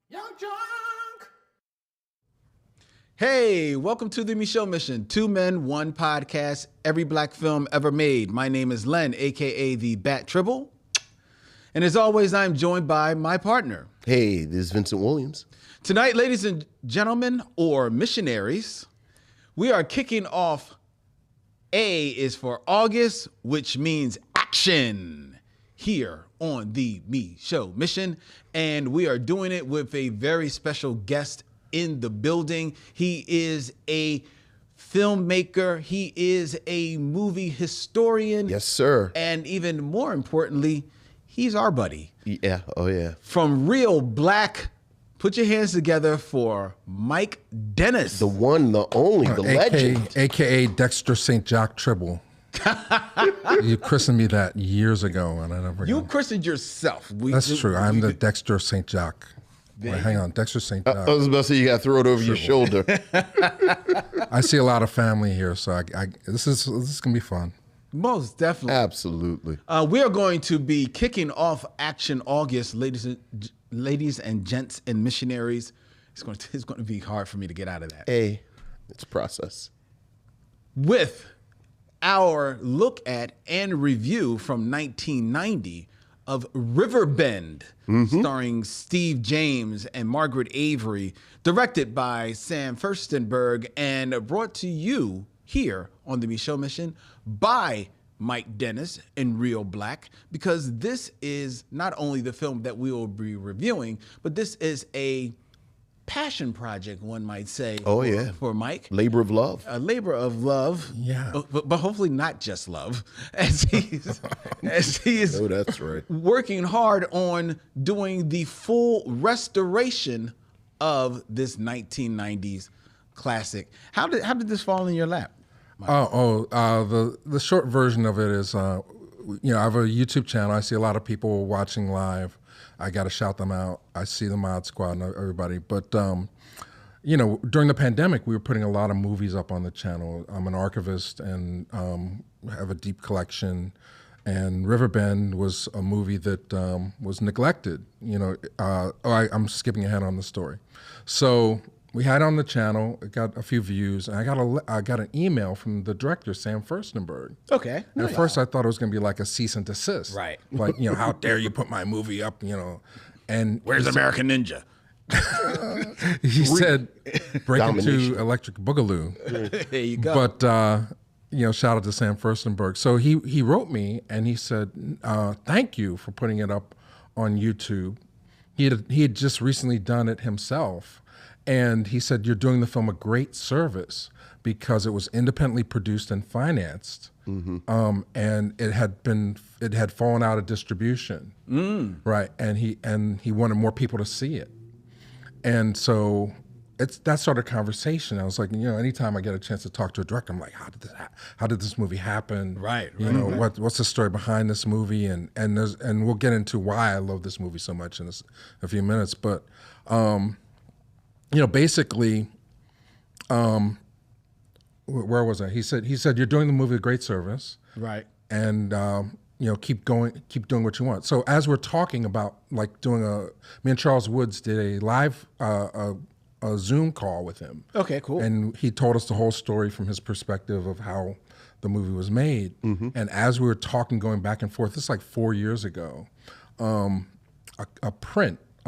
Young drunk. Hey, welcome to the Micheaux Mission. 2 men, 1 podcast, every black film ever made. My name is Len, aka the Bat Tribble. And as always, I'm joined by my partner. Hey, this is Vincent Williams. Tonight, ladies and gentlemen, or missionaries, we are kicking off. A is for August, which means action, here on the Micheaux Mission. And we are doing it with a very special guest in the building. He is a filmmaker. He is a movie historian. Yes, sir. And even more importantly, he's our buddy. Yeah, oh yeah. From ReelBlack, put your hands together for MIKE Dennis. The one, the only, the legend. AKA Dexter St. Jacques Tribble. You christened me that years ago, and I never. You christened yourself. That's true. I'm the Dexter St. Jacques. Wait, hang on, Dexter St. Jacques. I was about to say you got to throw it over your shoulder. I see a lot of family here, so this is gonna be fun. Most definitely. Absolutely. We are going to be kicking off Action August, ladies and gents and missionaries. It's going to be hard for me to get out of that. Hey, it's a process. With our look at and review from 1990 of Riverbend, starring Steve James and Margaret Avery, directed by Sam Furstenberg, and brought to you here on the Micheaux Mission by MIKE Dennis in ReelBlack, because this is not only the film that we will be reviewing, but this is a passion project, one might say. Oh, yeah. For Mike. Labor of love. A labor of love. Yeah. But hopefully not just love, as he is Oh, that's right. working hard on doing the full restoration of this 1990s classic. How did this fall in your lap? The short version of it is, I have a YouTube channel. I see a lot of people watching live. I got to shout them out. I see the Mod Squad and everybody. But, during the pandemic, we were putting a lot of movies up on the channel. I'm an archivist and have a deep collection. And Riverbend was a movie that was neglected. I'm skipping ahead on the story. So we had it on the channel. It got a few views. And I got an email from the director, Sam Furstenberg. Okay. And at first I thought it was going to be like a cease and desist. Right. Like, how dare you put my movie up, And Where's American Ninja? he said, break Domination. into Electric Boogaloo. There you go. But, shout out to Sam Furstenberg. So he wrote me and he said, thank you for putting it up on YouTube. He had just recently done it himself. And he said, you're doing the film a great service because it was independently produced and financed. And it had fallen out of distribution. Right. And he wanted more people to see it. And so that started a conversation. I was like, anytime I get a chance to talk to a director, I'm like, how did this movie happen? Right. What's the story behind this movie? And we'll get into why I love this movie so much in a few minutes. But basically, where was I? He said, you're doing the movie a great service. Right. And, keep doing what you want. So as we're talking about me and Charles Woods did a live, a Zoom call with him. Okay, cool. And he told us the whole story from his perspective of how the movie was made. And as we were talking, going back and forth, this is like 4 years ago, a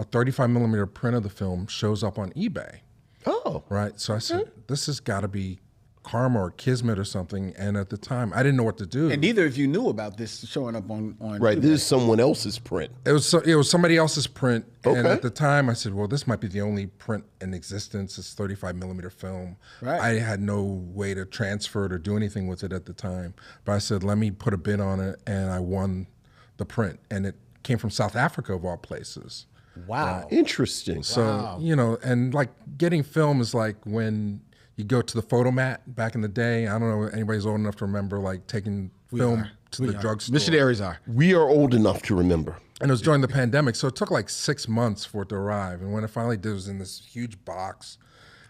35 millimeter print of the film shows up on eBay. Oh. Right. So I said, this has got to be karma or kismet or something. And at the time, I didn't know what to do. And neither of you knew about this showing up on Right. eBay. This is someone else's print. It was somebody else's print. Okay. And at the time, I said, well, this might be the only print in existence. It's 35 millimeter film. Right. I had no way to transfer it or do anything with it at the time. But I said, let me put a bid on it. And I won the print. And it came from South Africa, of all places. Wow. Interesting. So, and like getting film is like when you go to the photomat back in the day. I don't know if anybody's old enough to remember like taking film to the drugstore. Missionaries are. We are old enough to remember. And it was during the pandemic, so it took like 6 months for it to arrive. And when it finally did, it was in this huge box.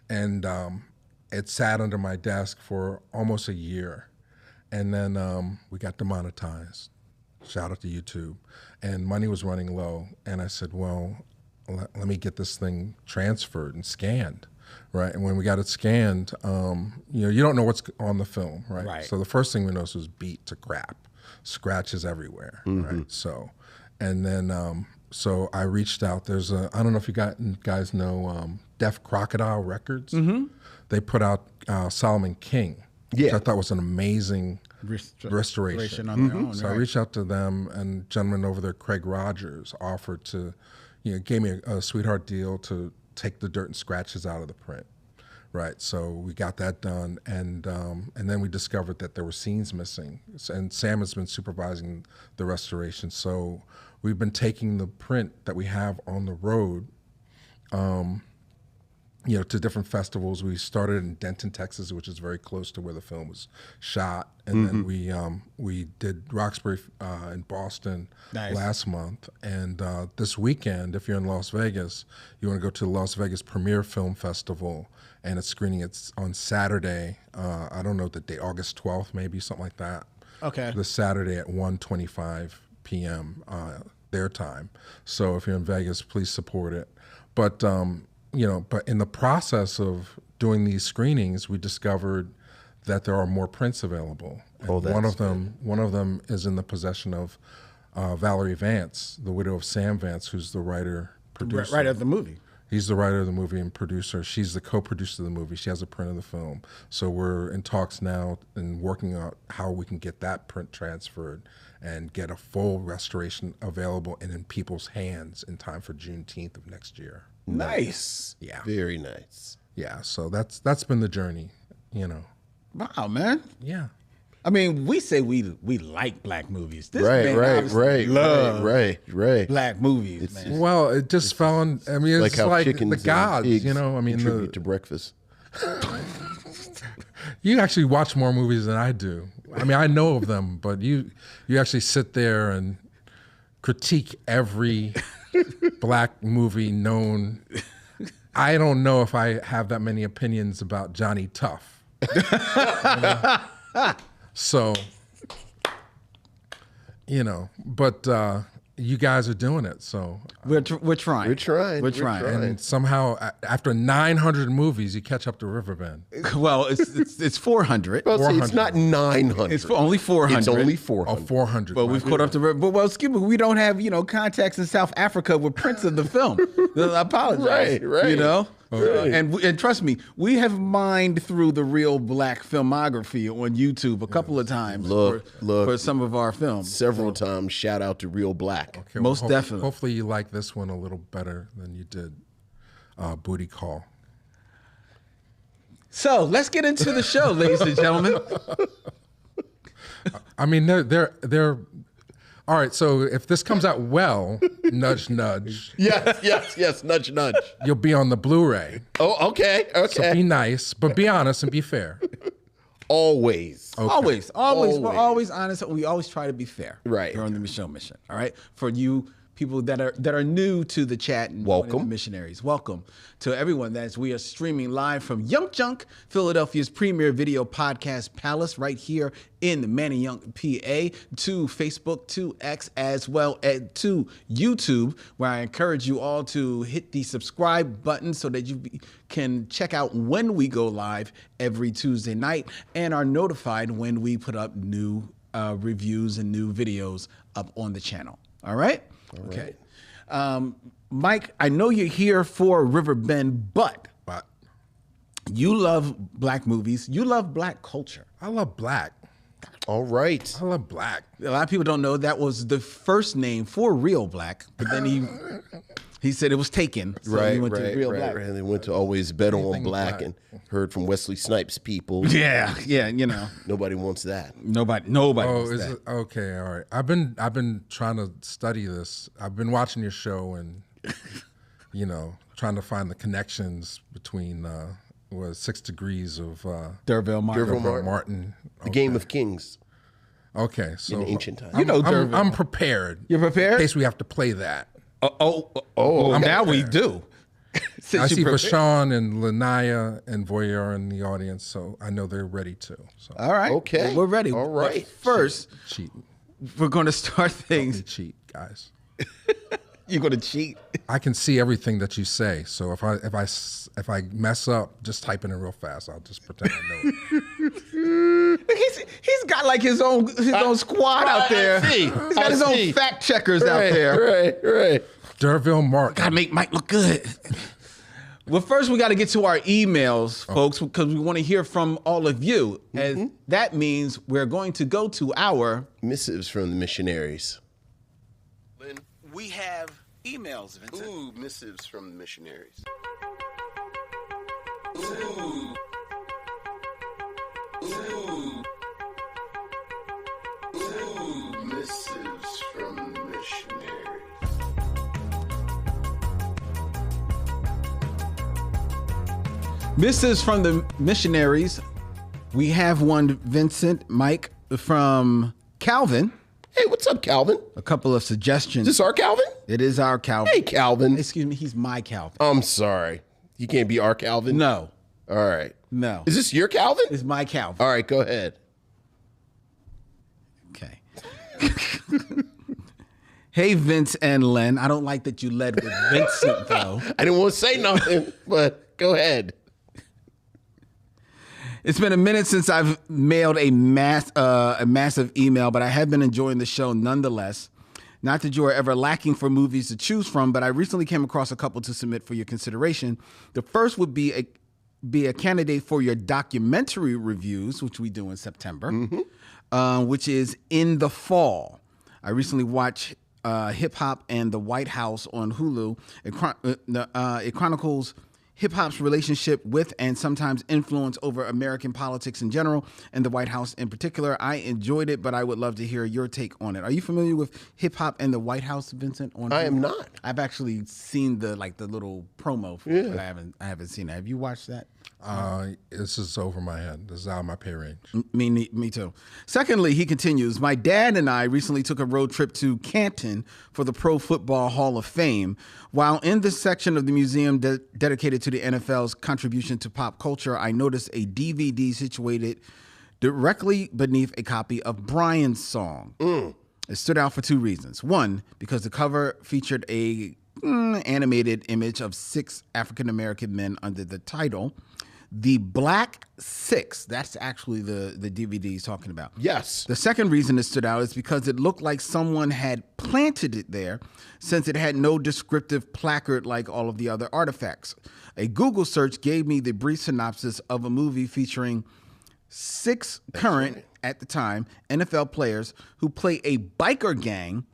And it sat under my desk for almost a year. And then we got demonetized. Shout out to YouTube. And money was running low. And I said, well, let me get this thing transferred and scanned, right? And when we got it scanned, you don't know what's on the film, right? Right. So the first thing we noticed was beat to crap, scratches everywhere, right? So, and then so I reached out. I don't know if you guys know Deaf Crocodile Records. They put out Solomon King, which I thought was an amazing restoration on their own, So I reached out to them, and a gentleman over there, Craig Rogers, offered to, gave me a sweetheart deal to take the dirt and scratches out of the print, right? So we got that done, and then we discovered that there were scenes missing, and Sam has been supervising the restoration. So we've been taking the print that we have on the road, to different festivals. We started in Denton, Texas, which is very close to where the film was shot, and then we did Roxbury in Boston last month, and this weekend, if you're in Las Vegas, you want to go to the Las Vegas Premiere Film Festival, and it's screening. It's on Saturday. I don't know the date, August 12th, maybe something like that. Okay. This Saturday at 1:25 p.m. Their time. So if you're in Vegas, please support it. But but in the process of doing these screenings, we discovered that there are more prints available. And one of them is in the possession of Valerie Vance, the widow of Sam Vance, who's the writer-producer. Right of the movie. He's the writer of the movie and producer. She's the co-producer of the movie. She has a print of the film. So we're in talks now and working out how we can get that print transferred and get a full restoration available and in people's hands in time for Juneteenth of next year. Nice. Yeah. Very nice. Yeah. So that's been the journey, Wow, man. Yeah. I mean, we say we like black movies. This Right, man obviously love right. black movies, man. Well, it just fell on, I mean, it's How like chickens the gods, and pigs I mean, contribute to breakfast. you actually watch more movies than I do. I mean, I know of them, but you actually sit there and critique every black movie known. I don't know if I have that many opinions about Johnny Tuff. So, but you guys are doing it. So We're trying. We're trying. and somehow after 900 movies, you catch up to Riverbend. Well, it's 400. Well, see, 400. it's not 900. It's only 400. It's only Oh, 400. 400. But we've caught up to well, excuse me, we don't have contacts in South Africa with prints of the film. I apologize. Right. And trust me, we have mined through the ReelBlack filmography on YouTube a couple of times for some of our films. Several times. Shout out to ReelBlack. Okay, Most definitely. Hopefully you like this one a little better than you did Booty Call. So let's get into the show, ladies and gentlemen. I mean, they're all right. So if this comes out well, nudge, nudge, Yes. Nudge, nudge. you'll be on the Blu-ray. Oh, okay. So be nice, but be honest and be fair. Always. Okay. Always. Always. We're always honest. We always try to be fair. Right. Here on the Micheaux Mission. All right. For you people that are new to the chat and Welcome. the missionaries, welcome to everyone. We are streaming live from Young Junk, Philadelphia's premier video podcast palace, right here in Manayunk, PA, to Facebook, to X, as well as to YouTube, where I encourage you all to hit the subscribe button so that you can check out when we go live every Tuesday night and are notified when we put up new reviews and new videos up on the channel. All right? Okay. Mike, I know you're here for Riverbend, but you love black movies. You love black culture. I love black. All right. I love black. A lot of people don't know that was the first name for ReelBlack, but then he said it was taken. So he went to ReelBlack. Right. And they went to Always Bet on Anything Black black. and heard from Wesley Snipes people. Yeah, Nobody wants that. Nobody Oh, wants is that. it okay? All right. I've been trying to study this. I've been watching your show and trying to find the connections between 6 Degrees of D'Urville Martin. D'Urville Martin. The Game of Kings Okay, so in ancient times. I'm prepared. You're prepared? In case we have to play that. Now we do. Since I you see prepared. Vashawn and Lanaya and Voyeur in the audience, so I know they're ready too. So All right. Okay. Well, we're ready. All right. But first, cheating. we're going to start things. They cheat, guys. You're gonna cheat. I can see everything that you say. So if I mess up, just type it in real fast. I'll just pretend I know it. He's got like his own squad out there. He's got his own fact checkers out there. Right. Derville Martin. Gotta make Mike look good. Well, first we got to get to our emails, folks, because we want to hear from all of you. And that means we're going to go to our Missives from the missionaries. Lynn, we have emails, Vincent. Ooh, missives from the missionaries. Ooh. Ooh. Ooh, missives from the missionaries. Missives from the missionaries. We have one, Vincent, Mike, from Calvin. Hey, what's up, Calvin? A couple of suggestions. Is this our Calvin? It is our Calvin. Hey, Calvin. Excuse me, he's my Calvin. I'm sorry. You can't be our Calvin? No. All right. No. Is this your Calvin? It's my Calvin. All right, go ahead. Okay. Hey, Vince and Len. I don't like that you led with Vincent, though. I didn't want to say nothing, but go ahead. It's been a minute since I've mailed a massive email, but I have been enjoying the show nonetheless. Not that you are ever lacking for movies to choose from, but I recently came across a couple to submit for your consideration. The first would be a candidate for your documentary reviews, which we do in September, which is In the Fall. I recently watched Hip Hop and the White House on Hulu. It chronicles hip-hop's relationship with and sometimes influence over American politics in general and the White House in particular. I enjoyed it, but I would love to hear your take on it. Are you familiar with Hip-Hop and the White House, Vincent? I am not. I've actually seen the little promo for it, but I haven't seen it. Have you watched that? This is over my head. This is out of my pay range. Me too. Secondly, he continues, my dad and I recently took a road trip to Canton for the Pro Football Hall of Fame. While in this section of the museum dedicated to the NFL's contribution to pop culture, I noticed a DVD situated directly beneath a copy of Brian's song. It stood out for two reasons. One, because the cover featured a animated image of 6 African-American men under the title, The Black Six. That's actually the DVD he's talking about. Yes. The second reason it stood out is because it looked like someone had planted it there since it had no descriptive placard like all of the other artifacts. A Google search gave me the brief synopsis of a movie featuring 6 current, at the time, NFL players who play a biker gang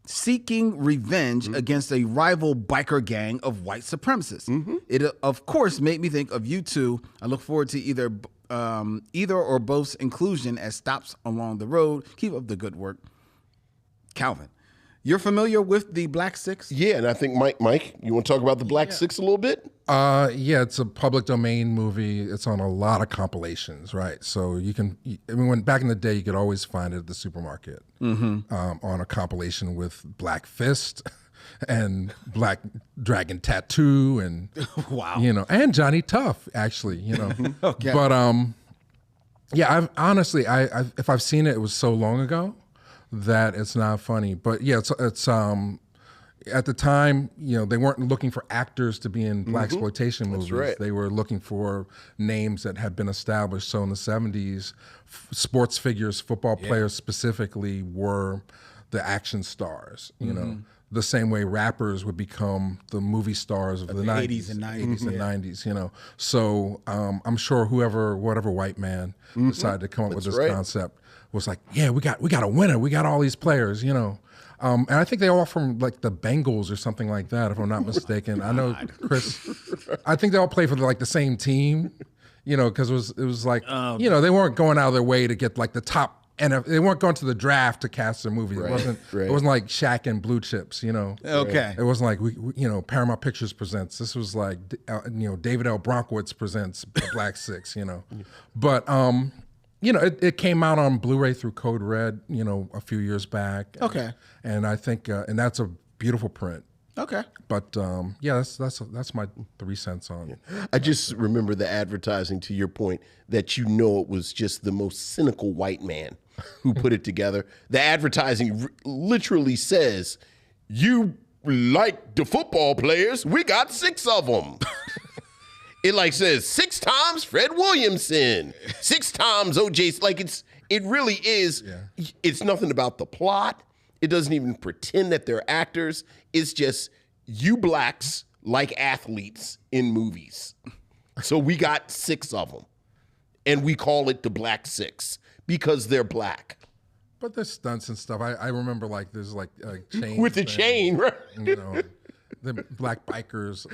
seeking revenge against a rival biker gang of white supremacists. It, of course, made me think of you two. I look forward to either or both's inclusion as stops along the road. Keep up the good work. Calvin, you're familiar with the Black Six? Yeah, and I think, Mike, you want to talk about the Black Six a little bit? Yeah, it's a public domain movie. It's on a lot of compilations, right? So you can, back in the day, you could always find it at the supermarket on a compilation with Black Fist and Black Dragon Tattoo and, and Johnny Tough, actually, Okay. But, yeah, if I've seen it, it was so long ago that it's not funny. But yeah, it's at the time, they weren't looking for actors to be in blaxploitation movies. Right. They were looking for names that had been established. So in the 70s, sports figures, football players specifically, were the action stars. The same way rappers would become the movie stars of the 90s and 90s. So I'm sure whatever white man decided to come up with this concept was like, yeah, we got a winner. We got all these players, and I think they all from like the Bengals or something like that, if I'm not mistaken. I know Chris. I think they all play for the same team, because it was like, they weren't going out of their way to get like the top, and they weren't going to the draft to cast their movie. Right, It wasn't like Shaq and Blue Chips, Okay. It wasn't like we Paramount Pictures presents. This was like David L. Bronowitz presents The Black Six, But it came out on Blu-ray through Code Red, a few years back. Okay. And I think, and that's a beautiful print. Okay. But yeah, that's my 3 cents on it. I just remember the advertising, to your point, that it was just the most cynical white man who put it together. The advertising literally says, you like the football players, we got 6 of them. It like says 6 times Fred Williamson, 6 times O.J. Like it really is. Yeah. It's nothing about the plot. It doesn't even pretend that they're actors. It's just you blacks like athletes in movies. So we got 6 of them, and we call it the Black 6 because they're black. But there's stunts and stuff. I remember like there's like a chain with the chain, right? You know, the black bikers.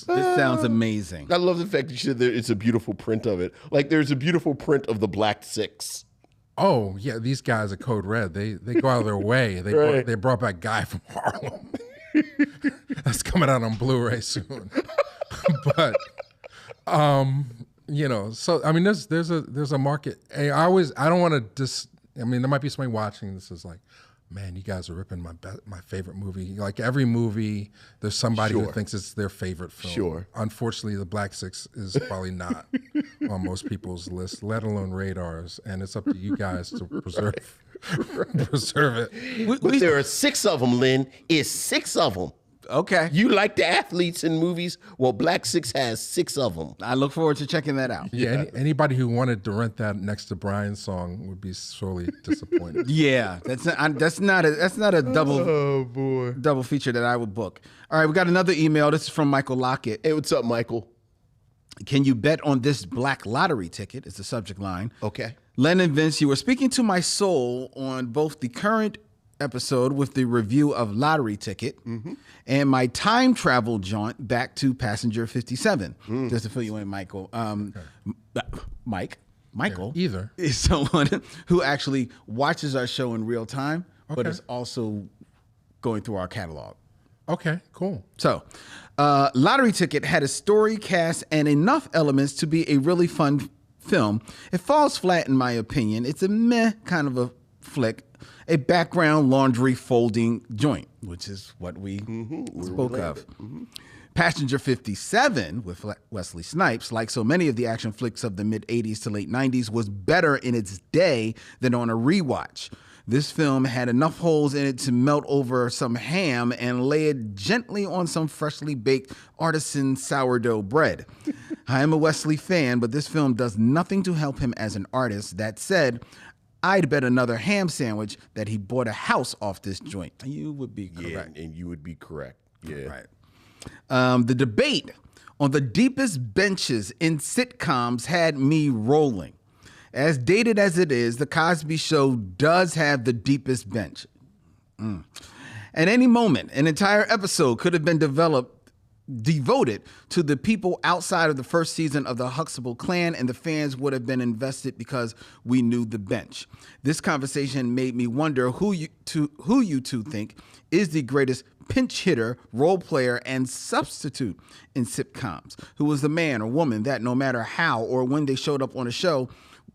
This sounds amazing. I love the fact that you said it's a beautiful print of it. Like there's a beautiful print of the Black 6. Oh yeah, these guys are Code Red. They go out of their way. They brought back Guy from Harlem. That's coming out on Blu-ray soon. But you know, so I mean, there's a market. I don't want to I mean, there might be somebody watching this is like, man, you guys are ripping my favorite movie. Like every movie, there's somebody who thinks it's their favorite film. Sure. Unfortunately, the Black 6 is probably not on most people's list, let alone radars. And it's up to you guys to preserve it. But there are 6 of them, Lynn. It's 6 of them. Okay. You like the athletes in movies? Well, Black 6 has 6 of them. I look forward to checking that out. Yeah, anybody who wanted to rent that next to Brian's song would be sorely disappointed. Yeah, that's not a double feature that I would book. All right, we got another email. This is from Michael Lockett. Hey, what's up, Michael? Can you bet on this black lottery ticket? Is the subject line. Okay. Len and Vince, you were speaking to my soul on both the current episode with the review of Lottery Ticket and my time travel jaunt back to Passenger 57. Just to fill you in, Michael. Michael either is someone who actually watches our show in real time, but is also going through our catalog. Okay, cool. So, Lottery Ticket had a story, cast, and enough elements to be a really fun film. It falls flat in my opinion. It's a meh kind of a flick. A background laundry folding joint, which is what we spoke of. Passenger 57 with Wesley Snipes, like so many of the action flicks of the mid-'80s to late '90s, was better in its day than on a rewatch. This film had enough holes in it to melt over some ham and lay it gently on some freshly baked artisan sourdough bread. I am a Wesley fan, but this film does nothing to help him as an artist. That said, I'd bet another ham sandwich that he bought a house off this joint. You would be correct. Yeah, and you would be correct. Yeah. Right. The debate on the deepest benches in sitcoms had me rolling. As dated as it is, The Cosby Show does have the deepest bench. At any moment, an entire episode could have been devoted to the people outside of the first season of the Huxtable Clan, and the fans would have been invested because we knew the bench. This conversation made me wonder who you two think is the greatest pinch hitter, role player, and substitute in sitcoms. Who was the man or woman that, no matter how or when they showed up on a show,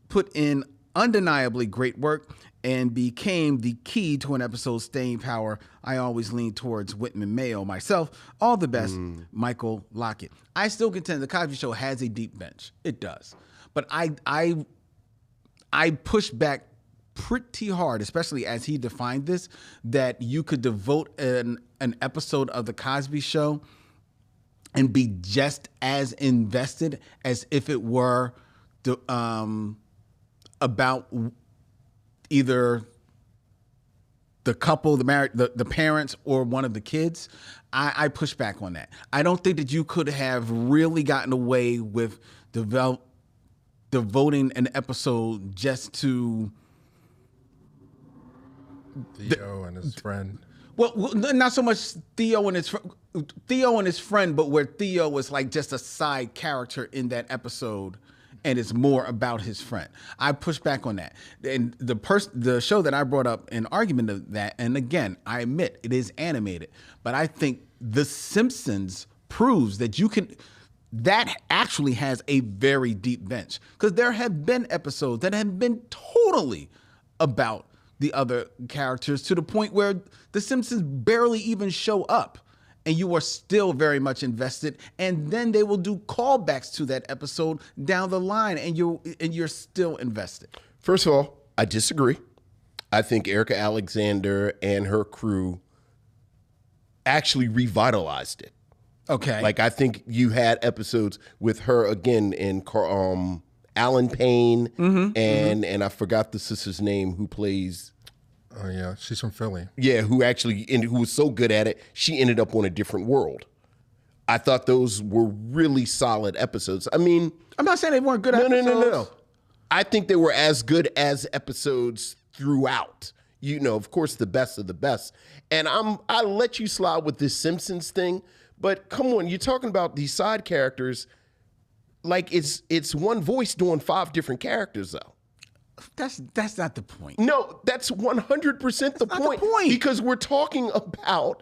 put in undeniably great work and became the key to an episode's staying power? I always lean towards Whitman Mayo myself. All the best, Michael Lockett. I still contend the Cosby Show has a deep bench. It does. But I push back pretty hard, especially as he defined this, that you could devote an episode of the Cosby Show and be just as invested as if it were about either the couple, the parents, or one of the kids. I push back on that. I don't think that you could have really gotten away with devoting an episode just to Theo and his friend. Well, not so much Theo and his friend, but where Theo was like just a side character in that episode, and it's more about his friend. I push back on that. And the show that I brought up in argument of that, and again, I admit it is animated, but I think The Simpsons proves that that actually has a very deep bench, because there have been episodes that have been totally about the other characters to the point where The Simpsons barely even show up, and you are still very much invested. And then they will do callbacks to that episode down the line, and you're still invested. First of all, I disagree. I think Erica Alexander and her crew actually revitalized it. Okay. Like, I think you had episodes with her again in Alan Payne and I forgot the sister's name who plays. Oh yeah, she's from Philly. Yeah, who was so good at it, she ended up on a different world. I thought those were really solid episodes. I mean, I'm not saying they weren't good episodes. No. I think they were as good as episodes throughout. You know, of course, the best of the best. And I let you slide with this Simpsons thing, but come on, you're talking about these side characters. Like it's one voice doing 5 different characters, though. That's not the point. No, that's 100% the point. Because we're talking about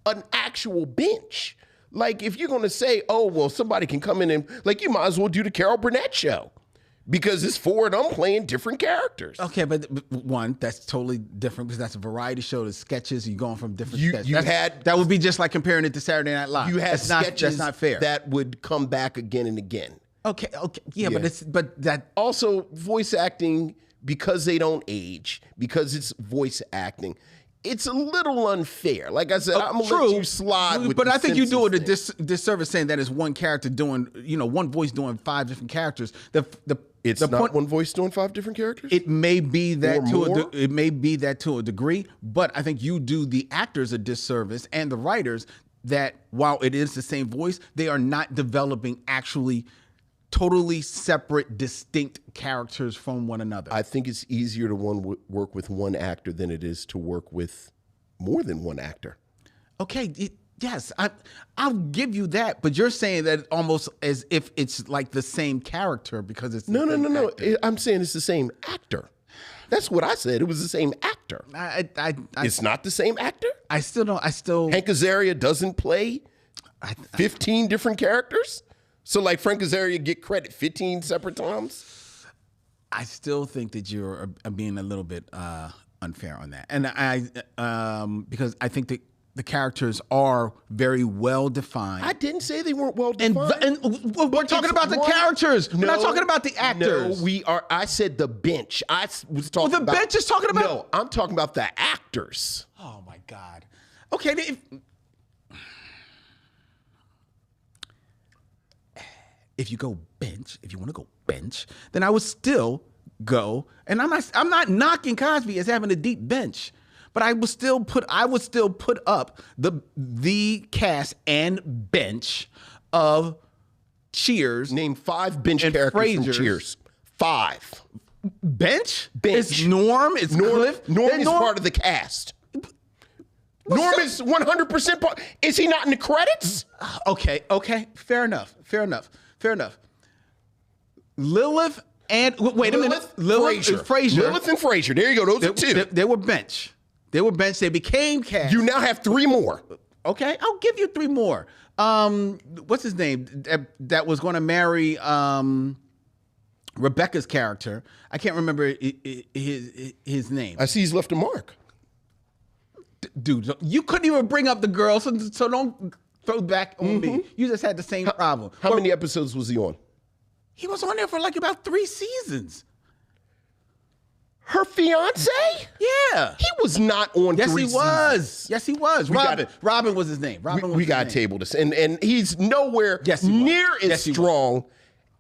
an actual bench. Like, if you're going to say, oh, well, somebody can come in and, like, you might as well do the Carol Burnett show. Because it's 4 of them playing different characters. Okay, but one, that's totally different because that's a variety show. The sketches, you're going from different sketches. That would be just like comparing it to Saturday Night Live. You had sketches that's not fair. That would come back again and again. Okay, yeah. but that also voice acting, because they don't age, because it's voice acting, it's a little unfair. Like I said, I'm gonna let you slide with but I think you do it a thing. disservice saying that is one character doing, one voice doing 5 different characters. It's not one voice doing 5 different characters? It may be that It may be that to a degree, but I think you do the actors a disservice and the writers that while it is the same voice, they are not developing actually totally separate, distinct characters from one another. I think it's easier to work with one actor than it is to work with more than one actor. Okay, yes, I'll give you that, but you're saying that almost as if it's like the same character because it's No. I'm saying it's the same actor. That's what I said. It was the same actor. It's not the same actor? I still don't. Hank Azaria doesn't play 15 different characters? So, like, Frank Azaria get credit 15 separate times? I still think that you're being a little bit unfair on that, and because I think that the characters are very well defined. I didn't say they weren't well defined. And we're talking about the characters. We're not talking about the actors. No, we are. I said the bench. I was talking about. The bench is talking about. No, I'm talking about the actors. Oh my God. Okay. If you go bench, if you want to go bench, then I would still go. And I'm not knocking Cosby as having a deep bench, but I would still put up the cast and bench of Cheers. Name 5 bench characters from Cheers. 5. Bench? It's Norm. It's Cliff. Norm is part of the cast. Norm is 100% part. Is he not in the credits? Okay. Fair enough. Lilith and wait a minute. Lilith and Frasier. Lilith and Frasier. There you go. Those are 2. They were bench. They became cast. You now have 3 more. Okay, I'll give you 3 more. What's his name? That was going to marry Rebecca's character. I can't remember his name. I see he's left a mark. Dude, you couldn't even bring up the girl, so don't throw back on me. You just had the same problem. How many episodes was he on? He was on there for like about 3 seasons. Her fiance? Yeah. He was not on 3 seasons. Yes, he was. Robin was his name. We got to table this. And he's nowhere near as strong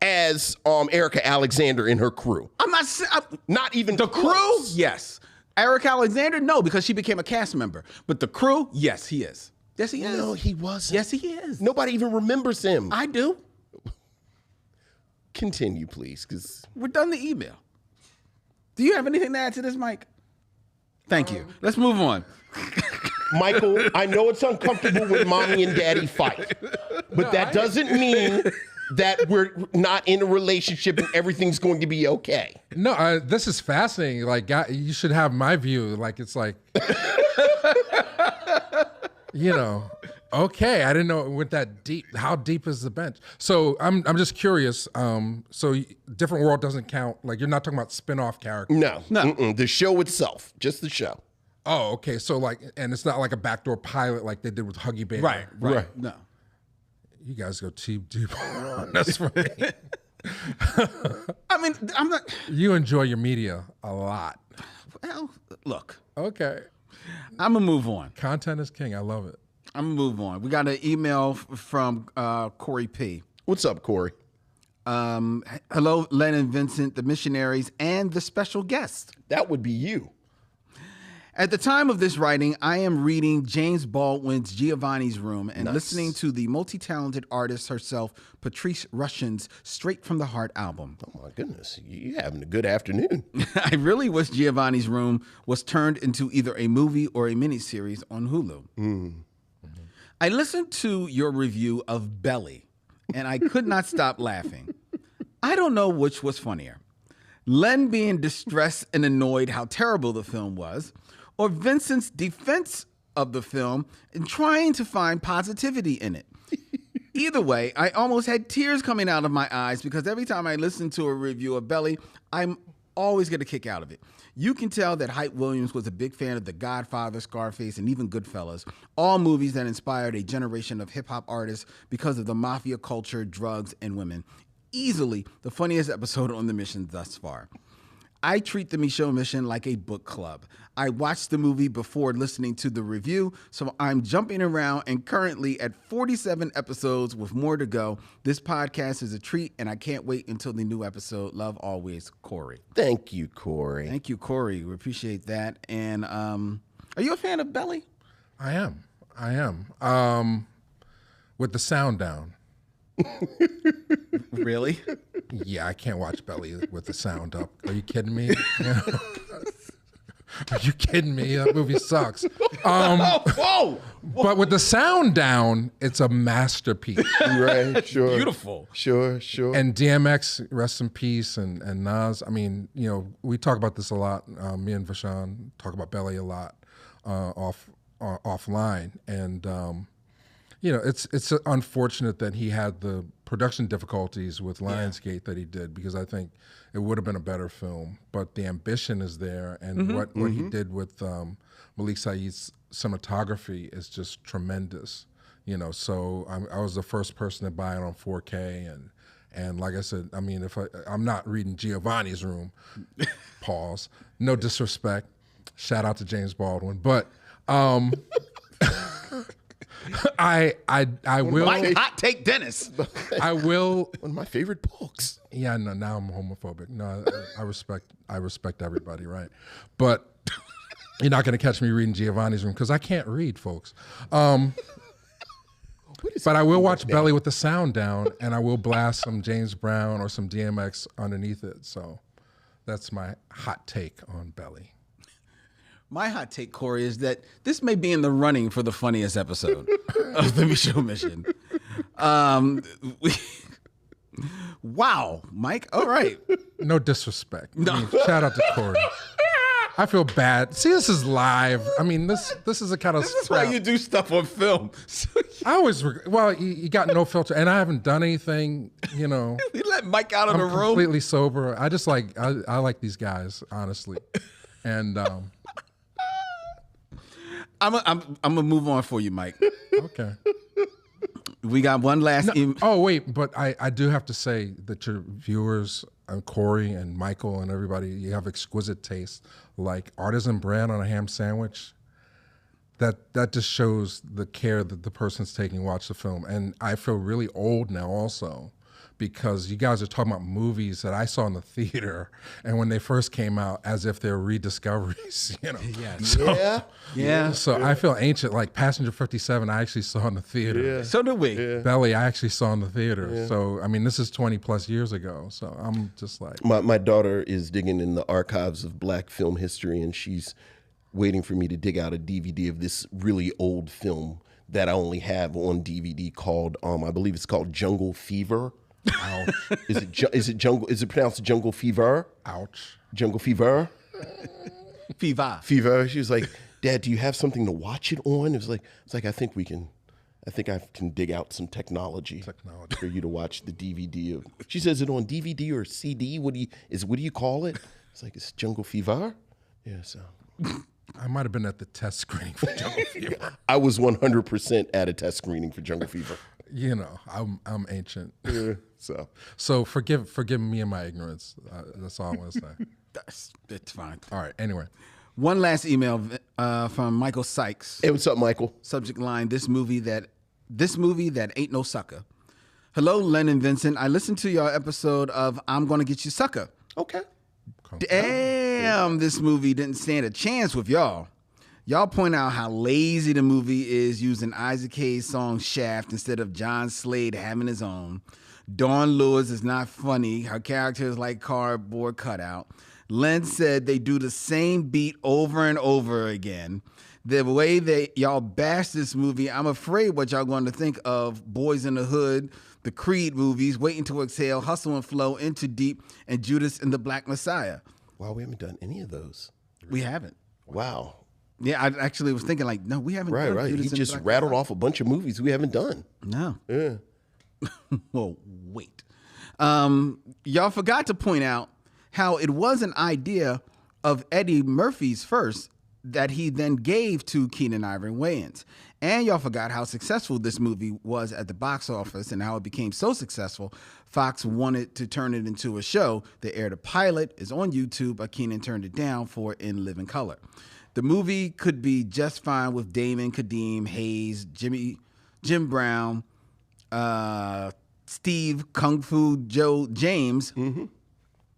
as Erica Alexander and her crew. I'm not even the crew? Yes. Erica Alexander? No, because she became a cast member. But the crew? Yes, he is. Yes, he is. No, he wasn't. Yes, he is. Nobody even remembers him. I do. Continue, please, because we're done the email. Do you have anything to add to this, Mike? Thank you. Let's move on. Michael, I know it's uncomfortable when mommy and daddy fight, but that doesn't mean that we're not in a relationship and everything's going to be okay. No, this is fascinating. Like, you should have my view. Like, it's like, okay, I didn't know it went that deep. How deep is the bench? So I'm just curious. So Different World doesn't count. Like, you're not talking about spin-off characters. No. The show itself, just the show. Oh, okay. So and it's not like a backdoor pilot like they did with Huggy Bear. Right. No. You guys go too deep on this for me. I mean, I'm not. You enjoy your media a lot. Well, look. Okay. I'm gonna move on. Content is king. I love it. I'm gonna move on. We got an email from Corey P. What's up, Corey? Hello, Len and Vincent, the missionaries, and the special guest. That would be you. At the time of this writing, I am reading James Baldwin's Giovanni's Room and Nice. listening to the multi-talented artist herself, Patrice Rushen's Straight from the Heart album. Oh my goodness, you having a good afternoon. I really wish Giovanni's Room was turned into either a movie or a miniseries on Hulu. I listened to your review of Belly, and I could not stop laughing. I don't know which was funnier. Len being distressed and annoyed how terrible the film was, or Vincent's defense of the film and trying to find positivity in it. Either way, I almost had tears coming out of my eyes because every time I listen to a review of Belly, I'm always get a kick out of it. You can tell that Hype Williams was a big fan of The Godfather, Scarface, and even Goodfellas, all movies that inspired a generation of hip-hop artists because of the mafia culture, drugs, and women. Easily the funniest episode on the mission thus far. I treat the Micheaux mission like a book club. I watched the movie before listening to the review, so I'm jumping around and currently at 47 episodes with more to go. This podcast is a treat, and I can't wait until the new episode. Love always, Corey. Thank you, Corey. Thank you, Corey. We appreciate that. And are you a fan of Belly? I am. With the sound down. Really? Yeah, I can't watch Belly with the sound up. Are you kidding me? Are you kidding me? That movie sucks. Whoa! But with the sound down, it's a masterpiece. Right, sure. Beautiful. Sure. And DMX, rest in peace, and Nas. I mean, we talk about this a lot. Me and Vashon talk about Belly a lot offline, and it's unfortunate that he had the production difficulties with Lionsgate that he did, because I think it would have been a better film. But the ambition is there, and what he did with Malik Saeed's cinematography is just tremendous. So I was the first person to buy it on 4K, and like I said, I mean, if I'm not reading Giovanni's Room, pause. No disrespect, shout out to James Baldwin, but. I will. Mike Hot Take Dennis. I will. One of my favorite books. Yeah, no. Now I'm homophobic. No, I respect everybody, right? But you're not going to catch me reading Giovanni's Room because I can't read, folks. But I will watch Belly with the sound down, and I will blast some James Brown or some DMX underneath it. So that's my hot take on Belly. My hot take, Corey, is that this may be in the running for the funniest episode of the Micheaux Mission. Wow, Mike. All right. No disrespect. No. I mean, shout out to Corey. I feel bad. See, this is live. I mean, this is a kind of. This is why you do stuff on film. I always you got no filter, and I haven't done anything. You let Mike out of the room. Completely sober. I just like I like these guys, honestly, and. I'm gonna move on for you, Mike. Okay. We got one last email. Oh wait, but I do have to say that your viewers and Corey and Michael and everybody, you have exquisite taste. Like artisan bread on a ham sandwich. That just shows the care that the person's taking to watch the film. And I feel really old now also, because you guys are talking about movies that I saw in the theater, and when they first came out, as if they're rediscoveries, Yeah. Yeah. So I feel ancient. Like Passenger 57, I actually saw in the theater. Yeah. So did we. Yeah. Belly, I actually saw in the theater. Yeah. So I mean, this is 20 plus years ago. So I'm just like, my daughter is digging in the archives of Black film history, and she's waiting for me to dig out a DVD of this really old film that I only have on DVD called, I believe it's called Jungle Fever. ouch, Is it pronounced Jungle Fever? ouch. Jungle Fever? Fever. She was like, Dad, do you have something to watch it on? It's like I think I can dig out some technology for you to watch the DVD of. She says, it on DVD or CD? What do you call it? It's Jungle Fever? Yeah, so. I might have been at the test screening for Jungle Fever. I was 100% at a test screening for Jungle Fever. I'm ancient. Yeah, so forgive me and my ignorance. That's all I want to say. It's fine. All right. Anyway, One last email from Michael Sykes. Hey, what's up, Michael? Subject line: This movie that ain't no sucker. Hello, Len and Vincent. I listened to your episode of I'm Gonna Get You Sucker. Okay. Damn, this movie didn't stand a chance with y'all. Y'all point out how lazy the movie is using Isaac Hayes' song Shaft instead of John Slade having his own. Dawn Lewis is not funny. Her character is like cardboard cutout. Len said they do the same beat over and over again. The way y'all bash this movie, I'm afraid what y'all going to think of Boys in the Hood, the Creed movies, Waiting to Exhale, Hustle and Flow, Into Deep, and Judas and the Black Messiah. Wow, we haven't done any of those. We haven't. Wow. Yeah, I actually was thinking like, no, we haven't. Right, done right. Judas He and the just Black rattled Messiah. off a bunch of movies we haven't done. No. Yeah. Well, wait. Y'all forgot to point out how it was an idea of Eddie Murphy's first that he then gave to Keenan Ivory Wayans. And y'all forgot how successful this movie was at the box office and how it became so successful, Fox wanted to turn it into a show. They aired a pilot, is on YouTube, but Keenan turned it down for In Living Color. The movie could be just fine with Damon, Kadeem, Hayes, Jim Brown, Steve, Kung Fu Joe James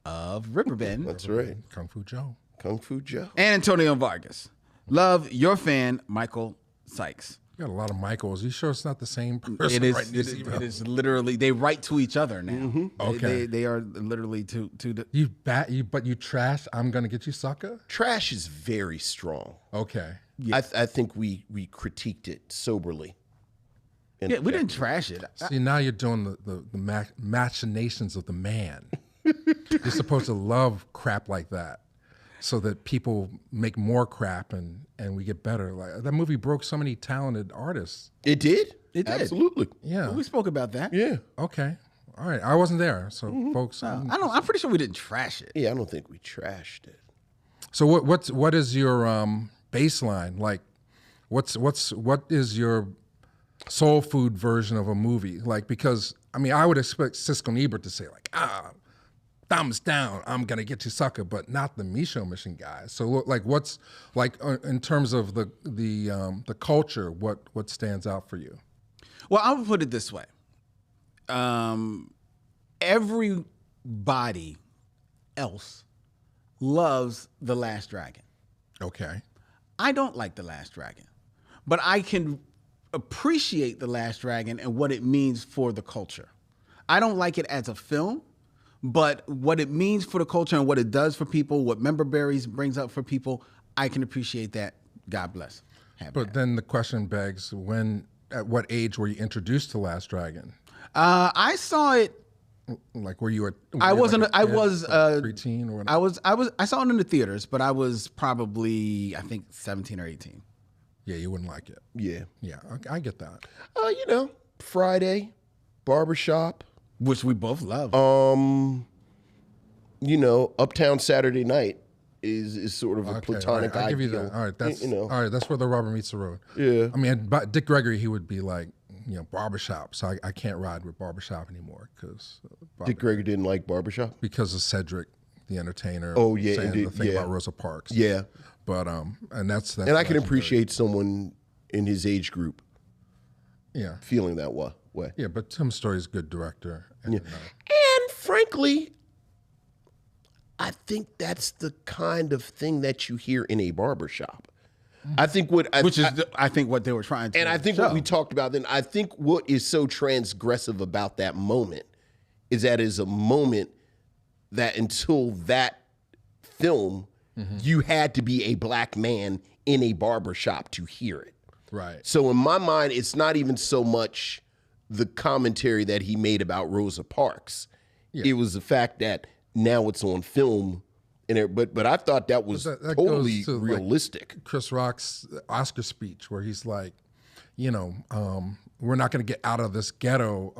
of Riverbend. That's right. Kung Fu Joe. Kung Fu Joe. And Antonio Vargas. Love, your fan, Michael Sykes. You got a lot of Michaels. You sure it's not the same person? It is, writing it, these is, emails? it is literally, they write to each other now. Okay. They are literally to the. But you trash. I'm gonna get you, sucker. Trash is very strong. Okay. I think we critiqued it soberly. Yeah, we didn't trash it. See, now you're doing the machinations of the man. You're supposed to love crap like that, so that people make more crap and we get better. Like that movie broke so many talented artists. It did? It did. Absolutely. Yeah. We spoke about that. Yeah. Okay. All right. I wasn't there, so folks. I'm pretty sure we didn't trash it. Yeah, I don't think we trashed it. So what is your baseline? Like, what is your soul food version of a movie? Like, because I mean, I would expect Siskel and Ebert to say like, thumbs down, I'm gonna get you, sucker, but not the Micheaux Mission guys. So like, what's like in terms of the culture? What stands out for you? Well, I would put it this way. Everybody else loves The Last Dragon. Okay. I don't like The Last Dragon, but I can appreciate The Last Dragon and what it means for the culture. I don't like it as a film, but what it means for the culture and what it does for people, what Member Berries brings up for people, I can appreciate that. God bless. But then the question begs, at what age were you introduced to Last Dragon? I saw it. Like, were you I was preteen or whatever? I saw it in the theaters, but I was probably, I think, 17 or 18. Yeah, you wouldn't like it. Yeah. Yeah, I get that. Friday, barbershop. Which we both love. Uptown Saturday Night is sort of a platonic all right, I'll give you ideal. that. All right, that's all all right. That's where the rubber meets the road. Yeah. I mean, but Dick Gregory, he would be like, barbershop. So I can't ride with barbershop anymore Dick Gregory didn't like barbershop. because of Cedric, the entertainer. Oh, yeah, saying indeed, the thing yeah. about Rosa Parks. Yeah. But and that's And I can legendary. appreciate someone in his age group Yeah, feeling that way. yeah. But Tim Story's a good director. And, And frankly, I think that's the kind of thing that you hear in a barbershop. I think I think what they were trying to and I think show. what we talked about then, I think what is so transgressive about that moment is that is a moment that until that film, you had to be a black man in a barbershop to hear it. right. So in my mind, it's not even so much the commentary that he made about Rosa Parks. Yeah. It was the fact that now it's on film. But I thought that was that totally goes to, like, realistic. Chris Rock's Oscar speech, where he's like, we're not going to get out of this ghetto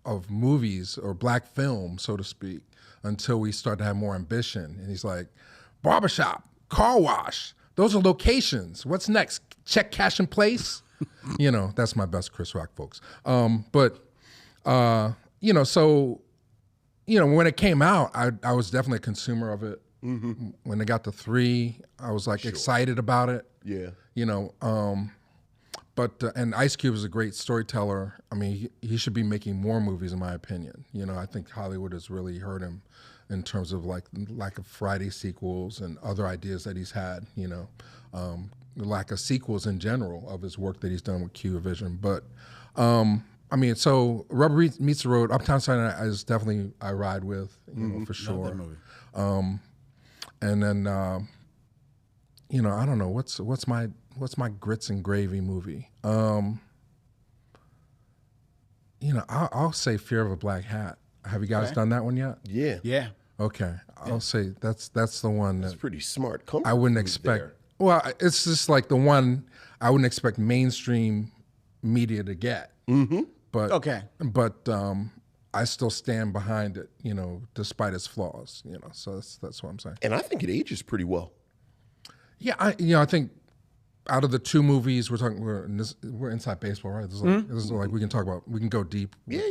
of movies or black film, so to speak, until we start to have more ambition. And he's like, barbershop, car wash, those are locations. What's next? Check, cash, and place. That's my best Chris Rock, folks. So when it came out, I was definitely a consumer of it. When they got to 3, I was like excited about it. Yeah. You know, but and Ice Cube is a great storyteller. I mean, he should be making more movies, in my opinion. You know, I think Hollywood has really hurt him in terms of like lack of Friday sequels and other ideas that he's had. You know, the lack of sequels in general of his work that he's done with Q Vision. But I mean, so Rubber Meets the Road, Uptown Saturday Night is definitely I ride with, you know, for sure. Love that movie. And then you know, I don't know what's my grits and gravy movie. You know, I'll say Fear of a Black Hat. Have you guys done that one yet? Yeah. Yeah. Okay, I'll say that's the one That's that pretty smart. I wouldn't expect. There. Well, it's just like the one I wouldn't expect mainstream media to get. Mm-hmm. But I still stand behind it, you know, despite its flaws, you know. So that's what I'm saying. And I think it ages pretty well. Yeah, I think out of the 2 movies we're inside baseball, right? This is like we can go deep. Yeah.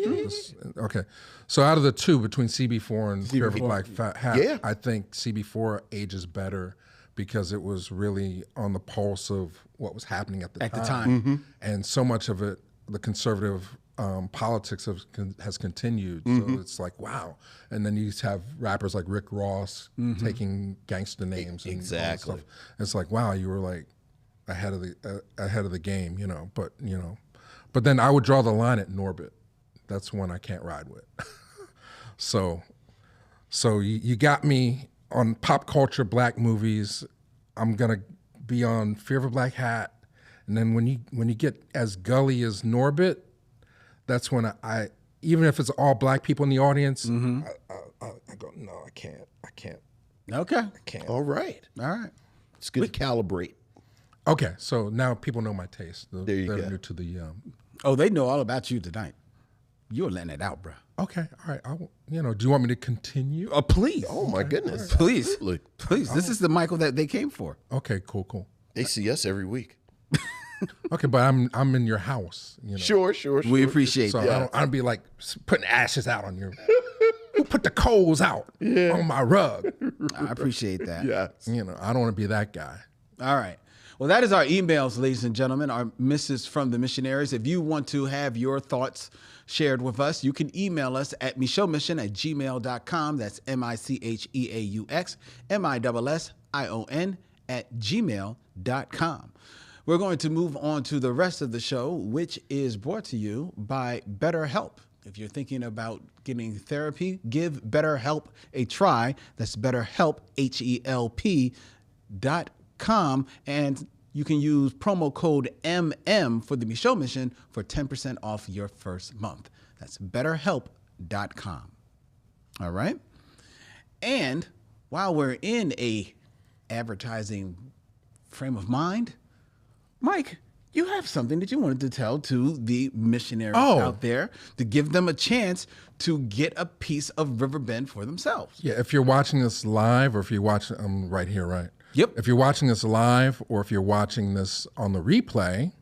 Okay, so out of the 2 between CB4 and Fear of a Black Hat, I think CB4 ages better because it was really on the pulse of what was happening at the time. And so much of it, the conservative politics has continued. So it's like, wow. And then you just have rappers like Rick Ross taking gangster names. And Exactly. all that stuff. It's like, wow, you were like ahead of the game, you know. But then I would draw the line at Norbit. That's one I can't ride with. So you got me on pop culture black movies. I'm gonna be on Fear of a Black Hat. And then when you get as gully as Norbit, that's when I even if it's all black people in the audience, I go, no, I can't. Okay. I can't. All right. It's good to calibrate. Okay, so now people know my taste. There you They're go. new to the. Oh, they know all about you tonight. You're letting it out, bro. Okay, all right. Do you want me to continue? Please. Oh my goodness. Please. Absolutely. Please. This is the Michael that they came for. Okay, cool. They see us every week. Okay, but I'm in your house. You know? Sure. We appreciate So that. I don't be like putting ashes out on your. Who put the coals out on my rug? I appreciate that. Yes. You know, I don't want to be that guy. All right. Well, that is our emails, ladies and gentlemen, our misses from the missionaries. If you want to have your thoughts shared with us, you can email us at micheauxmission@gmail.com. That's MICHEAUX@gmail.com. We're going to move on to the rest of the show, which is brought to you by BetterHelp. If you're thinking about getting therapy, give BetterHelp a try. That's BetterHelp, HELP.com. And you can use promo code MM for the Micheaux Mission for 10% off your first month. That's BetterHelp.com. All right? And while we're in a advertising frame of mind, Mike, you have something that you wanted to tell to the missionaries out there to give them a chance to get a piece of Riverbend for themselves. Yeah, if you're watching this live or if you're watching, I'm right here, right? Yep. If you're watching this live or if you're watching this on the replay,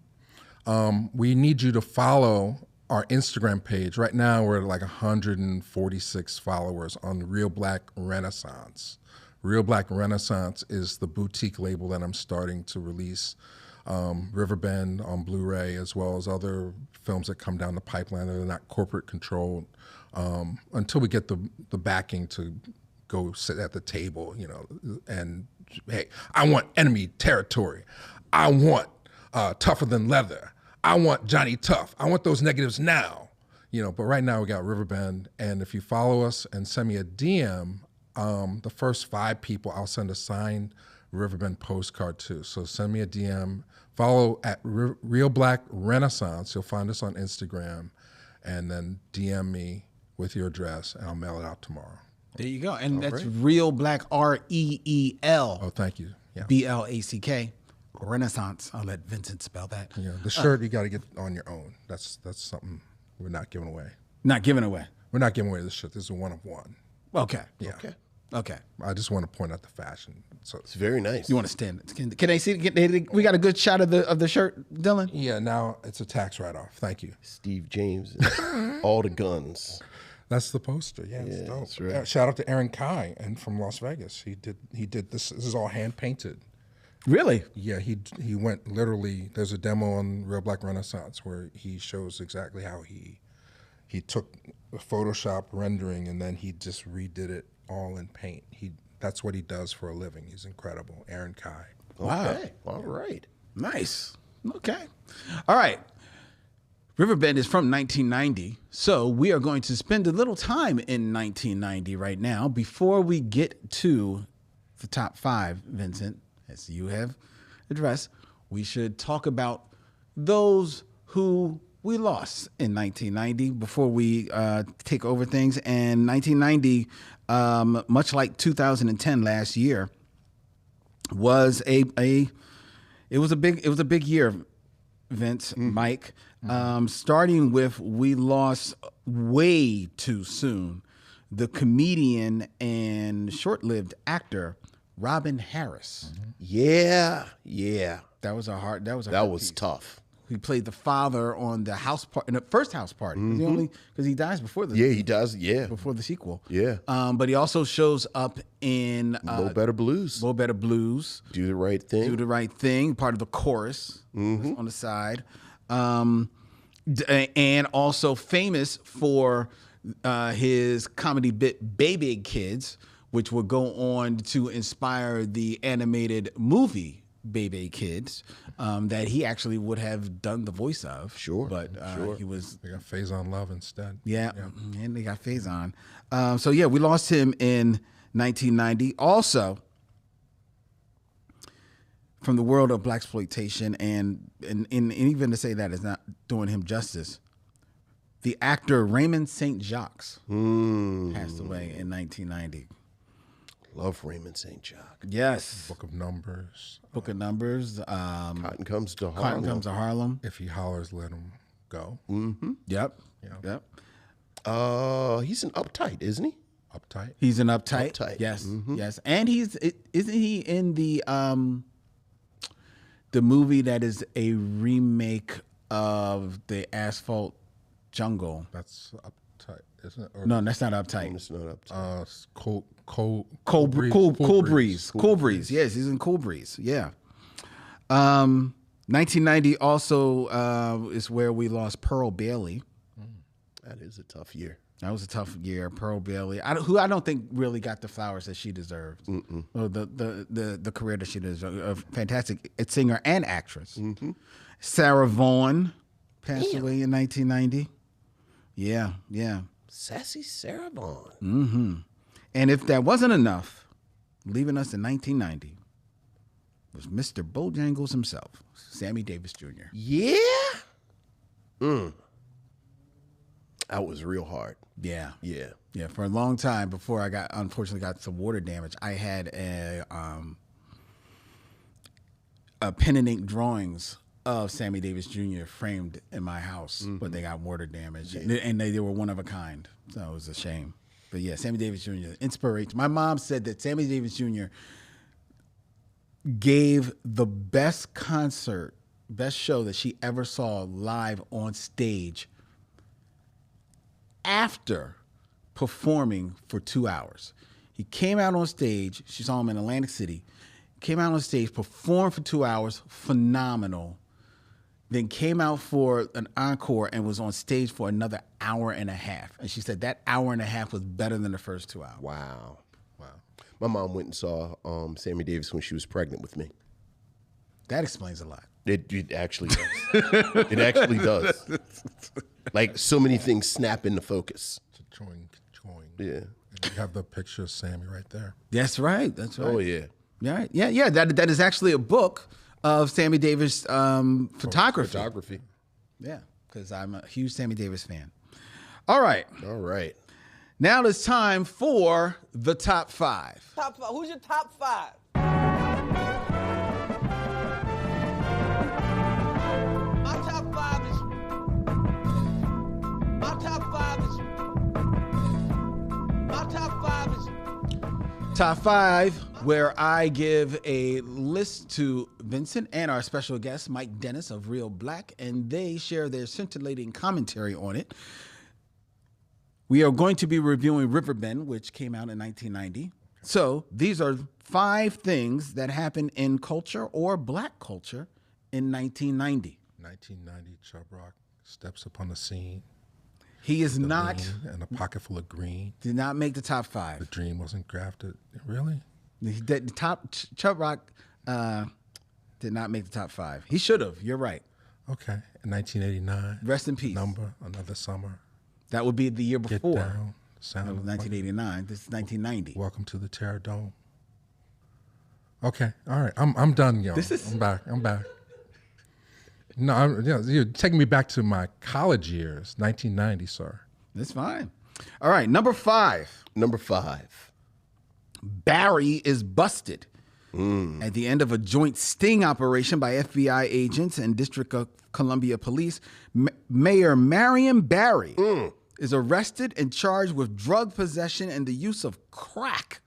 we need you to follow our Instagram page. Right now, we're at like 146 followers on ReelBlack Renaissance. ReelBlack Renaissance is the boutique label that I'm starting to release Riverbend on Blu-ray, as well as other films that come down the pipeline that are not corporate controlled, until we get the backing to go sit at the table, you know, and hey, I want Enemy Territory. I want Tougher Than Leather. I want Johnny Tough. I want those negatives now, you know, but right now we got Riverbend, and if you follow us and send me a DM, the first 5 people, I'll send a signed Riverbend postcard to. So send me a DM, follow at ReelBlack Renaissance. You'll find us on Instagram, and then DM me with your address, and I'll mail it out tomorrow. There you go. And that's ReelBlack, REEL. Oh, thank you. Yeah. BLACK, Renaissance. I'll let Vincent spell that. Yeah. The shirt you got to get on your own. That's something we're not giving away. Not giving away. We're not giving away this shirt. This is a one of one. Okay. Yeah. Okay. I just want to point out the fashion. So It's very nice. You want to stand? Can they see? We got a good shot of the shirt, Dylan. yeah, now it's a tax write-off. Thank you. Steve James, and all the guns. That's the poster. Yeah, it's dope. that's right. Shout out to Aaron Kai and from Las Vegas. He did this. This is all hand painted. Really? Yeah, he went literally. There's a demo on Real Black Renaissance where he shows exactly how he took a Photoshop rendering and then he just redid it all in paint. That's what he does for a living. He's incredible. Aaron Kai. Wow. Okay. All right. Nice. Okay. All right. Riverbend is from 1990, so we are going to spend a little time in 1990 right now before we get to the top 5, Vincent, as you have addressed. We should talk about those who we lost in 1990 before we take over things. And 1990, much like 2010 last year, was a big year, Vince, Mike. Starting with, we lost way too soon the comedian and short-lived actor Robin Harris. Yeah. That was That was tough. He played the father on the in the first house party. Because he dies before the He does. Yeah. before the sequel. Yeah. But he also shows up in Low Better Blues. Low Better Blues. Do the Right Thing. Do the Right Thing, part of the chorus on the side. And also famous for his comedy bit Baby Kids, which would go on to inspire the animated movie Baby Kids, that he actually would have done the voice of. Sure. But he was... They got Faison Love instead. Yeah, and they got Faison. So yeah, we lost him in 1990. Also, from the world of blaxploitation, and even to say that is not doing him justice, the actor Raymond St. Jacques passed away in 1990. Love Raymond St. Jacques. Yes. Book of Numbers. Book of Numbers. Cotton Comes to Harlem. Cotton Comes to Harlem. If he hollers, let him go. Yep. Yeah. Yep. He's an Uptight, isn't he? Uptight. He's an Uptight. Uptight. Yes. Yes. And isn't he in the movie that is a remake of the Asphalt Jungle? That's Uptight, isn't it? Or, No, that's not Uptight. It's not Uptight. Cool Breeze. Cool Breeze. Yes, he's in Cool Breeze. Yeah. 1990 also is where we lost Pearl Bailey. That is a tough year. That was a tough year. Pearl Bailey, who I don't think really got the flowers that she deserved, or the career that she deserved. A fantastic singer and actress. Sarah Vaughan passed away in 1990. Yeah. Sassy Sarah Vaughan. And if that wasn't enough, leaving us in 1990 was Mr. Bojangles himself, Sammy Davis Jr. Yeah? That was real hard. Yeah. Yeah. Yeah, for a long time before I unfortunately got some water damage, I had a pen and ink drawings of Sammy Davis Jr. framed in my house, but they got water damage, and they were one of a kind, so it was a shame. But yeah, Sammy Davis Jr. inspiration. My mom said that Sammy Davis Jr. gave the best show that she ever saw live on stage after performing for 2 hours. He came out on stage. She saw him in Atlantic City. Came out on stage, performed for 2 hours, phenomenal. Then came out for an encore and was on stage for another hour and a half. And she said that hour and a half was better than the first 2 hours. Wow. My mom went and saw Sammy Davis when she was pregnant with me. That explains a lot. It actually does. It actually does. Like, so many things snap into focus. Choing. Yeah. And you have the picture of Sammy right there. That's right. That's right. Oh, yeah. Yeah. That is actually a book of Sammy Davis photography. Yeah, because I'm a huge Sammy Davis fan. All right. Now it's time for the top 5. Top 5. Who's your top 5? My top 5 is. My top 5 is. My top 5 is. Top 5, where I give a list to Vincent and our special guest, Mike Dennis of ReelBlack, and they share their scintillating commentary on it. We are going to be reviewing Riverbend, which came out in 1990. So these are 5 things that happened in culture or black culture in 1990. 1990, Chubb Rock steps upon the scene. He is not, Lean and a pocket full of green. did not make the top The 5. dream wasn't grafted. Really? The top, Chubb Rock did not make the top 5. He should have, you're right. Okay. In 1989. Rest in peace. Number, Another Summer. That would be the year Get before. Down. Sound That was of 1989. This is 1990. Welcome to the Terror Dome. Okay. All right. I'm done, yo. I'm back. No, you're taking me back to my college years, 1990, sir. That's fine. All right, number 5. Number 5. Barry is busted. At the end of a joint sting operation by FBI agents and District of Columbia Police, Mayor Marion Barry is arrested and charged with drug possession and the use of crack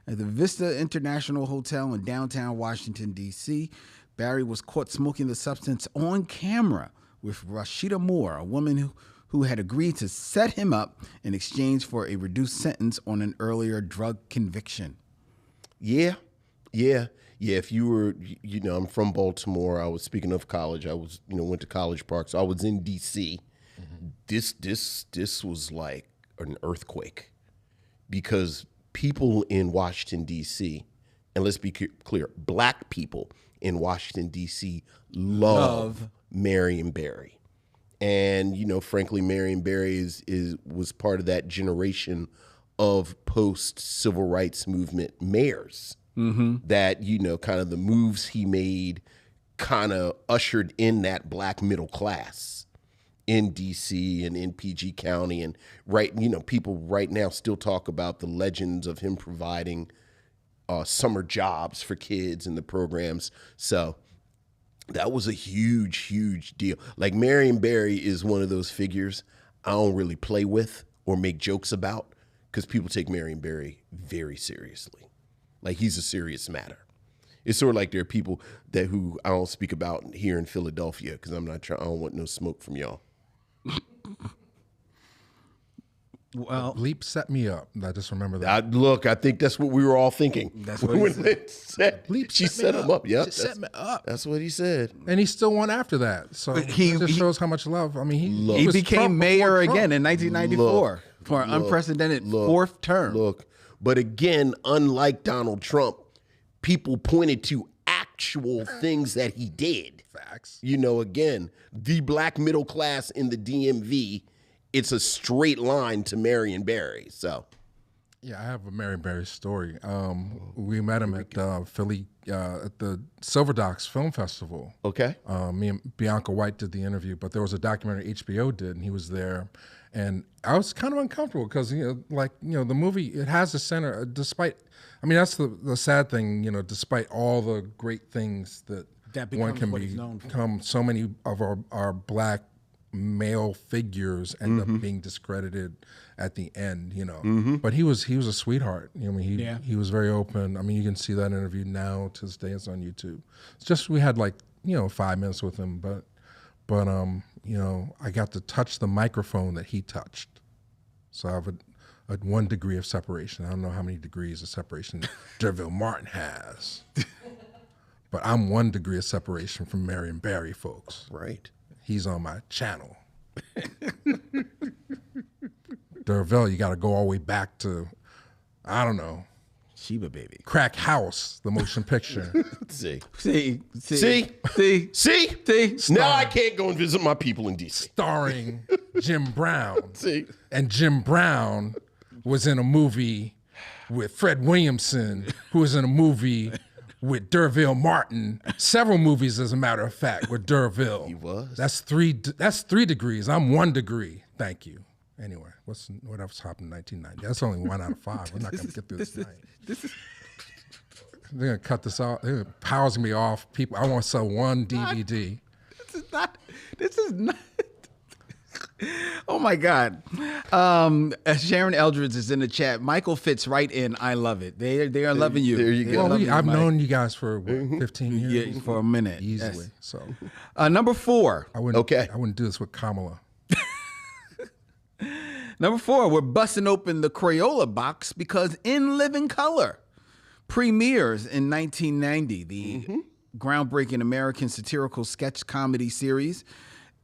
at the Vista International Hotel in downtown Washington, D.C. Barry was caught smoking the substance on camera with Rashida Moore, a woman who had agreed to set him up in exchange for a reduced sentence on an earlier drug conviction. Yeah. If you were, I'm from Baltimore. I was, speaking of college, I was, went to College Park. So I was in D.C. This was like an earthquake because people in Washington, D.C., and let's be clear, black people in Washington, D.C. love Marion Barry. And, frankly, Marion Barry was part of that generation of post-civil rights movement mayors that, kind of the moves he made kind of ushered in that black middle class in D.C. and in PG County. And people right now still talk about the legends of him providing summer jobs for kids and the programs. So that was a huge, huge deal. Like Marion Barry is one of those figures I don't really play with or make jokes about because people take Marion Barry very seriously. Like he's a serious matter. It's sort of like there are people who I don't speak about here in Philadelphia because I don't want no smoke from y'all. Well, Bleep set me up. I just remember that. Look, I think that's what we were all thinking. That's what he said. Bleep She set me set him up. Yeah, She set me up. That's what he said. And he still won after that. So it just shows how much love. I mean, he was became Trump mayor before Trump. again in 1994 for an unprecedented 4th term. But again, unlike Donald Trump, people pointed to actual things that he did. Facts. Again, the black middle class in the DMV, it's a straight line to Marion Barry. So, yeah, I have a Marion Barry story. We met him at Philly at the Silver Docks Film Festival. okay. Me and Bianca White did the interview, but there was a documentary HBO did, and he was there. And I was kind of uncomfortable because, the movie, it has a center, despite, that's the sad thing, despite all the great things that one can become, so many of our black male figures end up being discredited at the end, But he was a sweetheart. He was very open. You can see that interview now to this day. It's on YouTube. It's just we had 5 minutes with him, but I got to touch the microphone that he touched. So I have a 1 degree of separation. I don't know how many degrees of separation D'Urville Martin has, but I'm 1 degree of separation from Marion Barry, folks. Right. He's on my channel. D'Urville, you got to go all the way back to, I don't know, Sheba Baby. Crack House, the motion picture. See. See. Now I can't go and visit my people in D.C. Starring Jim Brown. See. And Jim Brown was in a movie with Fred Williamson, who was in a movie with D'Urville Martin. Several movies, as a matter of fact, with D'Urville. He was. That's 3 degrees. I'm 1 degree. Thank you. Anyway, what else happened in 1990? That's only 1 out of 5. We're not going to get through this tonight. They're going to cut this off. They're powers me off. People, I want to sell 1 DVD. This is not. Oh my God. Sharon Eldridge is in the chat. Michael fits right in. I love it. They are loving you. There you go. Well, I've known you guys for 15 years. Yeah, for a minute. Easily. Yes. So number 4. I wouldn't do this with Kamala. Number 4, we're busting open the Crayola box because In Living Color premieres in 1990. The groundbreaking American satirical sketch comedy series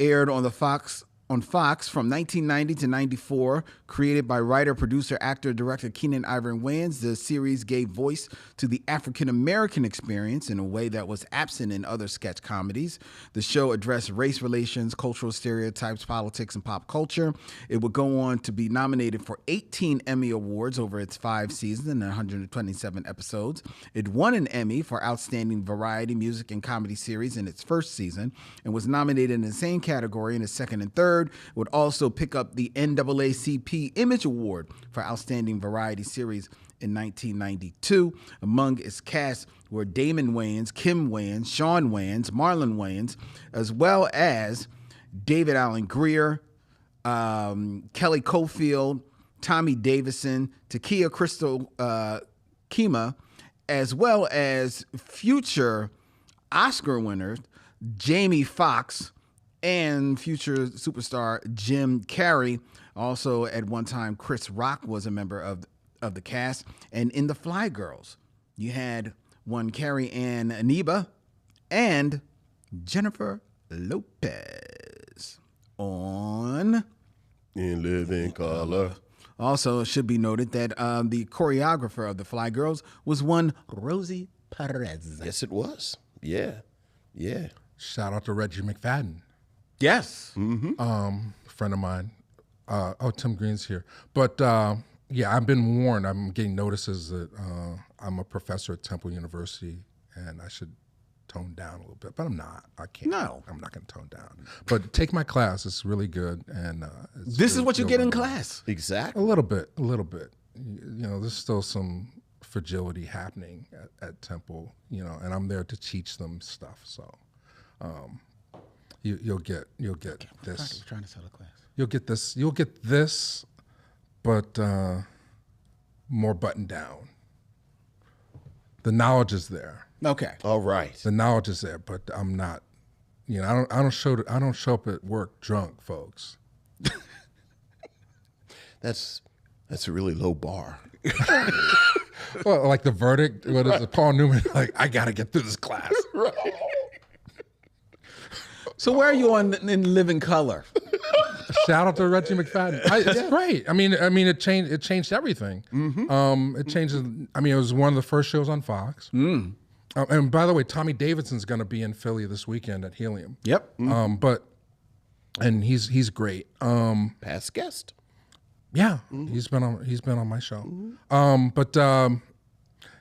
aired on Fox from 1990 to 94, created by writer, producer, actor, director Keenan Ivory Wayans. The series gave voice to the African-American experience in a way that was absent in other sketch comedies. The show addressed race relations, cultural stereotypes, politics, and pop culture. It would go on to be nominated for 18 Emmy Awards over its 5 seasons and 127 episodes. It won an Emmy for Outstanding Variety, Music, and Comedy Series in its first season and was nominated in the same category in its second and third. It would also pick up the NAACP Image Award for Outstanding Variety Series in 1992. Among its cast were Damon Wayans, Kim Wayans, Sean Wayans, Marlon Wayans, as well as David Allen Greer, Kelly Cofield, Tommy Davison, Takia Crystal Kima, as well as future Oscar winners Jamie Foxx and future superstar Jim Carrey. Also, at one time, Chris Rock was a member of the cast. And in the Fly Girls, you had one Carrie Ann Aniba and Jennifer Lopez on In Living Color. Also, it should be noted that the choreographer of the Fly Girls was one Rosie Perez. Yes, it was. Yeah. Yeah. Shout out to Reggie McFadden. Yes. Friend of mine. Tim Green's here. But yeah, I've been warned. I'm getting notices that I'm a professor at Temple University and I should tone down a little bit. But I'm not. I can't. No. I'm not going to tone down. But take my class. It's really good. And This is what you get in class. Exactly. A little bit. You know, there's still some fragility happening at Temple. You know, and I'm there to teach them stuff. So. You'll get this. We're trying to sell a class. You'll get this, but more buttoned down. The knowledge is there. Okay. All right. The knowledge is there, but I'm not. You know, I don't show up at work drunk, folks. That's a really low bar. Well, like the verdict. What is it? Paul Newman? Like, I got to get through this class. Right. So where are you on In Living Color? Shout out to Reggie McFadden. It's great. I mean, it changed everything. It changes. I mean, it was one of the first shows on Fox. And by the way, Tommy Davidson's going to be in Philly this weekend at Helium. Yep. And he's great. Past guest. Yeah, he's been on my show.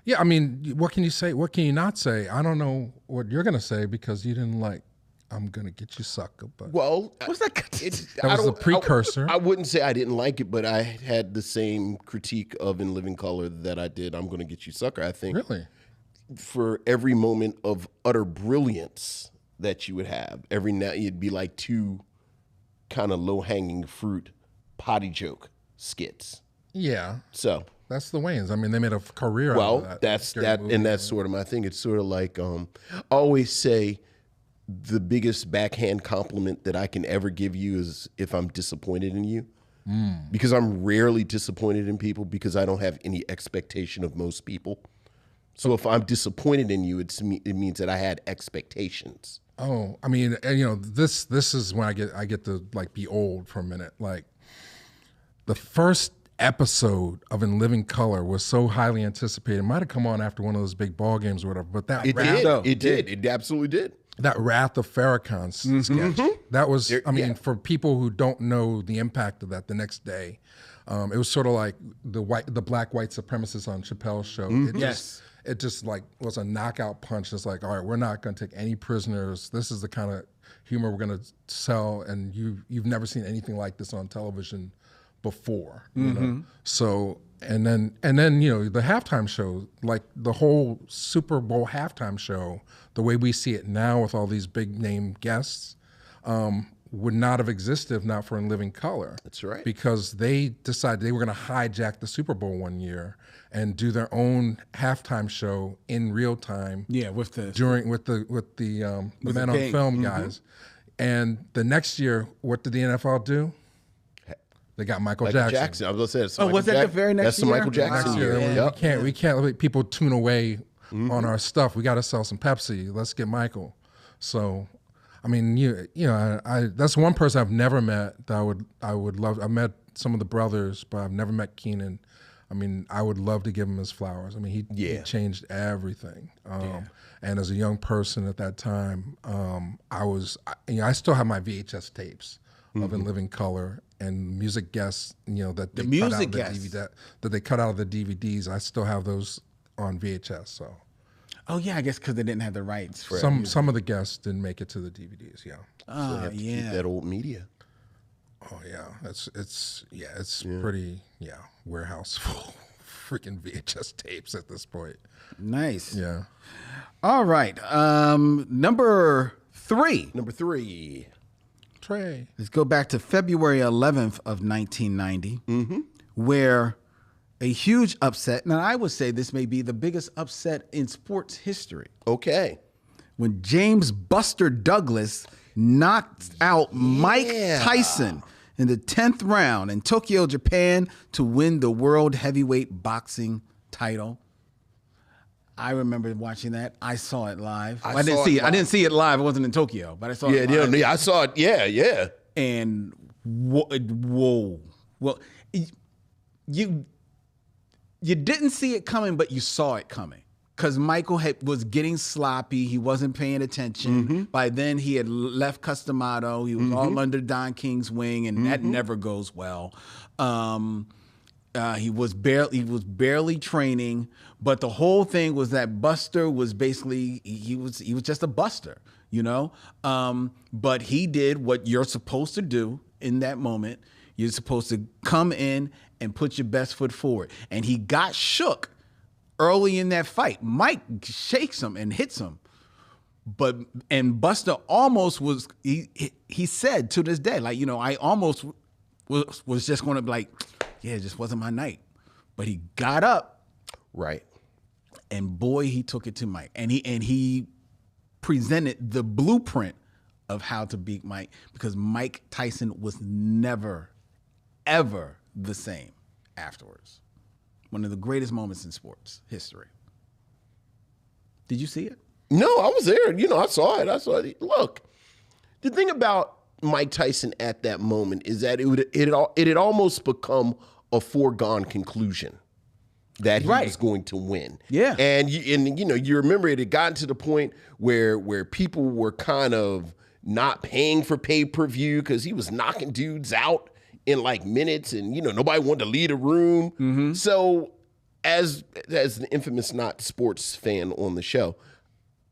Yeah, I mean, what can you say? What can you not say? I don't know what you're going to say because you didn't like I'm gonna get you, sucker. But well, what's that? That was the precursor. I wouldn't say I didn't like it, but I had the same critique of In Living Color that I did. I'm gonna get you, sucker. I think really for every moment of utter brilliance that you would have, every now you'd be like two kind of low hanging fruit potty joke skits. Yeah. So that's the Wayans. I mean, they made a career out of that. That's that, and that's sort of my thing. It's sort of like I always say. The biggest backhand compliment that I can ever give you is if I'm disappointed in you. Because I'm rarely disappointed in people because I don't have any expectation of most people. So if I'm disappointed in you, it means that I had expectations. Oh, I mean, and, you know, this is when I get to like be old for a minute. Like the first episode of In Living Color was so highly anticipated. It might have come on after one of those big ball games or whatever, but that It did. It absolutely did. That Wrath of Farrakhan sketch. That was, I mean, for people who don't know the impact of that the next day, it was sort of like the black white supremacists on Chappelle's show. It just like was a knockout punch. It's like, all right, we're not going to take any prisoners. This is the kind of humor we're going to sell, and you've never seen anything like this on television before. You know? So and then you know the halftime show, like the whole Super Bowl halftime show, the way we see it now with all these big name guests, would not have existed if not for In Living Color. That's right. Because they decided they were going to hijack the Super Bowl one year and do their own halftime show in real time. Yeah, with the Men on Film guys. And the next year, what did the NFL do? They got Michael Michael Jackson. Jackson. I was gonna say that's Oh, was that the very next That's the year? Michael Jackson Next year. year, Yep. we can't let people tune away on our stuff. We got to sell some Pepsi. Let's get Michael. So, I mean, I that's one person I've never met that I would love. I met some of the brothers, but I've never met Keenan. I mean, I would love to give him his flowers. I mean, he changed everything. And as a young person at that time, I still have my VHS tapes of In Living Color and music guests. That they cut out of the DVD, that they cut out of the DVDs. I still have those on VHS. So. Oh yeah, I guess because they didn't have the rights for Some of the guests didn't make it to the DVDs. Yeah. So they have to keep that old media. Oh yeah, it's pretty warehouse full freaking VHS tapes at this point. Nice. Yeah. All right. Number three. Number 3. Trey. Let's go back to February 11th of 1990, where a huge upset. Now I would say this may be the biggest upset in sports history. Okay. When James Buster Douglas knocked out Mike Tyson in the 10th round in Tokyo, Japan to win the world heavyweight boxing title. I remember watching that. I saw it live. I didn't see it. I didn't see it live. It wasn't in Tokyo, but I saw it live. Yeah, I saw it. Yeah. And whoa. Well, you didn't see it coming, but you saw it coming. Because Michael was getting sloppy. He wasn't paying attention. By then, he had left Customado. He was all under Don King's wing, and that never goes well. He was barely training, but the whole thing was that Buster was basically he was just a buster, But he did what you're supposed to do in that moment. You're supposed to come in and put your best foot forward, and he got shook early in that fight. Mike shakes him and hits him. And Buster almost was, he said to this day, like, I almost was just going to be like, yeah, it just wasn't my night. But he got up. Right. And boy, he took it to Mike. And he presented the blueprint of how to beat Mike, because Mike Tyson was never, ever the same afterwards. One of the greatest moments in sports history. Did you see it? No, I was there. I saw it. Look, the thing about Mike Tyson at that moment is that it had almost become a foregone conclusion that he was going to win. Yeah. And you remember it had gotten to the point where people were kind of not paying for pay-per-view because he was knocking dudes out in like minutes, and nobody wanted to leave a room. So as an infamous not sports fan on the show,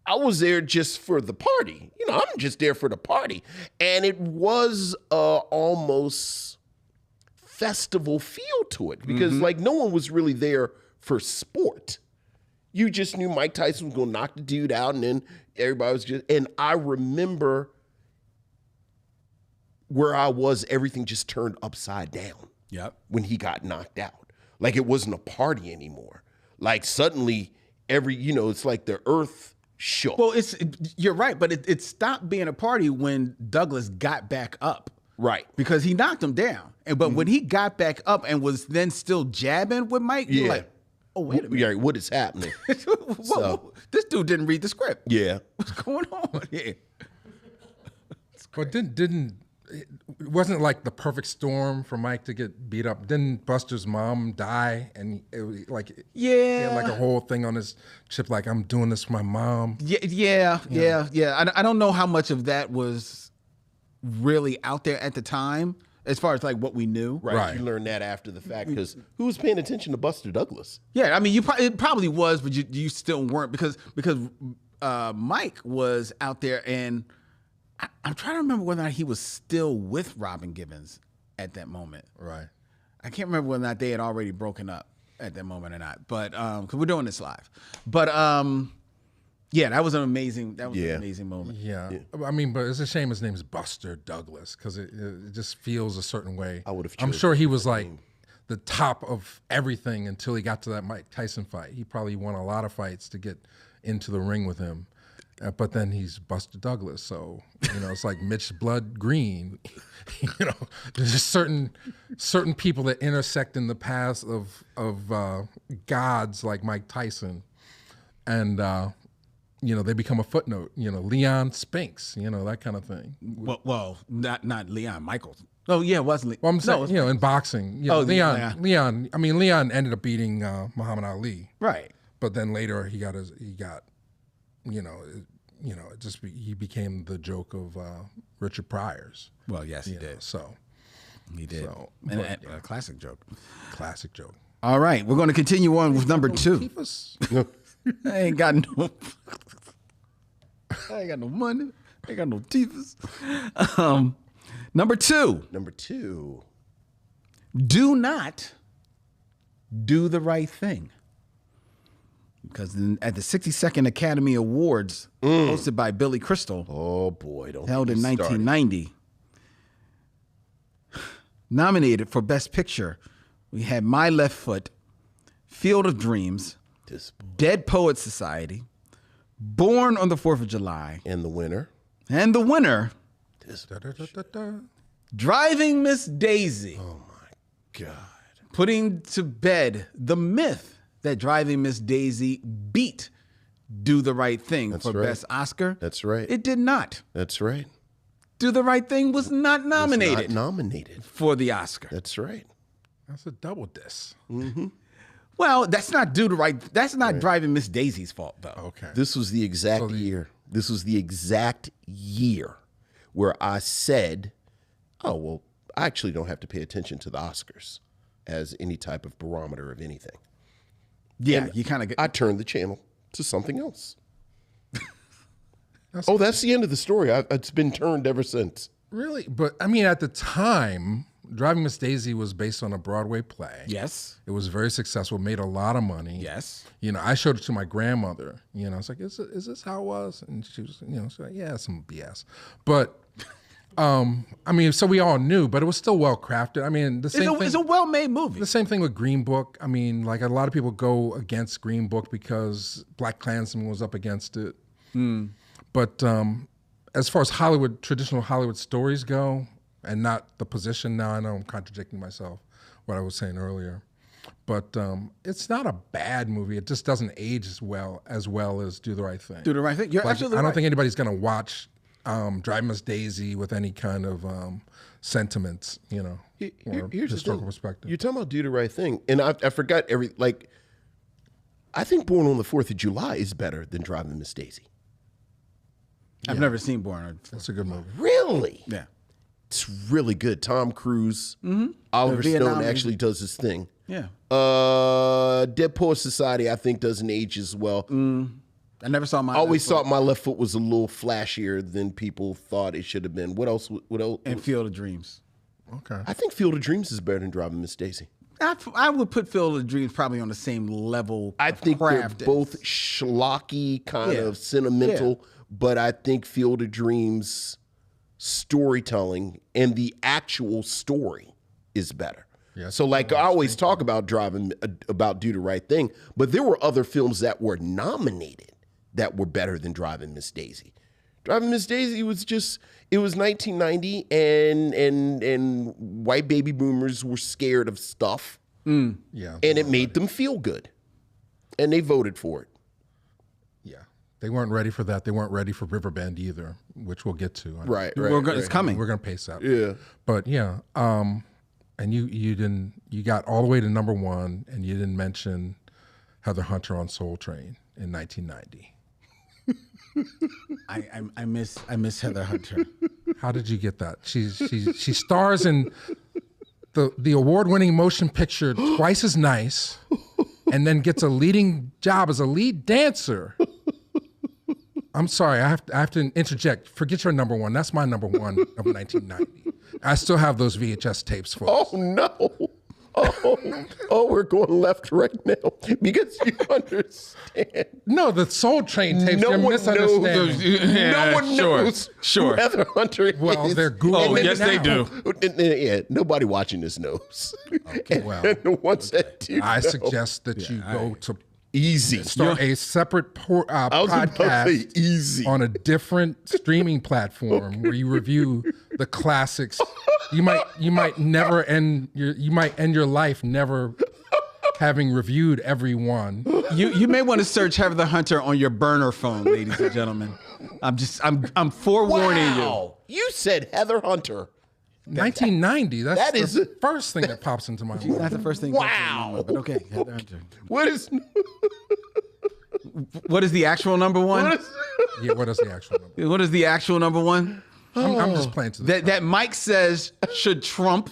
I was there just for the party. I'm just there for the party. And it was almost festival feel to it because like no one was really there for sport. You just knew Mike Tyson was going to knock the dude out, and then everybody was and I remember where I was, everything just turned upside down. Yep. When he got knocked out. Like it wasn't a party anymore. Like suddenly it's like the earth shook. Well, you're right, but it stopped being a party when Douglas got back up. Right. Because he knocked him down. But when he got back up and was then still jabbing with Mike, you're like, oh, wait a minute. Yeah, what is happening? Whoa, this dude didn't read the script. Yeah. What's going on here? But it wasn't like the perfect storm for Mike to get beat up. Didn't Buster's mom die? And it was like, he had like a whole thing on his chip, like, I'm doing this for my mom. Yeah. I don't know how much of that was really out there at the time, as far as like what we knew. Right. You learned that after the fact, because who was paying attention to Buster Douglas? Yeah, I mean, it probably was, but you still weren't, because Mike was out there, and I'm trying to remember whether or not he was still with Robin Givens at that moment. Right. I can't remember whether or not they had already broken up at that moment or not. But because we're doing this live. But yeah, that was an amazing moment. Yeah. I mean, but it's a shame his name is Buster Douglas, because it just feels a certain way. I'm sure he was like the top of everything until he got to that Mike Tyson fight. He probably won a lot of fights to get into the ring with him. But then he's Buster Douglas, so it's like Mitch Blood Green. There's just certain people that intersect in the paths of gods like Mike Tyson, and they become a footnote. Leon Spinks, that kind of thing. Well, not Leon Michaels. Oh yeah, it wasn't. Well, I'm saying, in boxing, Leon. I mean, Leon ended up beating Muhammad Ali, right? But then later he became the joke of Richard Pryor's. Well, yes, he did. So he did. So, and a classic joke. Classic joke. All right, we're going to continue on with number 2. I ain't got no. I ain't got no money. I ain't got no teethers. Number 2. Number 2. Do not do the right thing. Because at the 62nd Academy Awards, hosted by Billy Crystal, held in 1990, nominated for Best Picture, we had My Left Foot, Field of Dreams, Dead Poets Society, Born on the 4th of July, And the winner, Driving Miss Daisy. Oh my God. Putting to bed the myth that Driving Miss Daisy beat Do the Right Thing for Best Oscar. That's right. It did not. That's right. Do the Right Thing was not nominated. For the Oscar. That's right. That's a double diss. Mm-hmm. Well, that's not That's not Driving Miss Daisy's fault, though. Okay. This was the exact year. This was the exact year where I said, "Oh well, I actually don't have to pay attention to the Oscars as any type of barometer of anything." Yeah, And you kind of. I turned the channel to something else. That's the end of the story. It's been turned ever since. Really? But I mean, at the time, Driving Miss Daisy was based on a Broadway play. Yes. It was very successful, made a lot of money. Yes. I showed it to my grandmother. I was like, is this how it was? And she was, she's like, yeah, some BS. But, I mean, so we all knew, but it was still well crafted. I mean, the same thing. It's a well-made movie. The same thing with Green Book. I mean, like a lot of people go against Green Book because Black Klansman was up against it. But as far as traditional Hollywood stories go, and not the position, now I know I'm contradicting myself, what I was saying earlier. But it's not a bad movie. It just doesn't age as well as Do the Right Thing. Do the Right Thing. You're absolutely right. I don't think anybody's going to watch Driving Miss Daisy with any kind of sentiments, or Here's historical perspective. You're talking about Do the Right Thing, and I forgot I think Born on the 4th of July is better than Driving Miss Daisy. I've never seen Born. That's a good movie. Really? Yeah. It's really good. Tom Cruise, Oliver Stone actually does his thing. Yeah. Dead Poets Society, I think, doesn't age as well. I never saw My I always thought My Left Foot was a little flashier than people thought it should have been. What else? And Field of Dreams. Okay. I think Field of Dreams is better than Driving Miss Daisy. I would put Field of Dreams probably on the same level. I think they're both schlocky, kind of sentimental, but I think Field of Dreams storytelling and the actual story is better. Yeah, so like I always talk about about Do the Right Thing, but there were other films that were nominated that were better than Driving Miss Daisy. Driving Miss Daisy was it was 1990 and white baby boomers were scared of stuff. Yeah. And it made them feel good. And they voted for it. Yeah. They weren't ready for that. They weren't ready for Riverbend either, which we'll get to. Right. It's coming. We're going to pace that. Yeah. But yeah, and you got all the way to number 1, and you didn't mention Heather Hunter on Soul Train in 1990. I miss Heather Hunter. How did you get that? She stars in the award-winning motion picture Twice as Nice, and then gets a leading job as a lead dancer. I'm sorry, I have to interject. Forget your number 1. That's my number 1 of 1990. I still have those VHS tapes, folks. Oh no. Oh, we're going left right now because you understand. No, the Soul Train tapes. You're misunderstanding. No one knows who Heather Hunter is. Well, they're Google. Oh, yes, they do. Yeah, nobody watching this knows. Okay, well, and the ones that do I know. suggest that you go to Easy. Start a separate I was about to say podcast easy. on a different streaming platform where you review the classics. You might never end your life never having reviewed every one. You may want to search Heather Hunter on your burner phone, ladies and gentlemen. I'm forewarning you. Wow. You said Heather Hunter. 1990. That is the first thing that pops into my mind. That's the first thing. Wow. But okay, Heather Hunter. What is What is the actual number one? Yeah, what is the actual number? What is the actual number one? I'm just playing to the That Mike says should trump.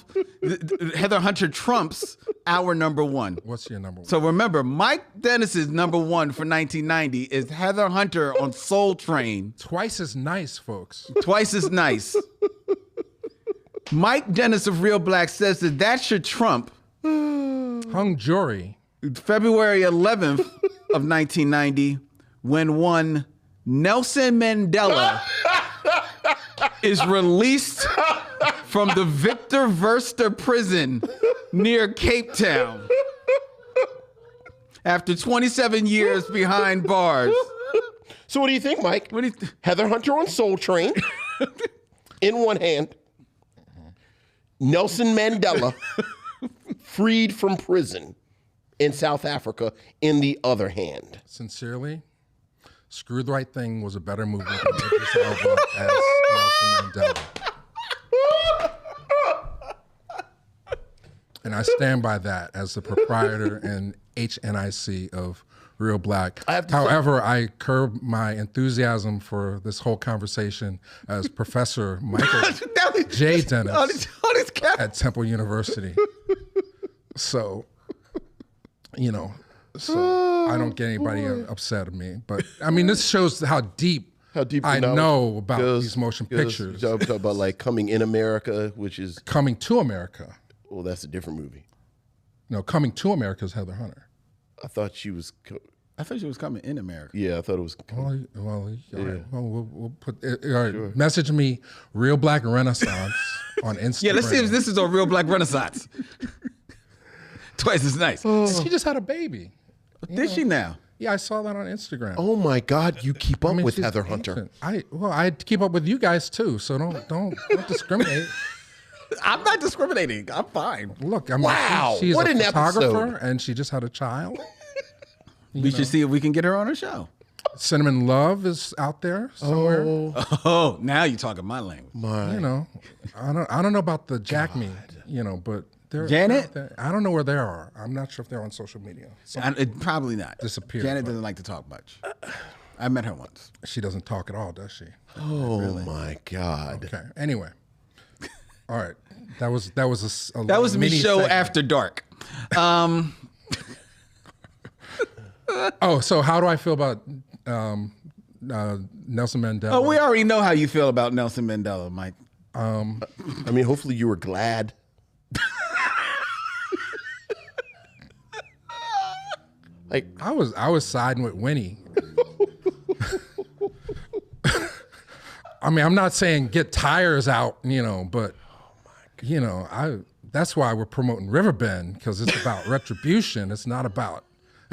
Heather Hunter trumps our number one. What's your number one? So remember, Mike Dennis's number one for 1990 is Heather Hunter on Soul Train. Twice as nice, folks. Twice as nice. Mike Dennis of ReelBlack says that should trump Hung jury. February 11th of 1990 when one Nelson Mandela is released from the Victor Verster prison near Cape Town after 27 years behind bars. So what do you think, Mike? What do you Heather Hunter on Soul Train in one hand. Nelson Mandela freed from prison in South Africa in the other hand. Sincerely, Screw the Right Thing was a better movie than Idris Elba as Nelson Mandela. And I stand by that as the proprietor and HNIC of ReelBlack. However, I curb my enthusiasm for this whole conversation as Professor Michael J. Dennis at Temple University. So, I don't get anybody upset at me. But, I mean, this shows how deep I know about these motion pictures. You talk about like Coming in America, which is... Coming to America. Well, that's a different movie. No, Coming to America is Heather Hunter. I thought she was... I thought she was coming in America. Yeah, I thought it was... All right, we'll put... All right, sure. Message me, ReelBlack Renaissance on Instagram. Yeah, let's see if this is on ReelBlack Renaissance. Twice as nice. She just had a baby. Did she now? Yeah, I saw that on Instagram. Oh my God, you keep up with Heather Hunter. I keep up with you guys too, so don't discriminate. I'm not discriminating. I'm fine. Look, I mean, Wow, she's what a an photographer, episode. and she just had a child. We should see if we can get her on our show. Cinnamon Love is out there somewhere. Oh, now you're talking my language. I don't know about the Jack Me, but they're Janet? I don't know where they are. I'm not sure if they're on social media. Probably not. Disappeared, Janet but- doesn't like to talk much. I met her once. She doesn't talk at all, does she? Oh my God. Okay. Anyway, all right. That was a That was mini Micheaux segment. After Dark. Oh, so how do I feel about Nelson Mandela? Oh, we already know how you feel about Nelson Mandela, Mike. I mean, hopefully you were glad. Like, I was siding with Winnie. I mean, I'm not saying get tires out, but that's why we're promoting Riverbend, because it's about retribution. It's not about.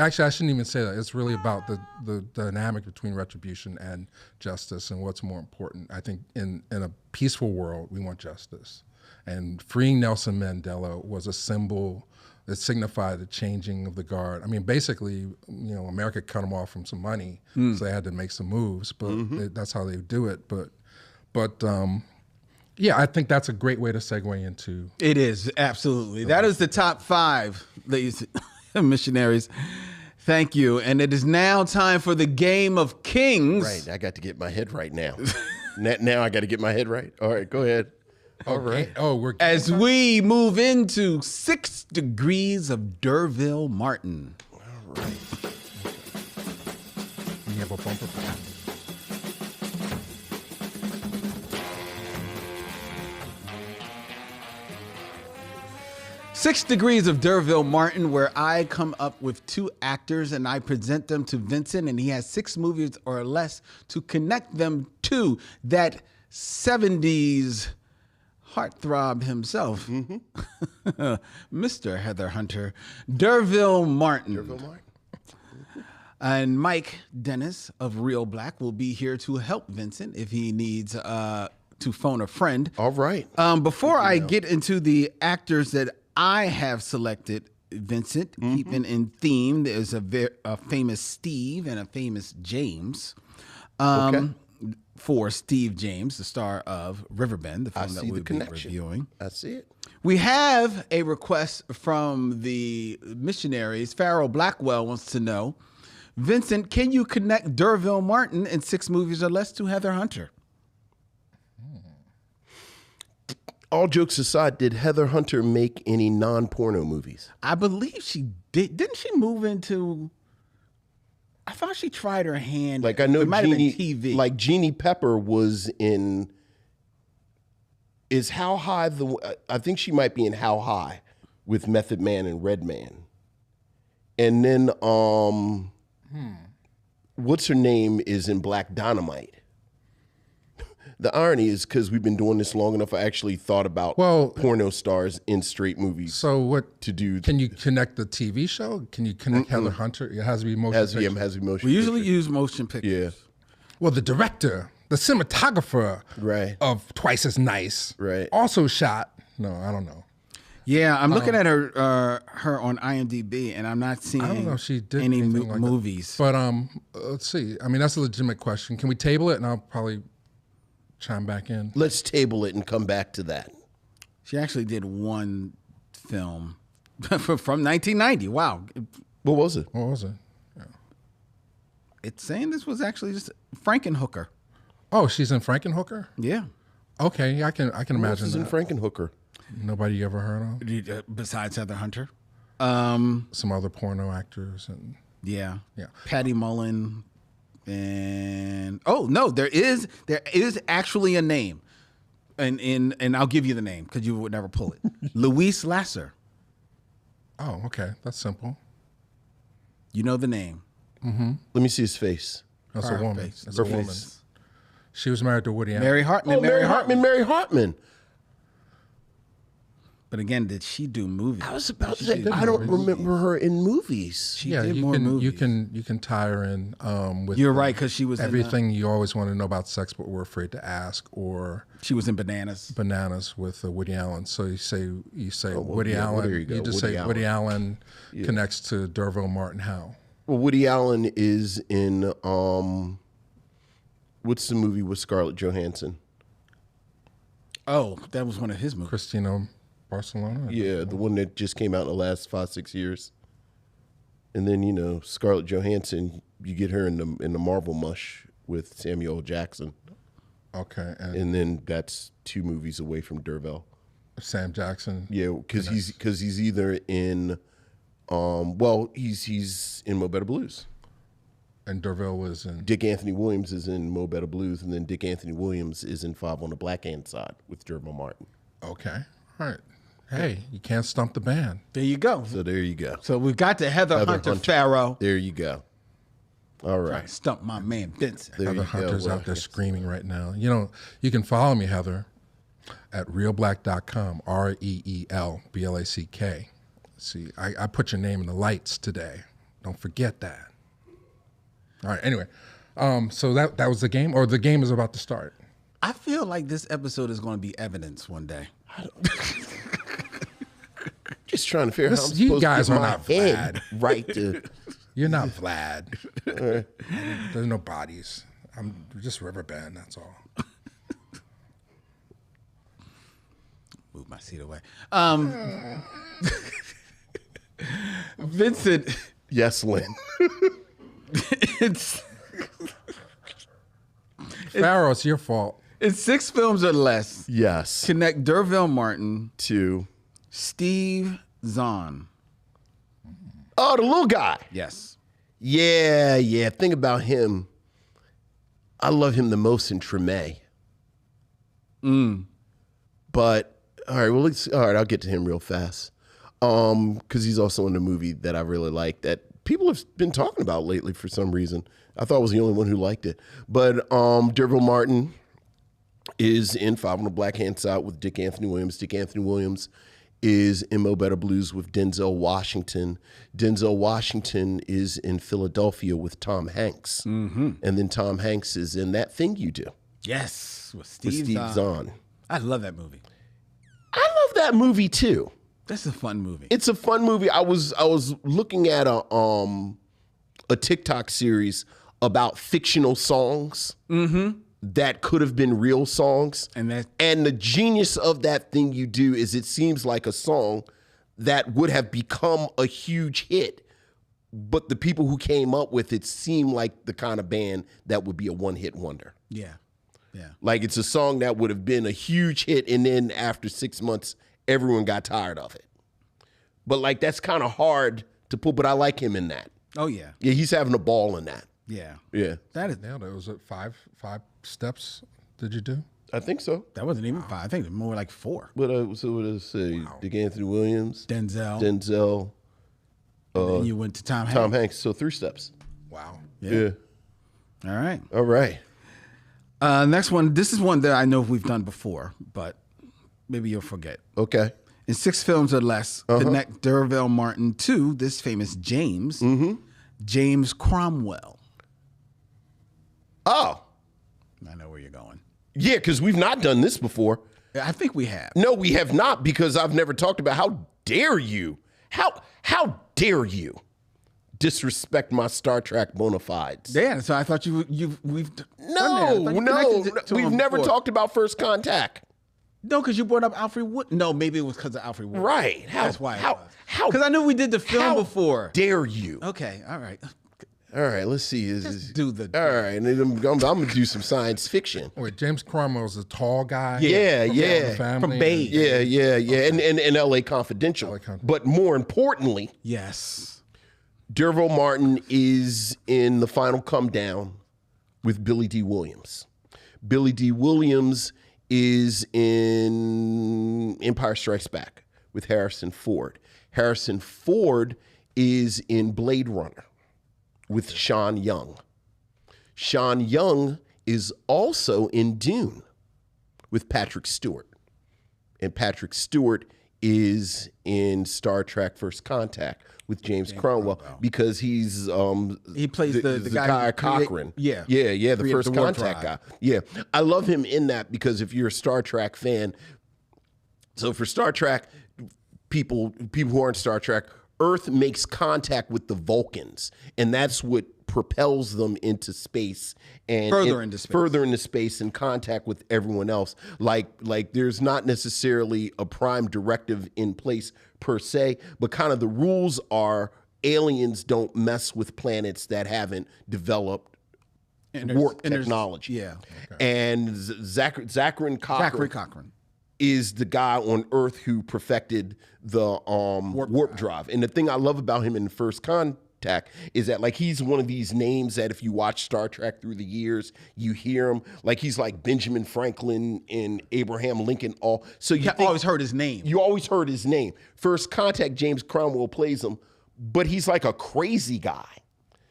Actually, I shouldn't even say that. It's really about the dynamic between retribution and justice, and what's more important. I think in a peaceful world, we want justice, and freeing Nelson Mandela was a symbol that signified the changing of the guard. I mean, basically, America cut them off from some money, so they had to make some moves. But that's how they do it. But yeah, I think that's a great way to segue into. It is, absolutely. That is the top 5, ladies and missionaries. Thank you. And it is now time for the Game of Kings. right, I got to get my head right now. Now I got to get my head right. All right, go ahead. All right. Oh, we're As we move into 6 Degrees of D'Urville Martin. All right. we have a bumper for that. 6 Degrees of D'Urville Martin, where I come up with 2 actors and I present them to Vincent, and he has 6 movies or less to connect them to that 70s heartthrob himself, Mr. Heather Hunter, D'Urville Martin. D'Urville Martin. And Mike Dennis of ReelBlack will be here to help Vincent if he needs to phone a friend. All right. Before I get into the actors that I have selected, Vincent, keeping in theme, there's a famous Steve and a famous James. For Steve James, the star of Riverbend, the film that we'll be reviewing. I see it. We have a request from the missionaries. Farrell Blackwell wants to know, Vincent, can you connect D'Urville Martin in 6 movies or less to Heather Hunter? All jokes aside, did Heather Hunter make any non-porno movies? I believe she did. Didn't she move into... I thought she tried her hand. Like I know it might have been Jeannie, TV. like Jeannie Pepper was in. Is How High the? I think she might be in How High, with Method Man and Redman, and then what's her name is in Black Dynamite. The irony is because we've been doing this long enough, I actually thought about porno stars in straight movies. So what to do? Can you connect the TV show? Can you connect Heather Hunter? It has to be motion picture. Yeah, it has to be motion. We usually use motion pictures. Yeah. Well, the director, the cinematographer of Twice as Nice, also shot. No, I don't know. Yeah, I'm looking at her on IMDb, and I'm not seeing. I don't know if she did any like movies. That. But let's see. I mean, that's a legitimate question. Can we table it? And I'll probably chime back in. Let's table it and come back to that. She actually did one film from 1990. Wow. What was it? What was it? Yeah. It's saying this was actually just Frankenhooker. Oh, she's in Frankenhooker? Yeah. Okay, I can imagine Who's in Frankenhooker? Nobody you ever heard of? Besides Heather Hunter? Some other porno actors and yeah. Yeah. Patty Mullen. And no, there is actually a name, and I'll give you the name because you would never pull it. Louise Lasser. Oh, okay, that's simple. You know the name. Mm-hmm. Let me see his face. That's a woman. Face. That's a woman. Face. She was married to Woody Allen. Mary Hartman. Oh, Mary Hartman. But again, did she do movies? I was about to say, I don't remember her in movies. She did more movies. You can tie her in with. You're right, because she was everything you always want to know about sex, but we're afraid to ask. Or she was in Bananas. Bananas with Woody Allen. So you say Woody Allen. You just say Woody Allen connects to D'Urville Martin. How? Well, Woody Allen is in what's the movie with Scarlett Johansson? Oh, that was one of his movies. Christina Barcelona? Yeah, the one that just came out in the last 5-6 years. And then, Scarlett Johansson, you get her in the Marvel mush with Samuel L. Jackson. Okay. And then that's 2 movies away from D'Urville. Sam Jackson? Yeah, because he's either in he's in Mo Better Blues. And D'Urville was in... Dick Anthony Williams is in Mo Better Blues, and then Dick Anthony Williams is in 5 on the Black Hand Side with D'Urville Martin. Okay. All right. Hey, you can't stump the band. There you go. So there you go. So we've got the Heather Hunter Farrow. There you go. All right. Stump my man Vincent. Heather Hunter's out there screaming right now. You can follow me, Heather, at reelblack.com, ReelBlack. See, I put your name in the lights today. Don't forget that. All right, anyway. So that was the game, or the game is about to start? I feel like this episode is going to be evidence one day. Just trying to figure out how I'm You supposed guys to get are my not head Vlad. right to... You're not Vlad. There's no bodies. I'm just Riverbend, that's all. Move my seat away. Vincent. Yes, Lynn. Farrell, it's your fault. It's 6 films or less. Yes. Connect D'Urville Martin to Steve Zahn. Oh, the little guy. Yes. Yeah. Think about him. I love him the most in Treme. But all right, I'll get to him real fast. Because he's also in a movie that I really like that people have been talking about lately for some reason. I thought I was the only one who liked it. But D'Urville Martin is in 5 on the Black Hand Side with Dick Anthony Williams. Dick Anthony Williams is in Mo Better Blues with Denzel Washington. Denzel Washington is in Philadelphia with Tom Hanks. And then Tom Hanks is in That Thing You Do Yes, with with Steve Steve Zahn. I love that movie. I love that movie too. That's a fun movie. It's a fun movie. I was looking at a TikTok series about fictional songs that could have been real songs. And the genius of That Thing You Do is it seems like a song that would have become a huge hit, but the people who came up with it seem like the kind of band that would be a one-hit wonder. yeah. Like it's a song that would have been a huge hit, and then after 6 months, everyone got tired of it. But like that's kind of hard to pull, but I like him in that. Oh yeah. Yeah, he's having a ball in that. Yeah. Yeah, That is Nailed it. Was it five steps? Did you do? I think so. that wasn't even 5. I think it was more like 4. What did I say? Dick Anthony Williams, Denzel. Denzel, And then you went to Tom Hanks. Tom Hanks. So 3 steps. Wow. Yeah. All right. All right. Next one. This is one that I know we've done before, but maybe you'll forget. Okay. In 6 films or less, connect D'Urville Martin to this famous James, James Cromwell. Oh, I know where you're going. yeah, because we've not done this before. I think we have. No, we have not, because I've never talked about how dare you? How dare you disrespect my Star Trek bona fides? Yeah, so I thought we've done that. I thought you No, connected to we've him never before. talked about First Contact. No, because you brought up Alfred Wood. No, maybe it was because of Alfred Wood. Right. That's why. How Because I knew we did the film how before. dare you? Okay, all right. All right, let's see. Just do the. All right, and then I'm gonna do some science fiction. Wait, James Cromwell's a tall guy. Yeah, From yeah. the family From Babe. Yeah. And LA Confidential. But more importantly, Yes. D'Urville Martin is in The Final Come Down with Billy D. Williams. Billy D. Williams is in Empire Strikes Back with Harrison Ford. Harrison Ford is in Blade Runner with Sean Young. Sean Young is also in Dune with Patrick Stewart. And Patrick Stewart is in Star Trek First Contact with James Cromwell because he's He plays the guy who Cochran. yeah. The Created First the warp Contact drive. guy. Yeah. I love him in that because if you're a Star Trek fan, so for Star Trek, people who aren't Star Trek, Earth makes contact with the Vulcans, and that's what propels them into space and Further into space. further into space in contact with everyone else. Like there's not necessarily a prime directive in place per se, but kind of the rules are aliens don't mess with planets that haven't developed warp technology. Yeah. And Zachary Cochran. is the guy on Earth who perfected the warp drive. And the thing I love about him in First Contact is that like he's one of these names that if you watch Star Trek through the years, you hear him. Like he's like Benjamin Franklin and Abraham Lincoln. So you always heard his name. You always heard his name. First Contact, James Cromwell plays him, but he's like a crazy guy.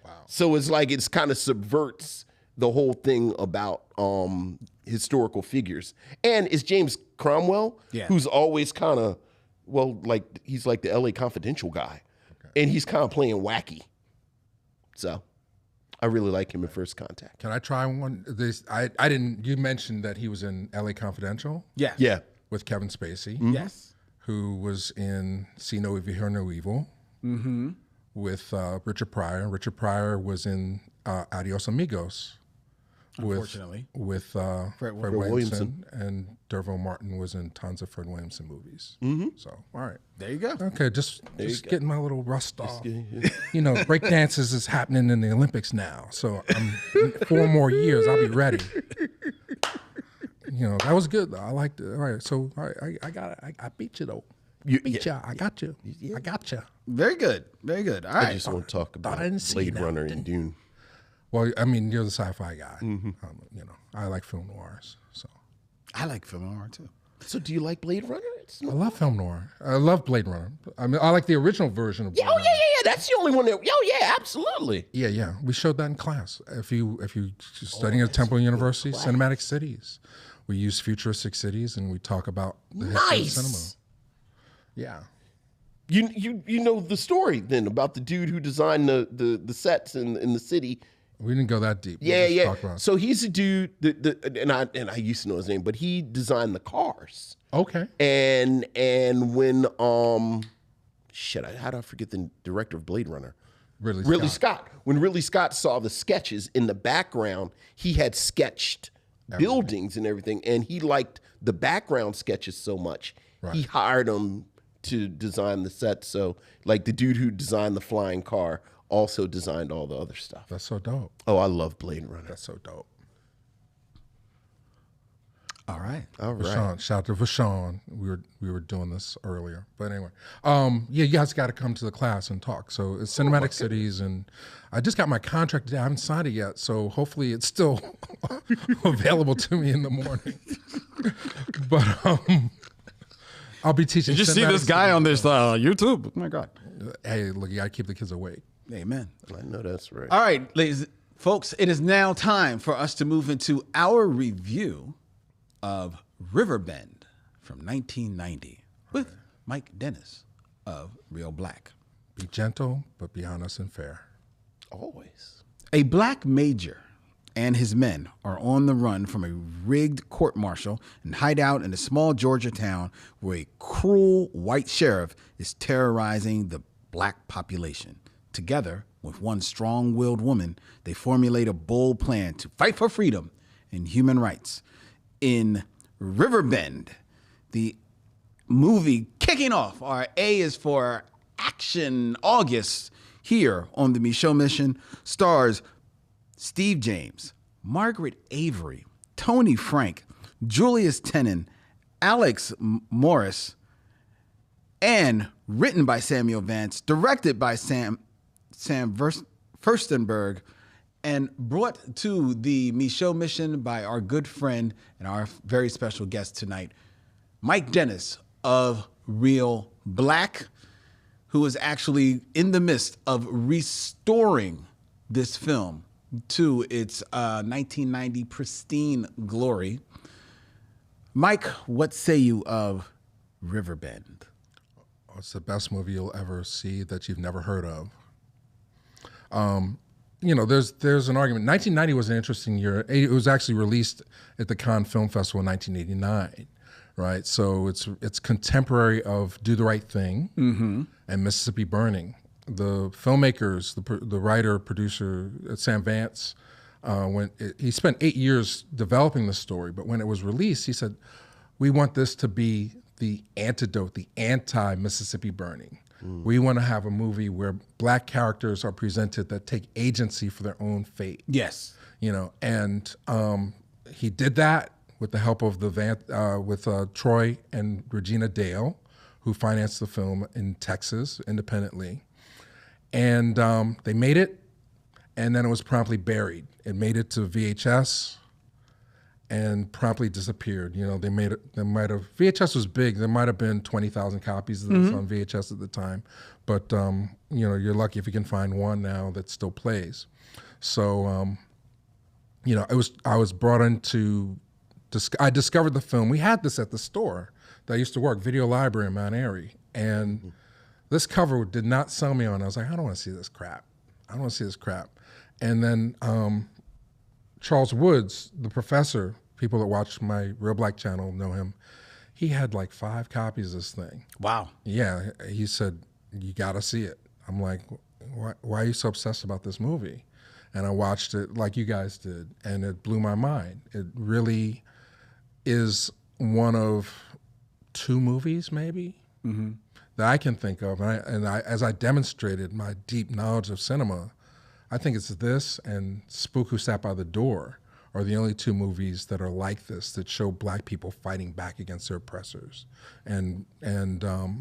Wow. So it's kind of subverts the whole thing about historical figures. And it's James Cromwell, who's always kind of, he's like the LA Confidential guy. Okay. And he's kind of playing wacky. So I really like him in First Contact. Can I try one? You mentioned that he was in LA Confidential? Yeah. Yeah. With Kevin Spacey. Mm-hmm. Yes. Who was in See No Evil, Hear No Evil. Mm-hmm. With Richard Pryor. Richard Pryor was in Adios Amigos. Unfortunately. With Fred Williamson. And D'Urville Martin was in tons of Fred Williamson movies. Mm-hmm. So, all right. There you go. Okay, just getting my little rust off. You know, break dances is happening in the Olympics now. So, 4 more years, I'll be ready. You know, that was good, though. I liked it. All right, so I got it. I beat you, though. Beat ya. I got you. I got you. Very good. Very good. All right. I just want to talk about I didn't see Blade that, Runner and Dune. Well, I mean, you're the sci-fi guy. You know, I like film noirs. So I like film noir too. So do you like Blade Runner? I love film noir. I love Blade Runner. I mean, I like the original version of Blade Runner. That's the only one that. Absolutely. Yeah. We showed that in class. If you studying at Temple University, cinematic cities, we use futuristic cities and we talk about the history of cinema. Yeah. You know the story then about the dude who designed the sets in the city. We didn't go that deep. Yeah, Just yeah. talk about- So he's a dude and I used to know his name, but he designed the cars. Okay. And when how do I forget the director of Blade Runner? Ridley Scott. When Ridley Scott saw the sketches in the background, he had sketched buildings and everything, and he liked the background sketches so much. Right. He hired him to design the set. So like the dude who designed the flying car also designed all the other stuff. That's so dope. Oh, I love Blade Runner. That's so dope. All right. All right. Vashawn, shout out to Vashawn. We were doing this earlier, but anyway, yeah, you guys got to come to the class and talk. So it's Cinematic Cities, and I just got my contract today. I haven't signed it yet, so hopefully it's still available to me in the morning. But I'll be teaching. Did you see this guy on this YouTube? Oh my God. Hey, look, you got to keep the kids awake. Amen. I know that's right. All right, ladies, folks, it is now time for us to move into our review of Riverbend from 1990 with Mike Dennis of ReelBlack. Be gentle, but be honest and fair. Always. A black major and his men are on the run from a rigged court-martial and hide out in a small Georgia town where a cruel white sheriff is terrorizing the black population. Together, with one strong-willed woman, they formulate a bold plan to fight for freedom and human rights. In Riverbend, the movie kicking off, our A is for Action August, here on the Micheaux Mission, stars Steve James, Margaret Avery, Tony Frank, Julius Tennant, Alex Morris, and written by Samuel Vance, directed by Sam Furstenberg, and brought to the Micheaux Mission by our good friend and our very special guest tonight, Mike Dennis of ReelBlack, who is actually in the midst of restoring this film to its 1990 pristine glory. Mike, what say you of Riverbend? It's the best movie you'll ever see that you've never heard of. You know, there's an argument. 1990 was an interesting year. It was actually released at the Cannes Film Festival in 1989, right? So it's contemporary of Do the Right Thing and Mississippi Burning. The filmmakers, the writer, producer, Sam Vance, he spent 8 years developing the story, but when it was released, he said, we want this to be the antidote, the anti-Mississippi Burning. We want to have a movie where black characters are presented that take agency for their own fate. Yes. You know, and he did that with the help of with Troy and Regina Dale, who financed the film in Texas independently. And they made it, and then it was promptly buried. It made it to VHS and promptly disappeared. You know, VHS was big. There might have been 20,000 copies of this on VHS at the time. But, you know, you're lucky if you can find one now that still plays. So, you know, I was brought in I discovered the film. We had this at the store that I used to work, Video Library in Mount Airy. And this cover did not sell me on. I was like, I don't want to see this crap. I don't want to see this crap. And then Charles Woods, the professor, people that watch my ReelBlack channel know him, he had like 5 copies of this thing. Wow. Yeah, he said, you got to see it. I'm like, why are you so obsessed about this movie? And I watched it like you guys did, and it blew my mind. It really is one of 2 movies maybe that I can think of. And I, as I demonstrated my deep knowledge of cinema, I think it's this and Spook Who Sat by the Door are the only 2 movies that are like this, that show black people fighting back against their oppressors. And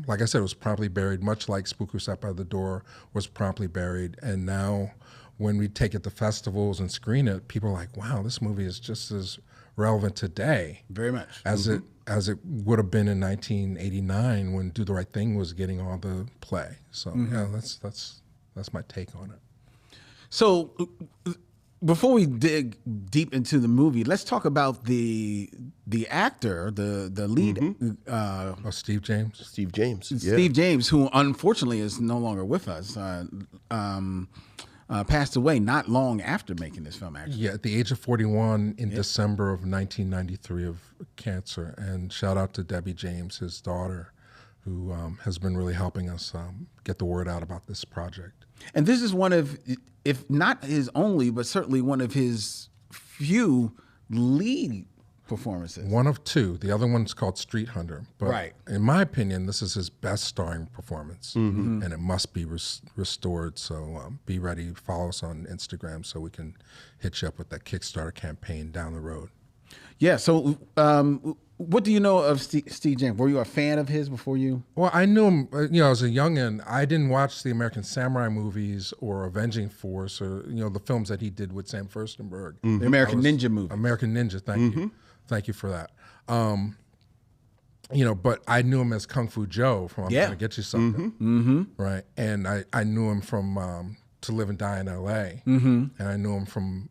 like I said, it was promptly buried, much like Spook Who Sat by the Door was promptly buried. And now when we take it to festivals and screen it, people are like, wow, this movie is just as relevant today. Very much. As it would have been in 1989 when Do the Right Thing was getting all the play. So yeah, that's my take on it. So Before we dig deep into the movie, let's talk about the actor, the lead, Steve James. Steve James. Yeah. Steve James, who unfortunately is no longer with us, passed away not long after making this film. Actually, Yeah, at the age of 41 in December of 1993 of cancer. And shout out to Debbie James, his daughter, who has been really helping us get the word out about this project. and this is one of, if not his only, but certainly one of his few lead performances. One of two. The other one's called Street Hunter. But Right. in my opinion, this is his best starring performance, and it must be restored. So be ready. Follow us on Instagram so we can hit you up with that Kickstarter campaign down the road. Yeah. So, what do you know of Steve James? Were you a fan of his before you? Well, I knew him, as a youngin'. I didn't watch the American Samurai movies or Avenging Force or, the films that he did with Sam Furstenberg. The American Ninja movie. American Ninja, thank you. Thank you for that. But I knew him as Kung Fu Joe from I'm Yeah. Gonna Get You Something. Right. And I knew him from To Live and Die in L.A. And I knew him from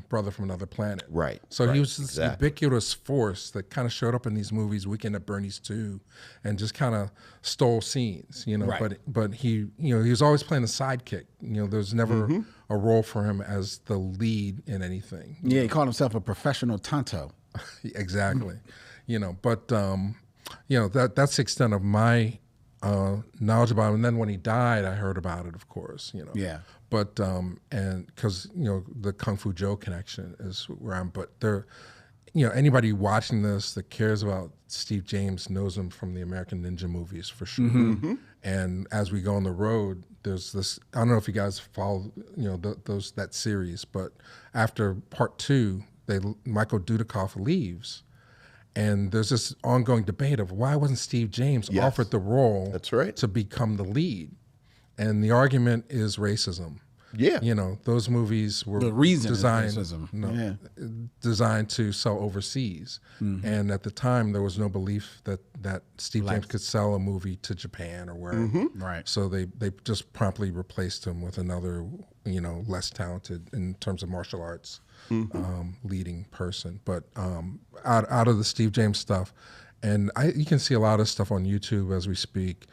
Brother from Another Planet. Right, So right, he was this exactly. ubiquitous force that kind of showed up in these movies, Weekend at Bernie's 2, and just kind of stole scenes, Right. But he, he was always playing the sidekick. There's never a role for him as the lead in anything. Yeah, he called himself a professional tonto. Exactly. But that's the extent of my knowledge about him. And then when he died, I heard about it, of course. Yeah. But and because the Kung Fu Joe connection is where I'm. But there, anybody watching this that cares about Steve James knows him from the American Ninja movies for sure. And as we go on the road, there's this. I don't know if you guys follow that series, but after part 2, Michael Dudikoff leaves. And there's this ongoing debate of why wasn't Steve James offered the role That's right. to become the lead? And the argument is racism. Yeah. Those movies were The reason is designed, racism. designed to sell overseas. And at the time, there was no belief that Steve James could sell a movie to Japan or wherever. Right. So they just promptly replaced him with another, less talented in terms of martial arts leading person. But out of the Steve James stuff, and you can see a lot of stuff on YouTube as we speak.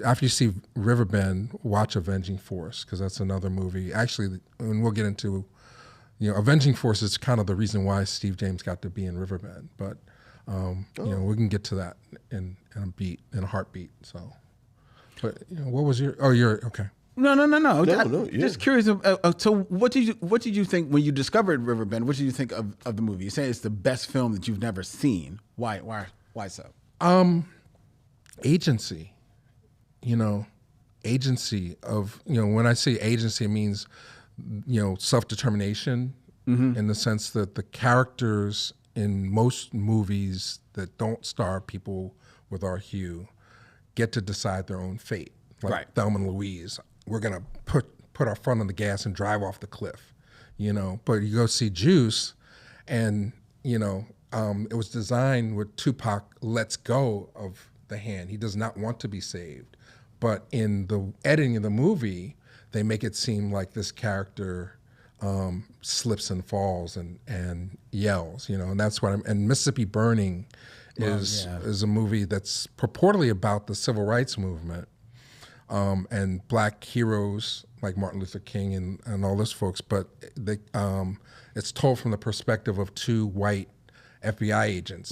After you see Riverbend, watch Avenging Force, because that's another movie. Actually, and we'll get into, Avenging Force is kind of the reason why Steve James got to be in Riverbend. But we can get to that in a heartbeat. So, but what was your? Oh, you're okay. No. yeah. Just curious. So, what did you think when you discovered Riverbend? What did you think of the movie? You say it's the best film that you've never seen. Why so? Agency. Agency of, when I say agency, it means, self-determination in the sense that the characters in most movies that don't star people with our hue get to decide their own fate. Like Right. Thelma and Louise, we're going to put our foot on the gas and drive off the cliff, But you go see Juice and, it was designed with Tupac lets go of the hand. He does not want to be saved. But in the editing of the movie, they make it seem like this character slips and falls and yells, and that's what and Mississippi Burning is a movie that's purportedly about the civil rights movement and black heroes like Martin Luther King and all those folks, but it's told from the perspective of 2 white FBI agents,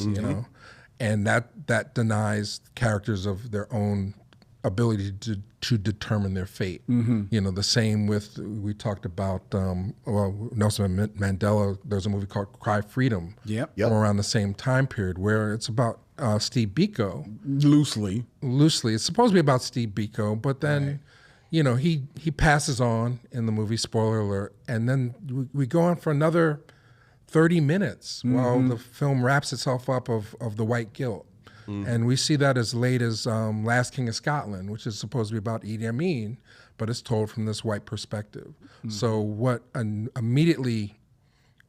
and that denies characters of their own ability to determine their fate. The same with, we talked about, Nelson Mandela, there's a movie called Cry Freedom Yep. from around the same time period where it's about Steve Biko. Loosely. It's supposed to be about Steve Biko, but then, he passes on in the movie, spoiler alert, and then we go on for another 30 minutes while the film wraps itself up of the white guilt. And we see that as late as Last King of Scotland, which is supposed to be about Idi Amin, but it's told from this white perspective. So what immediately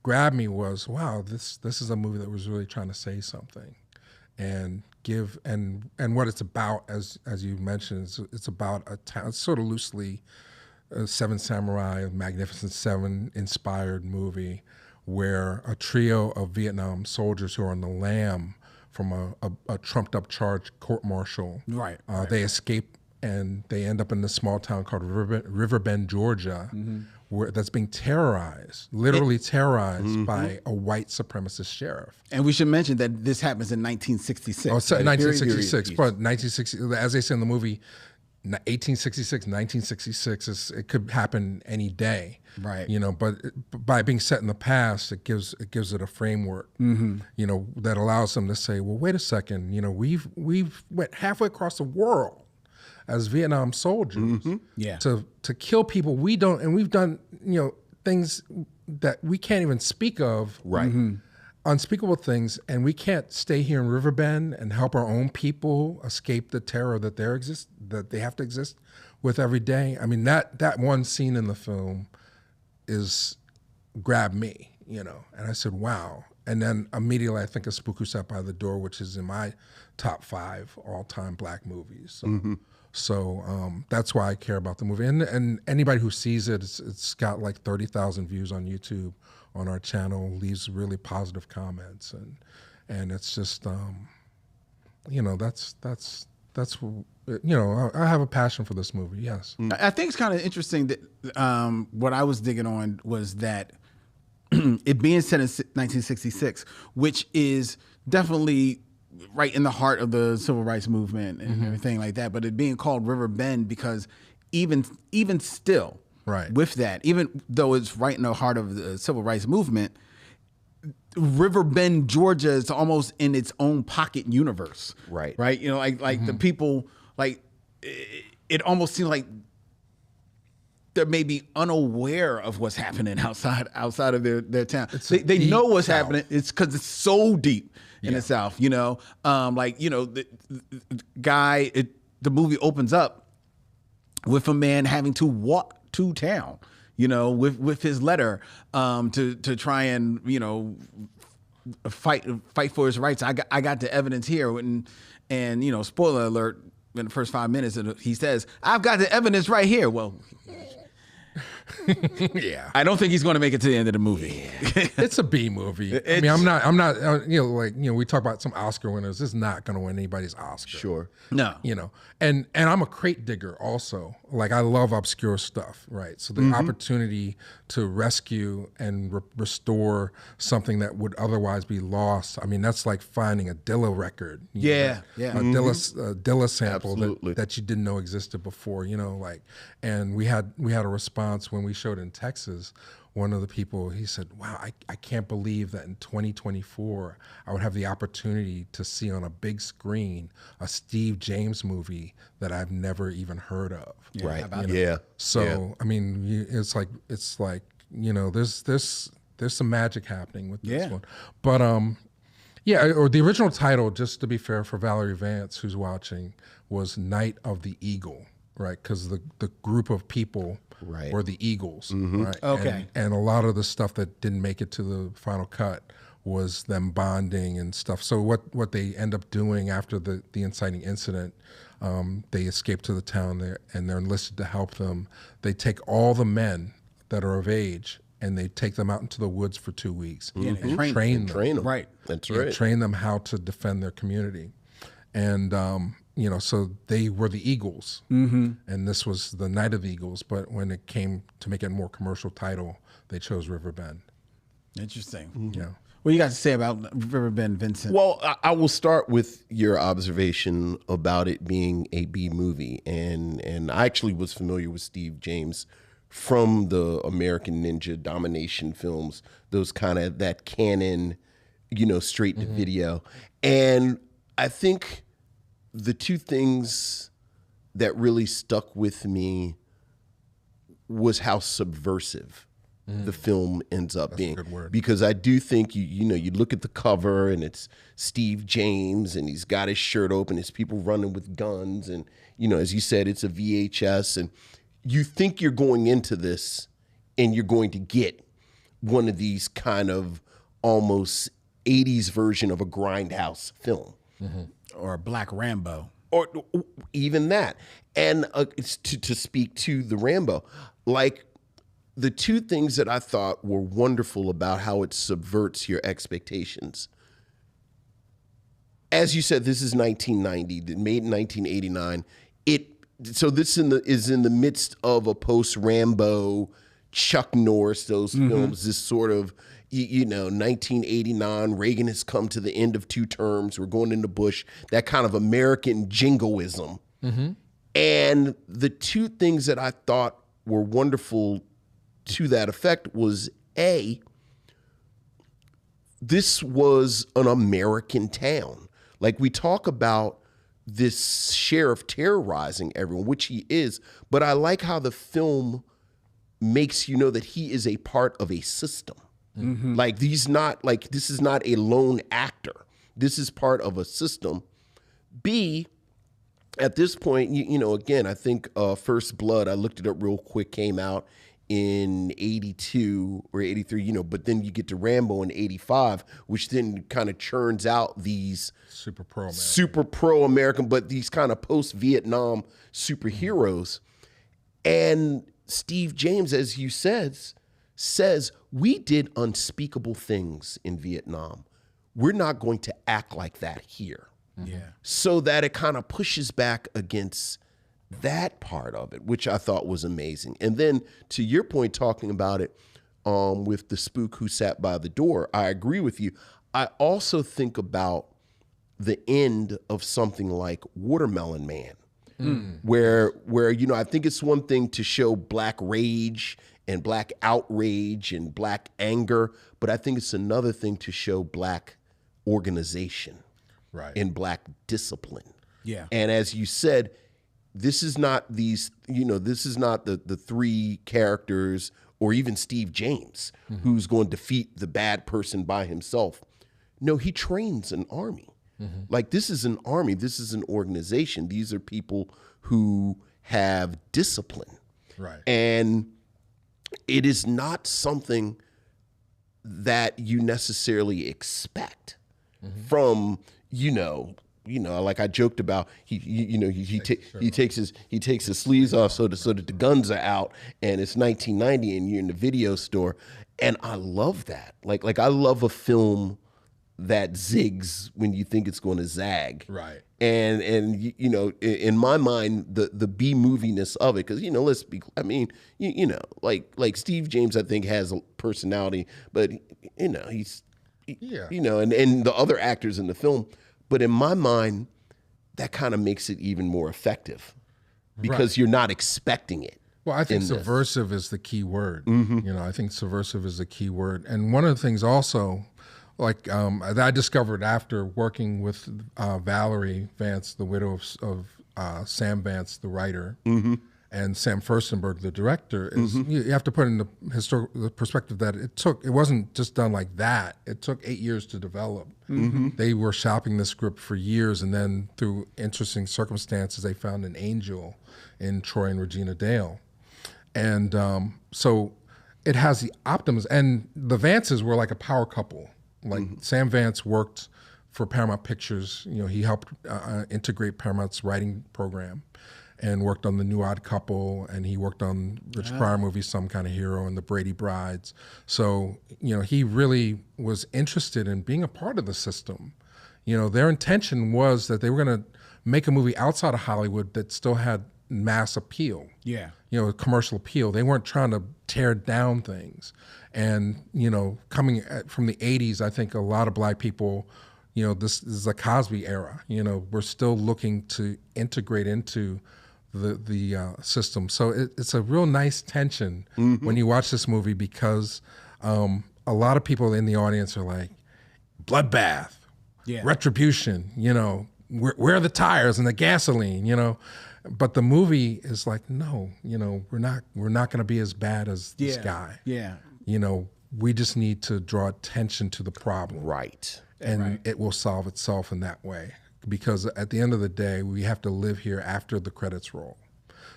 grabbed me was, wow, this is a movie that was really trying to say something and give, and what it's about, as you mentioned, it's about a town, it's sort of loosely Seven Samurai, Magnificent Seven inspired movie, where a trio of Vietnam soldiers who are on the lam from a trumped up charge court-martial. Right. They escape and they end up in this small town called Riverbend, Georgia, where that's being terrorized, literally terrorized by a white supremacist sheriff. And we should mention that this happens in 1966. Oh, so right? 1966, but 1960, as they say in the movie, 1866, 1966, it could happen any day. Right. You know, but by being set in the past, it gives it a framework, you know, that allows them to say, well, wait a second, you know, we've went halfway across the world as Vietnam soldiers to kill people we don't, and we've done, you know, things that we can't even speak of. Right. Unspeakable things, and we can't stay here in Riverbend and help our own people escape the terror that they have to exist with every day. I mean, that one scene in the film grabbed me, you know, and I said, wow. And then immediately I think of Spook Who Sat by the Door, which is in my top 5 all-time Black movies. So, that's why I care about the movie. And anybody who sees it, it's got like 30,000 views on YouTube on our channel, leaves really positive comments, and it's just, you know, that's you know, I have a passion for this movie. Yes. I think it's kind of interesting that what I was digging on was that it being set in 1966, which is definitely right in the heart of the civil rights movement and everything like that, but it being called Riverbend because even still, right, with that, even though it's right in the heart of the civil rights movement, Riverbend, Georgia is almost in its own pocket universe. Right. Right. You know, like the people, like it almost seems like they're maybe unaware of what's happening outside of their town. They know what's happening. It's because it's so deep in the South, you know, like, you know, the movie opens up with a man having to walk to town, you know, with his letter to try and, you know, fight for his rights. I got the evidence here, and you know, spoiler alert, in the first 5 minutes, he says, "I've got the evidence right here." Well, yeah, I don't think he's going to make it to the end of the movie. It's a B movie. I mean, I'm not. You know, like, you know, we talk about some Oscar winners. This is not going to win anybody's Oscar. Sure. No. You know, and I'm a crate digger also. Like, I love obscure stuff, right? So the opportunity to rescue and restore something that would otherwise be lost. I mean, that's like finding a Dilla record. Yeah. A Dilla sample that you didn't know existed before. You know, like, and we had a response when we showed in Texas. One of the people, he said, wow, I can't believe that in 2024, I would have the opportunity to see on a big screen a Steve James movie that I've never even heard of. Yeah, Right. how about Yeah. So, I mean, it's like, you know, there's some magic happening with this one. But, yeah, or the original title, just to be fair for Valerie Vance, who's watching, was Night of the Eagle, right? Because the group of people were the Eagles, right? Okay. And a lot of the stuff that didn't make it to the final cut was them bonding and stuff. So what they end up doing after the inciting incident, they escape to the town there, and they're enlisted to help them. They take all the men that are of age and they take them out into the woods for 2 weeks and train them. Right. That's You know, right. train them how to defend their community. And, you know, so they were the Eagles, and this was the Night of the Eagles. But when it came to make it a more commercial title, they chose Riverbend. Interesting. Yeah. What do you got to say about Riverbend, Vincent? Well, I will start with your observation about it being a B movie, and I actually was familiar with Steve James from the American Ninja domination films, those kind of that canon, you know, straight to video. And I think the two things that really stuck with me was how subversive the film ends up being. a good word. Because I do think you know, you look at the cover and it's Steve James and he's got his shirt open, it's people running with guns, and you know, as you said, it's a VHS, and you think you're going into this and you're going to get one of these kind of almost 80s version of a Grindhouse film. Or a Black Rambo. or even that. And it's to speak to the Rambo, like the two things that I thought were wonderful about how it subverts your expectations. As you said, this is 1990, made in 1989. So this is in the midst of a post-Rambo, Chuck Norris, those films, this sort of, 1989, Reagan has come to the end of 2 terms, we're going into Bush, that kind of American jingoism. And the two things that I thought were wonderful to that effect was, A, this was an American town. Like, we talk about this sheriff terrorizing everyone, which he is, but I like how the film makes you know that he is a part of a system. Like, this is not a lone actor. This is part of a system. B, at this point, again, I think First Blood, I looked it up real quick, came out in 82 or 83, but then you get to Rambo in 85, which then kind of churns out these super pro-American, but these kind of post-Vietnam superheroes. And Steve James, as you says, we did unspeakable things in Vietnam. We're not going to act like that here. So that it kind of pushes back against that part of it, which I thought was amazing. And then to your point, talking about it with the spook who sat by the door, I agree with you. I also think about the end of something like Watermelon Man, where I think it's one thing to show black rage and black outrage and black anger, but I think it's another thing to show black organization, and black discipline. And as you said, this is not this is not the 3 characters or even Steve James who's going to defeat the bad person by himself. No, he trains an army. Like, this is an army. This is an organization. These are people who have discipline. And it is not something that you necessarily expect from, like I joked about, he takes his sleeves off so that the guns are out, and it's 1990 and you're in the video store, and I love that. Like I love a film that zigs when you think it's going to zag. And in my mind, the B moviness of it, because like Steve James, I think, has a personality, but he's and the other actors in the film. But in my mind, that kind of makes it even more effective because you're not expecting it. Well, I think subversive is the key word. I think subversive is the key word. And one of the things also, like that I discovered after working with Valerie Vance, the widow of Sam Vance, the writer, and Sam Furstenberg, the director, is you have to put in the perspective that it wasn't just done like that. It took 8 years to develop. They were shopping the script for years, and then through interesting circumstances, they found an angel in Troy and Regina Dale. And so it has the optimism. And the Vances were like a power couple. Like Sam Vance worked for Paramount Pictures. He helped integrate Paramount's writing program, and worked on The New Odd Couple, and he worked on Rich Pryor movies, Some Kind of Hero, and The Brady Brides. So, he really was interested in being a part of the system. Their intention was that they were going to make a movie outside of Hollywood that still had mass appeal. Commercial appeal. They weren't trying to tear down things. And, coming from the 80s, I think a lot of black people, this is the Cosby era. We're still looking to integrate into the system. So it's a real nice tension when you watch this movie, because a lot of people in the audience are like, bloodbath, retribution, where are the tires and the gasoline, But the movie is like, no, we're not going to be as bad as this guy. We just need to draw attention to the problem. And it will solve itself in that way. Because at the end of the day, we have to live here after the credits roll.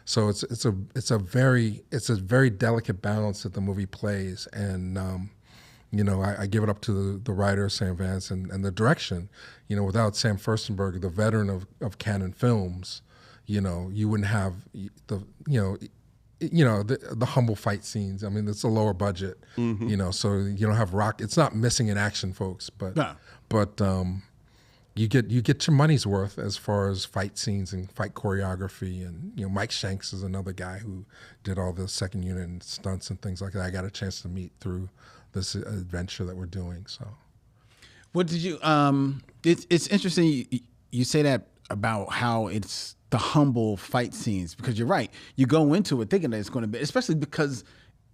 So it's a very delicate balance that the movie plays, and I give it up to the writer, Sam Vance, and the direction. Without Sam Furstenberg, the veteran of Canon Films, you wouldn't have the humble fight scenes. I mean, it's a lower budget, so you don't have rock. It's not missing in action, folks, but you get your money's worth as far as fight scenes and fight choreography. And Mike Shanks is another guy who did all the second unit and stunts and things like that. I got a chance to meet through this adventure that we're doing. So, what did you? It's interesting you say that about how it's the humble fight scenes, because you're right. You go into it thinking that it's going to be, especially because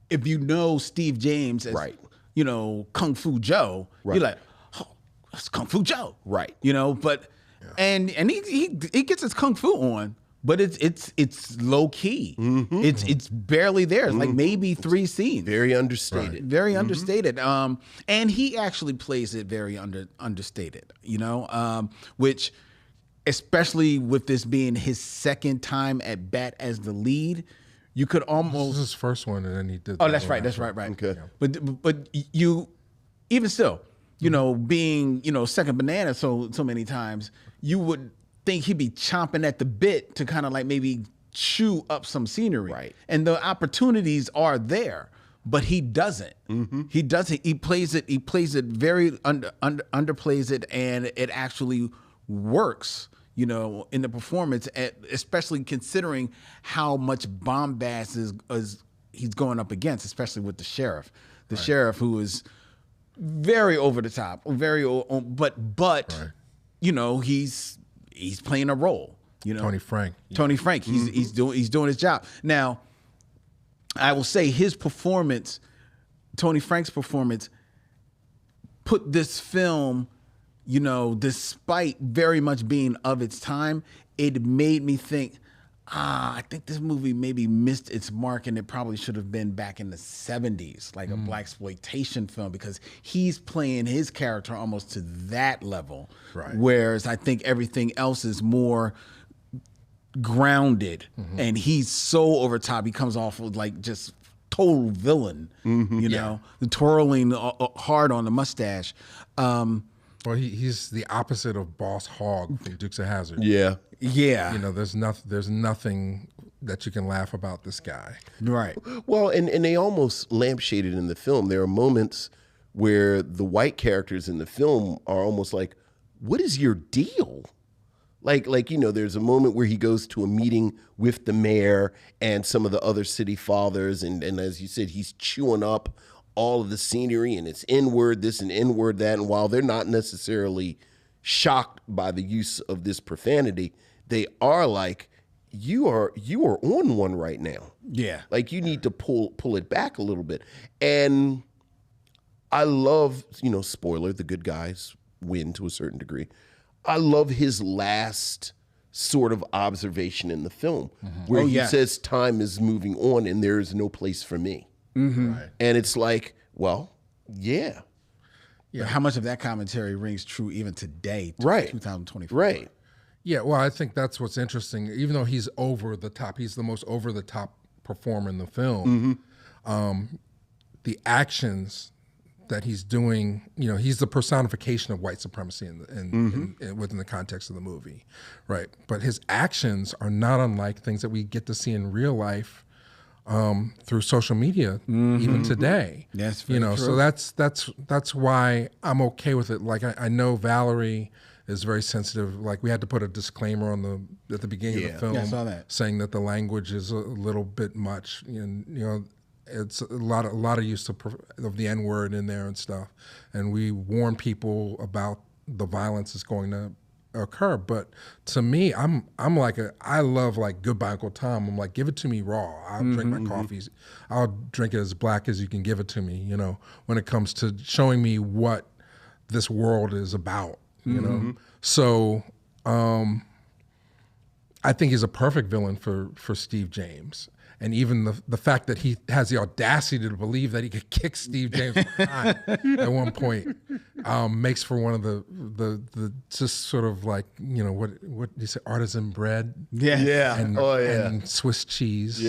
if you know Steve James as Kung Fu Joe, you're like, oh, that's Kung Fu Joe, right? But and he gets his Kung Fu on, but it's low key. It's barely there. It's like maybe 3 scenes. Very understated. Right. Very understated. And he actually plays it very understated. Which, especially with this being his second time at bat as the lead, you could almost. This is his first one, and then he did. Oh, that's right. That's right. Okay. But you, even still, being second banana so many times, you would think he'd be chomping at the bit to kind of like maybe chew up some scenery. Right. And the opportunities are there, but he doesn't. He doesn't. He plays it. He plays it very underplays it, and it actually works. In the performance, especially considering how much bombast is he's going up against, especially with the sheriff. The sheriff, who is very over the top, but he's playing a role. Tony Frank. Tony Frank. He's doing his job. Now, I will say his performance, Tony Frank's performance, put this film, despite very much being of its time, it made me think, I think this movie maybe missed its mark, and it probably should have been back in the 70s, like a blaxploitation film, because he's playing his character almost to that level. Right. Whereas I think everything else is more grounded, and he's so over top. He comes off with like just total villain, the twirling hard on the mustache. Well, he's the opposite of Boss Hogg from Dukes of Hazzard. Yeah. There's nothing that you can laugh about this guy. Right. Well, and they almost lampshaded in the film. There are moments where the white characters in the film are almost like, what is your deal? Like there's a moment where he goes to a meeting with the mayor and some of the other city fathers, and as you said, he's chewing up all of the scenery, and it's N-word this and N-word that, and while they're not necessarily shocked by the use of this profanity, they are like, you are on one right now. Yeah. Like, you need to pull it back a little bit. And I love, spoiler, the good guys win to a certain degree. I love his last sort of observation in the film, where he says time is moving on and there is no place for me. Right. And it's like, well, yeah. But how much of that commentary rings true even today, right. 2024? Right. Yeah, well, I think that's what's interesting. Even though he's over the top, he's the most over the top performer in the film. The actions that he's doing, he's the personification of white supremacy in within the context of the movie, right? But his actions are not unlike things that we get to see in real life through social media, even today. That's very true. So that's why I'm okay with it. Like I know Valerie is very sensitive. Like, we had to put a disclaimer on at the beginning of the film, I saw that, saying that the language is a little bit much, and it's a lot of use of the N-word in there and stuff. And we warn people about the violence that's going to occur. But to me, I'm like I love like Goodbye Uncle Tom. I'm like, give it to me raw. I'll drink my coffees. I'll drink it as black as you can give it to me, when it comes to showing me what this world is about, So I think he's a perfect villain for Steve James. And even the fact that he has the audacity to believe that he could kick Steve James at one point makes for one of the just sort of like, what do you say, artisan bread? Yeah. And, and Swiss cheese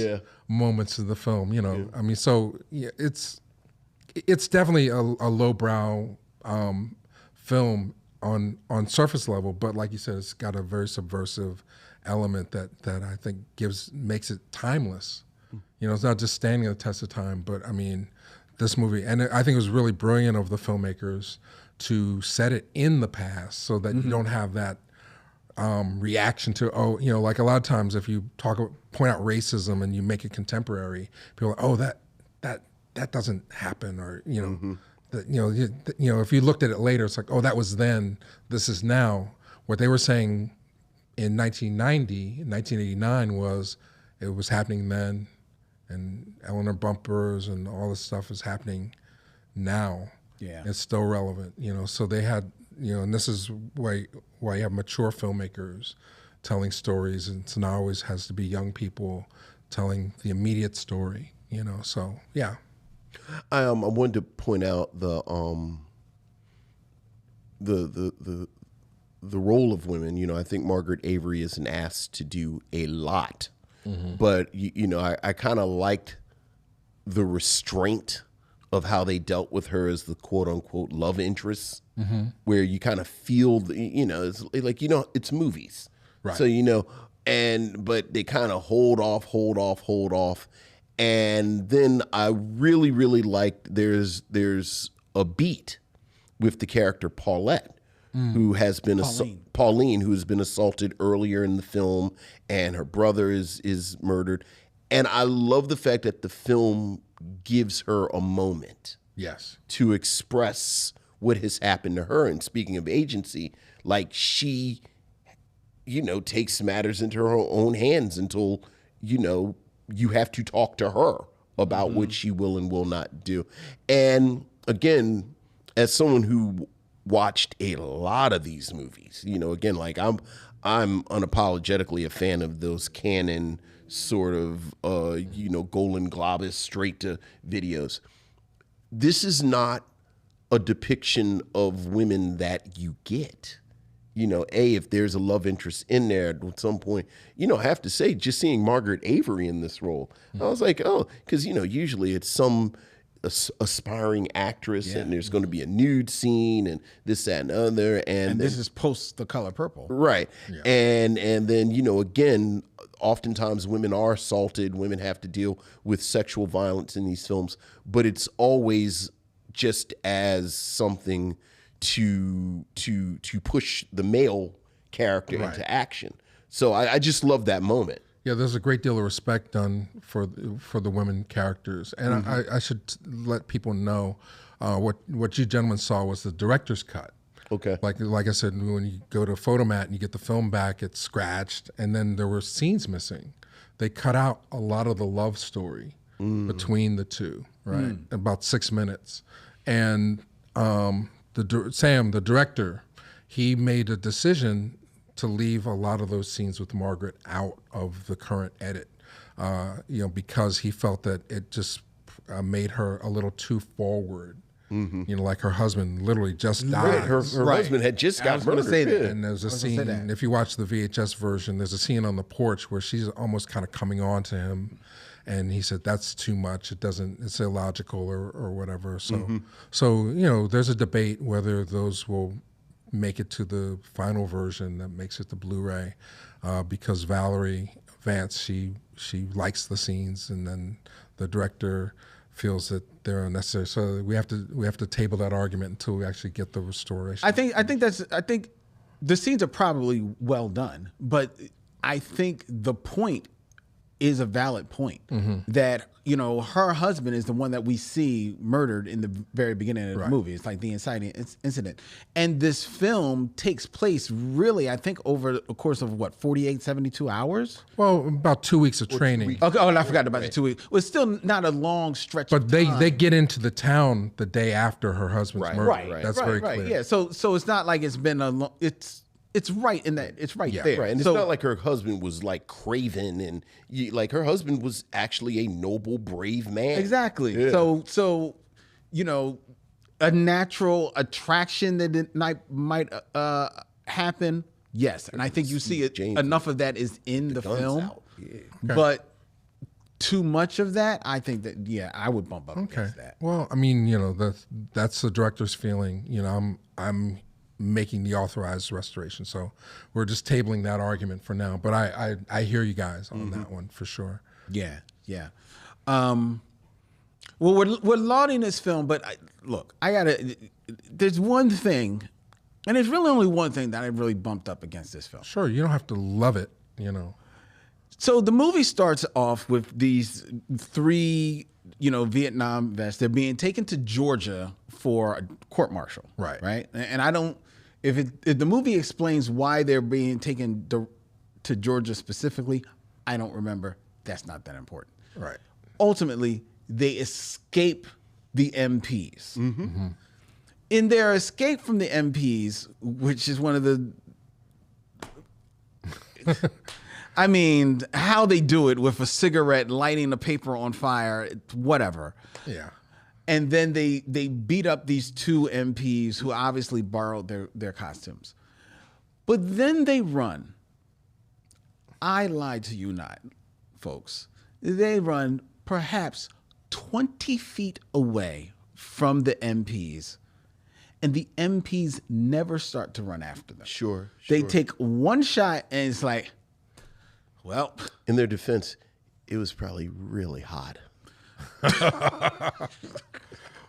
moments of the film, I mean, so it's it's definitely a lowbrow film on surface level, but like you said, it's got a very subversive element that I think makes it timeless. You know, it's not just standing the test of time, but I mean, this movie, and I think it was really brilliant of the filmmakers to set it in the past so that you don't have that reaction to, you know, like a lot of times if you point out racism and you make it contemporary, people are like, oh, that doesn't happen, or you know, you know, if you looked at it later, it's like, oh, that was then, this is now. What they were saying in 1989 was it was happening then, and Eleanor Bumpers and all this stuff is happening now. Yeah, it's still relevant, you know. So they had, you know, and this is why you have mature filmmakers telling stories, and it's not always has to be young people telling the immediate story, you know. So yeah. I wanted to point out the role of women. You know, I think Margaret Avery isn't asked to do a lot, but you know, I kind of liked the restraint of how they dealt with her as the quote unquote love interest, where you kind of feel, you know, it's like, you know, it's movies, right? So, you know, but they kind of hold off. And then I really, really liked there's a beat with the character Paulette, who has been Pauline, who has been assaulted earlier in the film, and her brother is murdered. And I love the fact that the film gives her a moment, yes, to express what has happened to her. And speaking of agency, like she, you know, takes matters into her own hands until, you know, you have to talk to her about what she will and will not do. And again, as someone who watched a lot of these movies, you know, again, like I'm unapologetically a fan of those canon sort of, you know, Golden Globus straight to videos. This is not a depiction of women that you get. You know, if there's a love interest in there at some point, you know, I have to say, just seeing Margaret Avery in this role, I was like, oh, because, you know, usually it's some aspiring actress and there's going to be a nude scene and this, that, and other. And this is post The Color Purple. Right. Yeah. And then, you know, again, oftentimes women are assaulted. Women have to deal with sexual violence in these films, but it's always just as something to push the male character into action. So I just love that moment. Yeah, there's a great deal of respect done for the women characters, and I should let people know what you gentlemen saw was the director's cut. Okay. Like I said, when you go to Photomat and you get the film back, it's scratched, and then there were scenes missing. They cut out a lot of the love story between the two, right? About 6 minutes, and Sam, the director, he made a decision to leave a lot of those scenes with Margaret out of the current edit, you know, because he felt that it just made her a little too forward. You know, like her husband literally just died. Her husband had just got murdered. And there's a scene, if you watch the VHS version, there's a scene on the porch where she's almost kind of coming on to him. And he said, that's too much. It's illogical or whatever. So, so, you know, there's a debate whether those will make it to the final version that makes it the Blu-ray, because Valerie Vance, she likes the scenes, and then the director feels that they're unnecessary. So we have to table that argument until we actually get the restoration. I think the scenes are probably well done, but I think the point is a valid point that, you know, her husband is the one that we see murdered in the very beginning of the movie. It's like the inciting incident. And this film takes place really, I think, over the course of what, 48, 72 hours? Well, about 2 weeks of training. Okay, oh, and I forgot about the 2 weeks. Well, it's still not a long stretch but of time. they get into the town the day after her husband's murder. Right. That's very clear. Yeah, so it's not like it's been a long, it's right in that, it's right there. Right, and it's not like her husband was like craven, and like her husband was actually a noble, brave man. Exactly. Yeah. So you know, a natural attraction that might happen. Yes, and I think you see it. Enough of that is in the film, but too much of that, I think that I would bump up Okay. against that. Well, I mean, that's the director's feeling. I'm making the authorized restoration, so we're just tabling that argument for now. But I hear you guys on that one for sure. Yeah. Well, we're lauding this film, but there's one thing, and there's really only one thing that I really bumped up against this film. Sure, you don't have to love it. So the movie starts off with these 3, Vietnam vets. They're being taken to Georgia for a court martial. Right. And I don't, if the movie explains why they're being taken to Georgia specifically, I don't remember. That's not that important. Right. Ultimately, they escape the MPs. In their escape from the MPs, which is one of the I mean, how they do it with a cigarette, lighting the paper on fire, whatever. Yeah. And then they beat up these 2 MPs who obviously borrowed their costumes. But then they run. I lied to you not, folks. They run perhaps 20 feet away from the MPs. And the MPs never start to run after them. Sure. They take one shot and it's like, well. In their defense, it was probably really hot.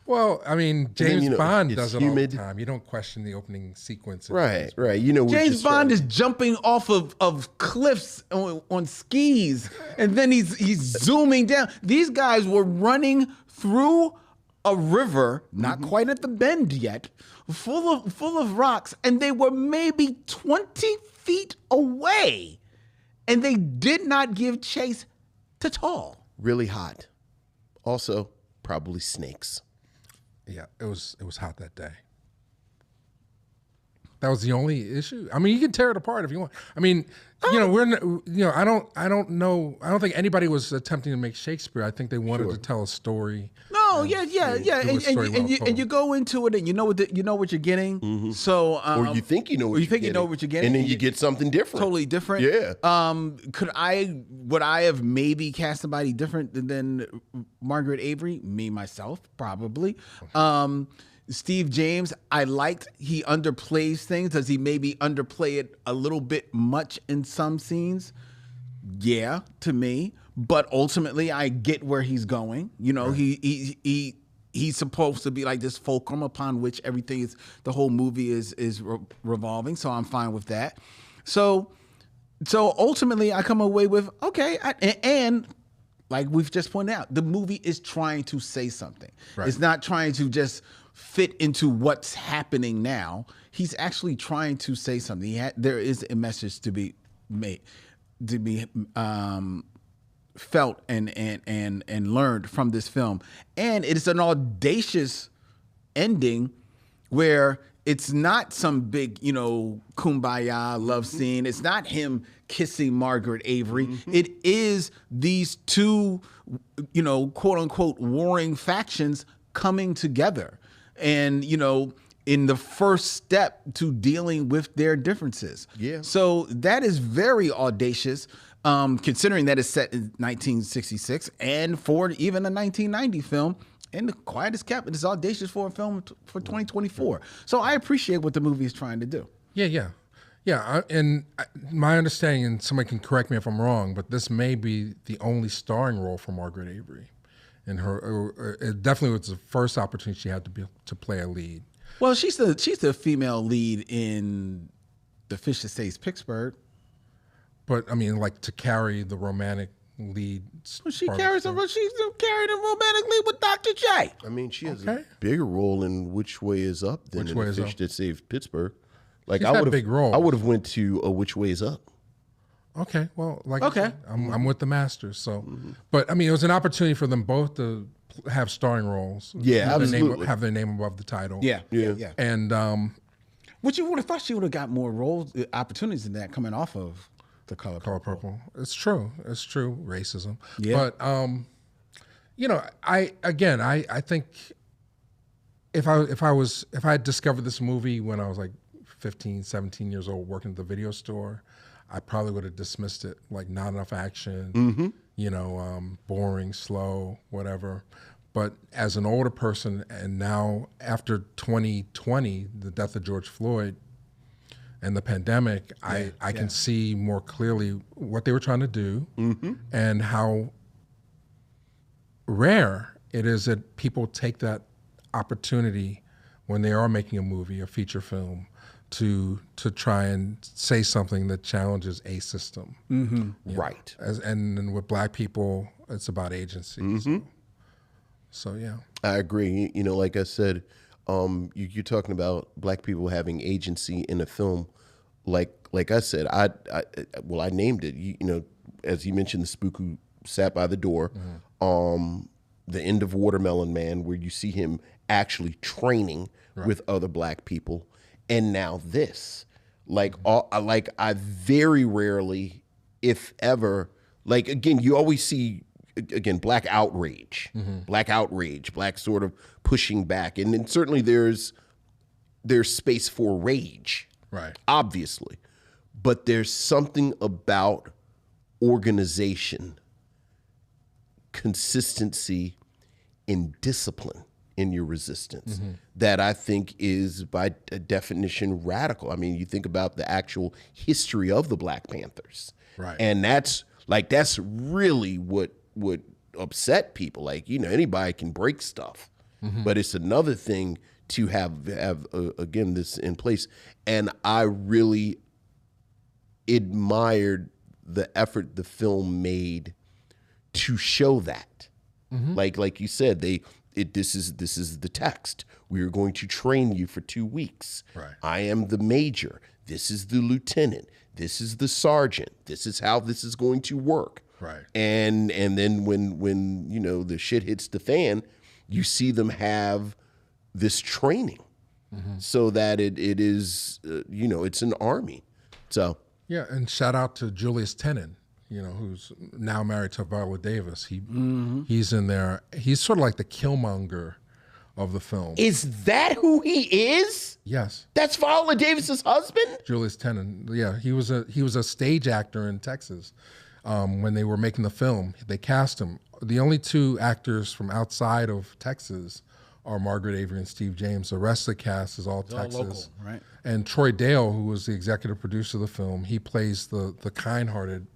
Well, I mean, then, James Bond does it humid. all the time. You don't question the opening sequence. Right. We're James just Bond trying- is jumping off of cliffs on skis, and then he's zooming down. These guys were running through a river, not quite at the bend yet, full of rocks, and they were maybe 20 feet away, and they did not give chase at all. really hot. Also, probably snakes. Yeah, it was hot that day. That was the only issue. I mean, you can tear it apart if you want. I mean, I don't know. I don't think anybody was attempting to make Shakespeare. I think they wanted to tell a story. No, yeah, and you go into it and you know what you're getting. So, Or you think you know what you're getting, and then you get something different. totally different. Yeah. Would I have maybe cast somebody different than Margaret Avery? Me myself, probably. Steve James, I liked he underplays things. Does he maybe underplay it a little bit much in some scenes? Yeah, to me. But ultimately, I get where he's going. You know, right. He's supposed to be like this fulcrum upon which everything is. The whole movie is revolving. So I'm fine with that. So ultimately, I come away with okay, and like we've just pointed out, the movie is trying to say something. Right. It's not trying to just fit into what's happening now. He's actually trying to say something. There is a message to be made, to be felt and learned from this film. And it's an audacious ending where it's not some big, kumbaya love scene. It's not him kissing Margaret Avery. Mm-hmm. It is these two, quote unquote, warring factions coming together. And, in the first step to dealing with their differences. Yeah. So that is very audacious, considering that it's set in 1966 and for even a 1990 film. And The Quiet is Kept, it is audacious for a film for 2024. So I appreciate what the movie is trying to do. Yeah. My understanding, and somebody can correct me if I'm wrong, but this may be the only starring role for Margaret Avery. And it definitely was the first opportunity she had to play a lead. Well, she's the female lead in The Fish That Saves Pittsburgh. But I mean, like to carry the romantic lead. Well, she's carrying the romantic lead with Dr. J. I mean, she has a bigger role in Which Way Is Up than in The Fish That Saved Pittsburgh. Like she's got a big role. I would have went to Which Way Is Up. Okay, well, I said, I'm with the Masters. So, but I mean, it was an opportunity for them both to have starring roles. Yeah, absolutely. Have their name above the title. Yeah. And which you would have thought she would have got more roles, opportunities than that coming off of The Color Purple. It's true. Racism. Yeah. But I think if I had discovered this movie when I was like 15, 17 years old, working at the video store, I probably would have dismissed it, like not enough action, boring, slow, whatever. But as an older person, and now after 2020, the death of George Floyd and the pandemic, I can see more clearly what they were trying to do and how rare it is that people take that opportunity when they are making a movie, a feature film, to try and say something that challenges a system. Right. And with Black people, it's about agency. So yeah. I agree. Like I said, you're talking about Black people having agency in a film. Like I said, I named it. As you mentioned, The Spook Who Sat by the Door, the end of Watermelon Man, where you see him actually training with other Black people, and now this. I very rarely, if ever, again, you always see. Again, Black outrage, Black sort of pushing back. And then certainly there's space for rage, right? Obviously. But there's something about organization, consistency, and discipline in your resistance that I think is by definition radical. I mean, you think about the actual history of the Black Panthers. Right. And that's really what upset people. Anybody can break stuff, but it's another thing to have again this in place. And I really admired the effort the film made to show that. Like you said, this is the text. We are going to train you for 2 weeks. Right. I am the major. This is the lieutenant. This is the sergeant. This is how this is going to work. Right. And then when the shit hits the fan, you see them have this training so that it is it's an army. So yeah, and shout out to Julius Tenen, who's now married to Viola Davis. He's in there. He's sort of like the Killmonger of the film. Is that who he is? Yes. That's Viola Davis's husband? Julius Tenen. Yeah, he was a stage actor in Texas. When they were making the film, they cast him. The only 2 actors from outside of Texas are Margaret Avery and Steve James. The rest of the cast is all Texas. All local, right? And Troy Dale, who was the executive producer of the film, he plays the kind-hearted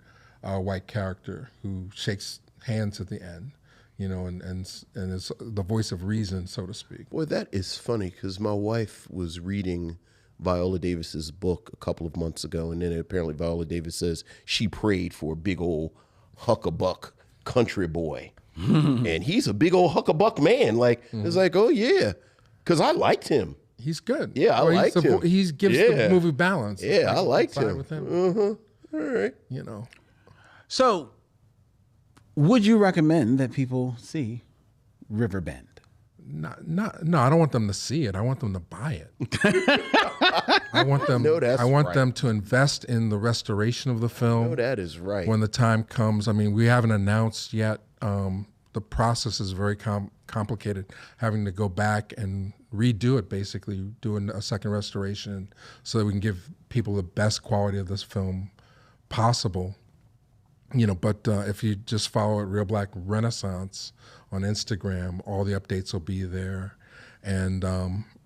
white character who shakes hands at the end, and is the voice of reason, so to speak. Boy, that is funny because my wife was reading Viola Davis's book a couple of months ago, and then apparently Viola Davis says she prayed for a big old huckabuck country boy, and he's a big old huckabuck man. It's like, oh yeah, because I liked him. He's good. Yeah, I liked him. He gives the movie balance. Yeah, I liked him. With him. All right. So, would you recommend that people see Riverbend? No, I don't want them to see it. I want them to buy it. I want them. No, that's I want right. them to invest in the restoration of the film. No, that is right. When the time comes. I mean, we haven't announced yet. The process is very complicated. Having to go back and redo it, basically doing a second restoration, so that we can give people the best quality of this film possible. But if you just follow it, ReelBlack Renaissance on Instagram, all the updates will be there, and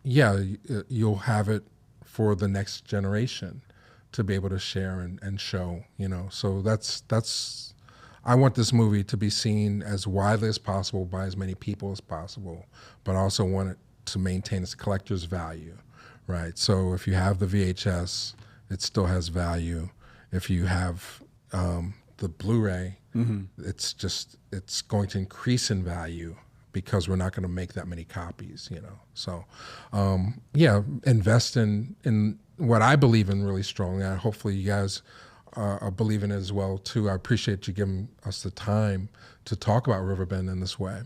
you'll have it for the next generation to be able to share and show. So that's. I want this movie to be seen as widely as possible by as many people as possible, but I also want it to maintain its collector's value, right? So if you have the VHS, it still has value. If you have the Blu-ray, it's going to increase in value because we're not going to make that many copies, So, invest in what I believe in really strongly. Hopefully you guys are believing it as well too. I appreciate you giving us the time to talk about Riverbend in this way,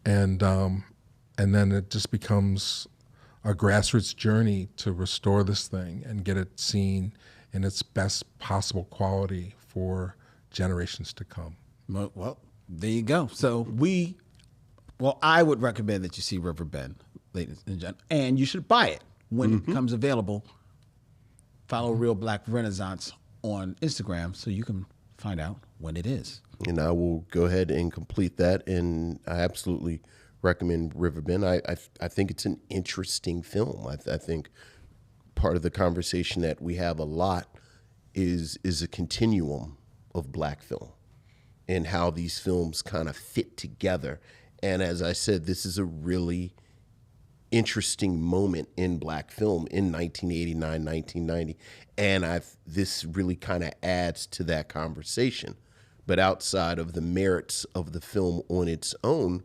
and then it just becomes a grassroots journey to restore this thing and get it seen in its best possible quality for generations to come. Well, there you go. So I would recommend that you see Riverbend, ladies and gentlemen, and you should buy it when it becomes available. Follow ReelBlack Renaissance on Instagram so you can find out when it is. And I will go ahead and complete that. And I absolutely recommend Riverbend. I think it's an interesting film. I think part of the conversation that we have a lot is a continuum of black film and how these films kind of fit together. And as I said, this is a really interesting moment in black film in 1989, 1990. And this really kind of adds to that conversation. But outside of the merits of the film on its own,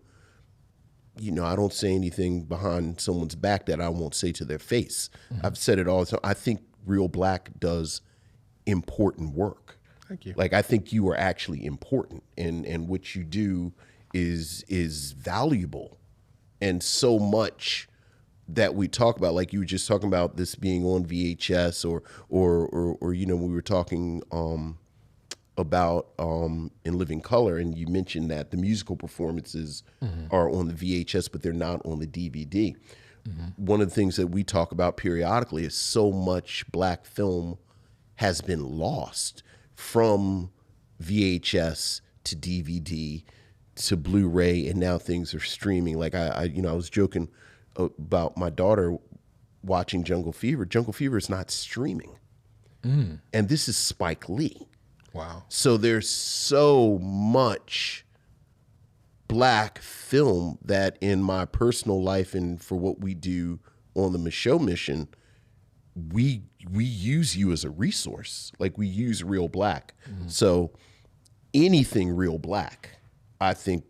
you know, I don't say anything behind someone's back that I won't say to their face. Mm-hmm. I've said it all the time. I think ReelBlack does important work. Thank you. Like, I think you are actually important, and what you do is valuable. And so much that we talk about, like you were just talking about this being on VHS, or you know, we were talking about In Living Color, and you mentioned that the musical performances are on the VHS, but they're not on the DVD. One of the things that we talk about periodically is so much black film has been lost from VHS to DVD to Blu-ray, and now things are streaming. Like I was joking about my daughter watching Jungle Fever. Jungle Fever is not streaming, and this is Spike Lee. Wow. So there's so much black film that in my personal life and for what we do on the Micheaux mission, we use you as a resource. Like, we use ReelBlack. So anything ReelBlack, I think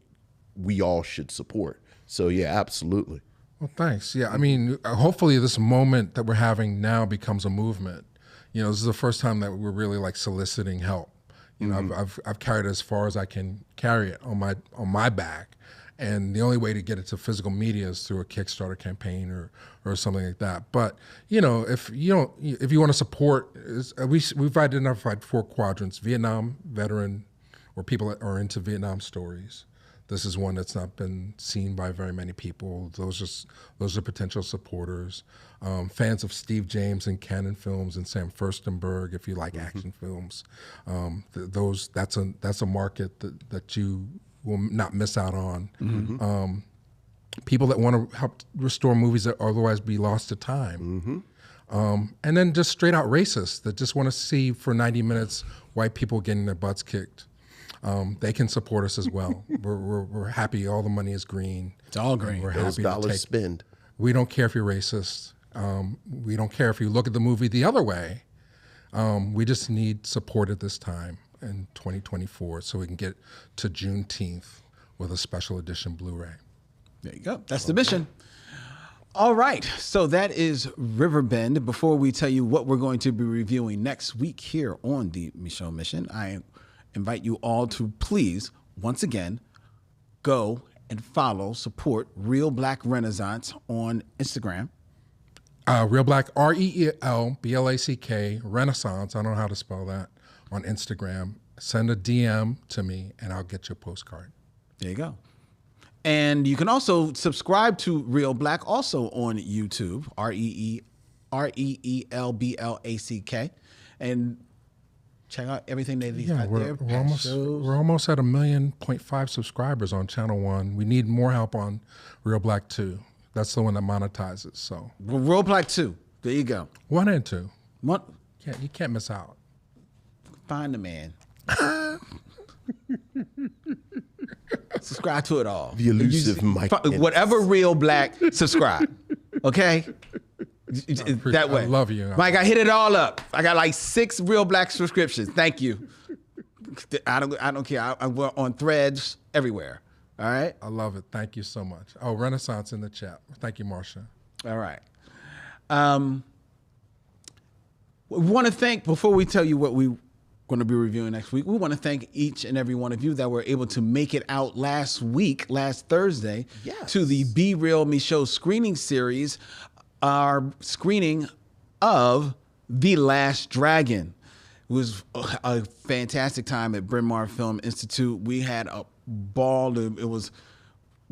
we all should support. So yeah, absolutely. Well, thanks. Yeah, I mean, hopefully this moment that we're having now becomes a movement. You know, this is the first time that we're really like soliciting help. You know, I've carried it as far as I can carry it on my back, and the only way to get it to physical media is through a Kickstarter campaign or something like that. But you know, if you want to support, we've identified 4 quadrants: Vietnam veteran, or people that are into Vietnam stories. This is one that's not been seen by very many people. Those are potential supporters. Fans of Steve James and Cannon films and Sam Furstenberg, if you like action films. That's a market that you will not miss out on. People that want to help restore movies that otherwise be lost to time. And then just straight out racists that just want to see for 90 minutes white people getting their butts kicked. They can support us as well. We're happy. All the money is green. It's all green. We're Those happy dollars to take. spend. We don't care if you're racist. We don't care if you look at the movie the other way. We just need support at this time in 2024 so we can get to Juneteenth with a special edition Blu-ray. There you go. That's the mission. All right. So that is Riverbend. Before we tell you what we're going to be reviewing next week here on the Micheaux Mission, I invite you all to please, once again, go and follow, support ReelBlack Renaissance on Instagram. ReelBlack, ReelBlack, Renaissance, I don't know how to spell that, on Instagram. Send a DM to me and I'll get you a postcard. There you go. And you can also subscribe to ReelBlack also on YouTube, ReelBlack. And check out everything they've got there. We're almost at 1.5 million subscribers on Channel 1. We need more help on ReelBlack 2. That's the one that monetizes. So ReelBlack 2. There you go. 1 and 2. What? Yeah, you can't miss out. Find the man. Subscribe to it all. The elusive Mike Dennis. Whatever ReelBlack, subscribe. Okay? That way. I love you. Mike, I hit it all up. I got like 6 ReelBlack subscriptions. Thank you. I don't care. I'm on Threads everywhere. All right? I love it. Thank you so much. Oh, Renaissance in the chat. Thank you, Marcia. All right. We want to thank, before we tell you what we're going to be reviewing next week, we want to thank each and every one of you that were able to make it out last Thursday, to the Be Real Micheaux screening series, our screening of The Last Dragon. It was a fantastic time at Bryn Mawr Film Institute. We had a ball. It was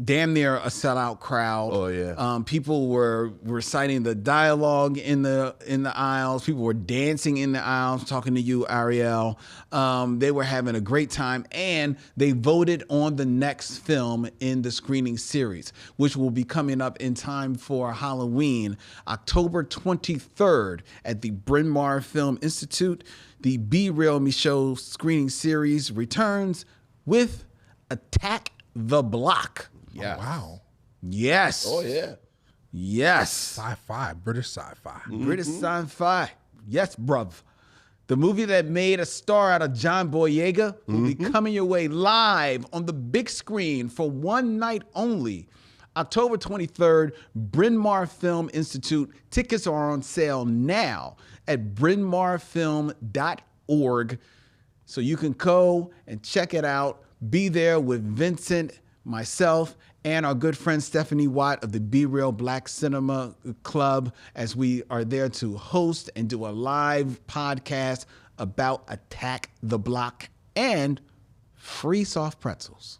damn near a sellout crowd. Oh, yeah. People were reciting the dialogue in the aisles. People were dancing in the aisles, talking to you, Ariel. They were having a great time, and they voted on the next film in the screening series, which will be coming up in time for Halloween, October 23rd at the Bryn Mawr Film Institute. The Be Real Micheaux screening series returns with Attack the Block. Yeah. Wow. Yes. Oh, yeah. Yes. Sci-fi, British sci-fi. British sci-fi. Yes, bruv. The movie that made a star out of John Boyega will be coming your way live on the big screen for one night only. October 23rd, Bryn Mawr Film Institute. Tickets are on sale now at brynmarfilm.org. So you can go and check it out. Be there with Vincent, myself, and our good friend Stephanie Watt of the Be Real Black Cinema Club, as we are there to host and do a live podcast about Attack the Block and free soft pretzels.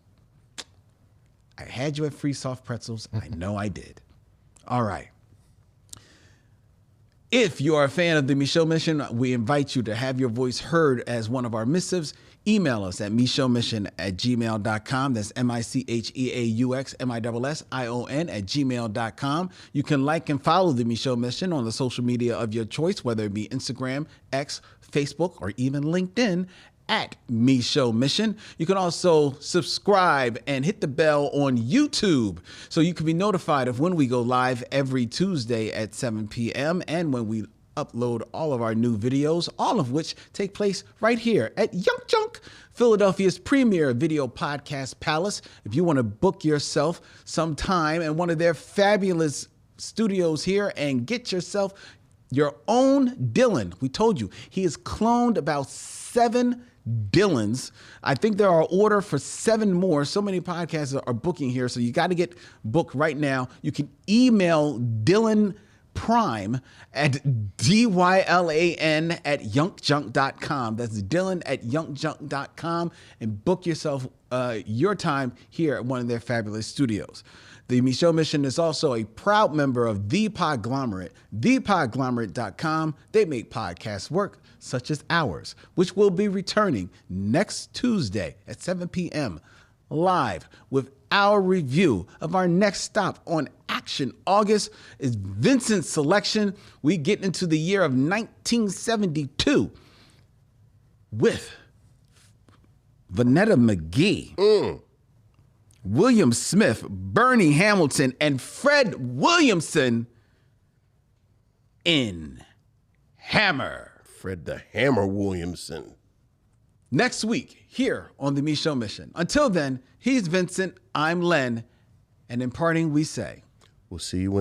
I had you at free soft pretzels. I know I did. All right. If you are a fan of the Micheaux Mission, we invite you to have your voice heard as one of our missives. Email us at micheauxmission@gmail.com. That's MICHEAUXMISSION@gmail.com. You can like and follow the Micheaux Mission on the social media of your choice, whether it be Instagram, X, Facebook, or even LinkedIn at Micheaux Mission. You can also subscribe and hit the bell on YouTube so you can be notified of when we go live every Tuesday at 7 p.m. and when we upload all of our new videos, all of which take place right here at Yunk Junk, Philadelphia's premier video podcast palace. If you want to book yourself some time in one of their fabulous studios here and get yourself your own Dylan. We told you, he has cloned about 7 Dylans. I think there are order for 7 more. So many podcasts are booking here, so you got to get booked right now. You can email Dylan Prime at dylan@yunkjunk.com. That's dylan@yunkjunk.com, and book yourself your time here at one of their fabulous studios. The Micheaux Mission is also a proud member of The Podglomerate, thepodglomerate.com. They make podcasts work, such as ours, which will be returning next Tuesday at 7 p.m. live with our review of our next stop on Action August is Vincent's selection. We get into the year of 1972 with Vanetta McGee, William Smith, Bernie Hamilton, and Fred Williamson in Hammer. Fred the Hammer Williamson. Next week, here on the Micheaux Mission. Until then, he's Vincent, I'm Len, and in parting we say, We'll see you when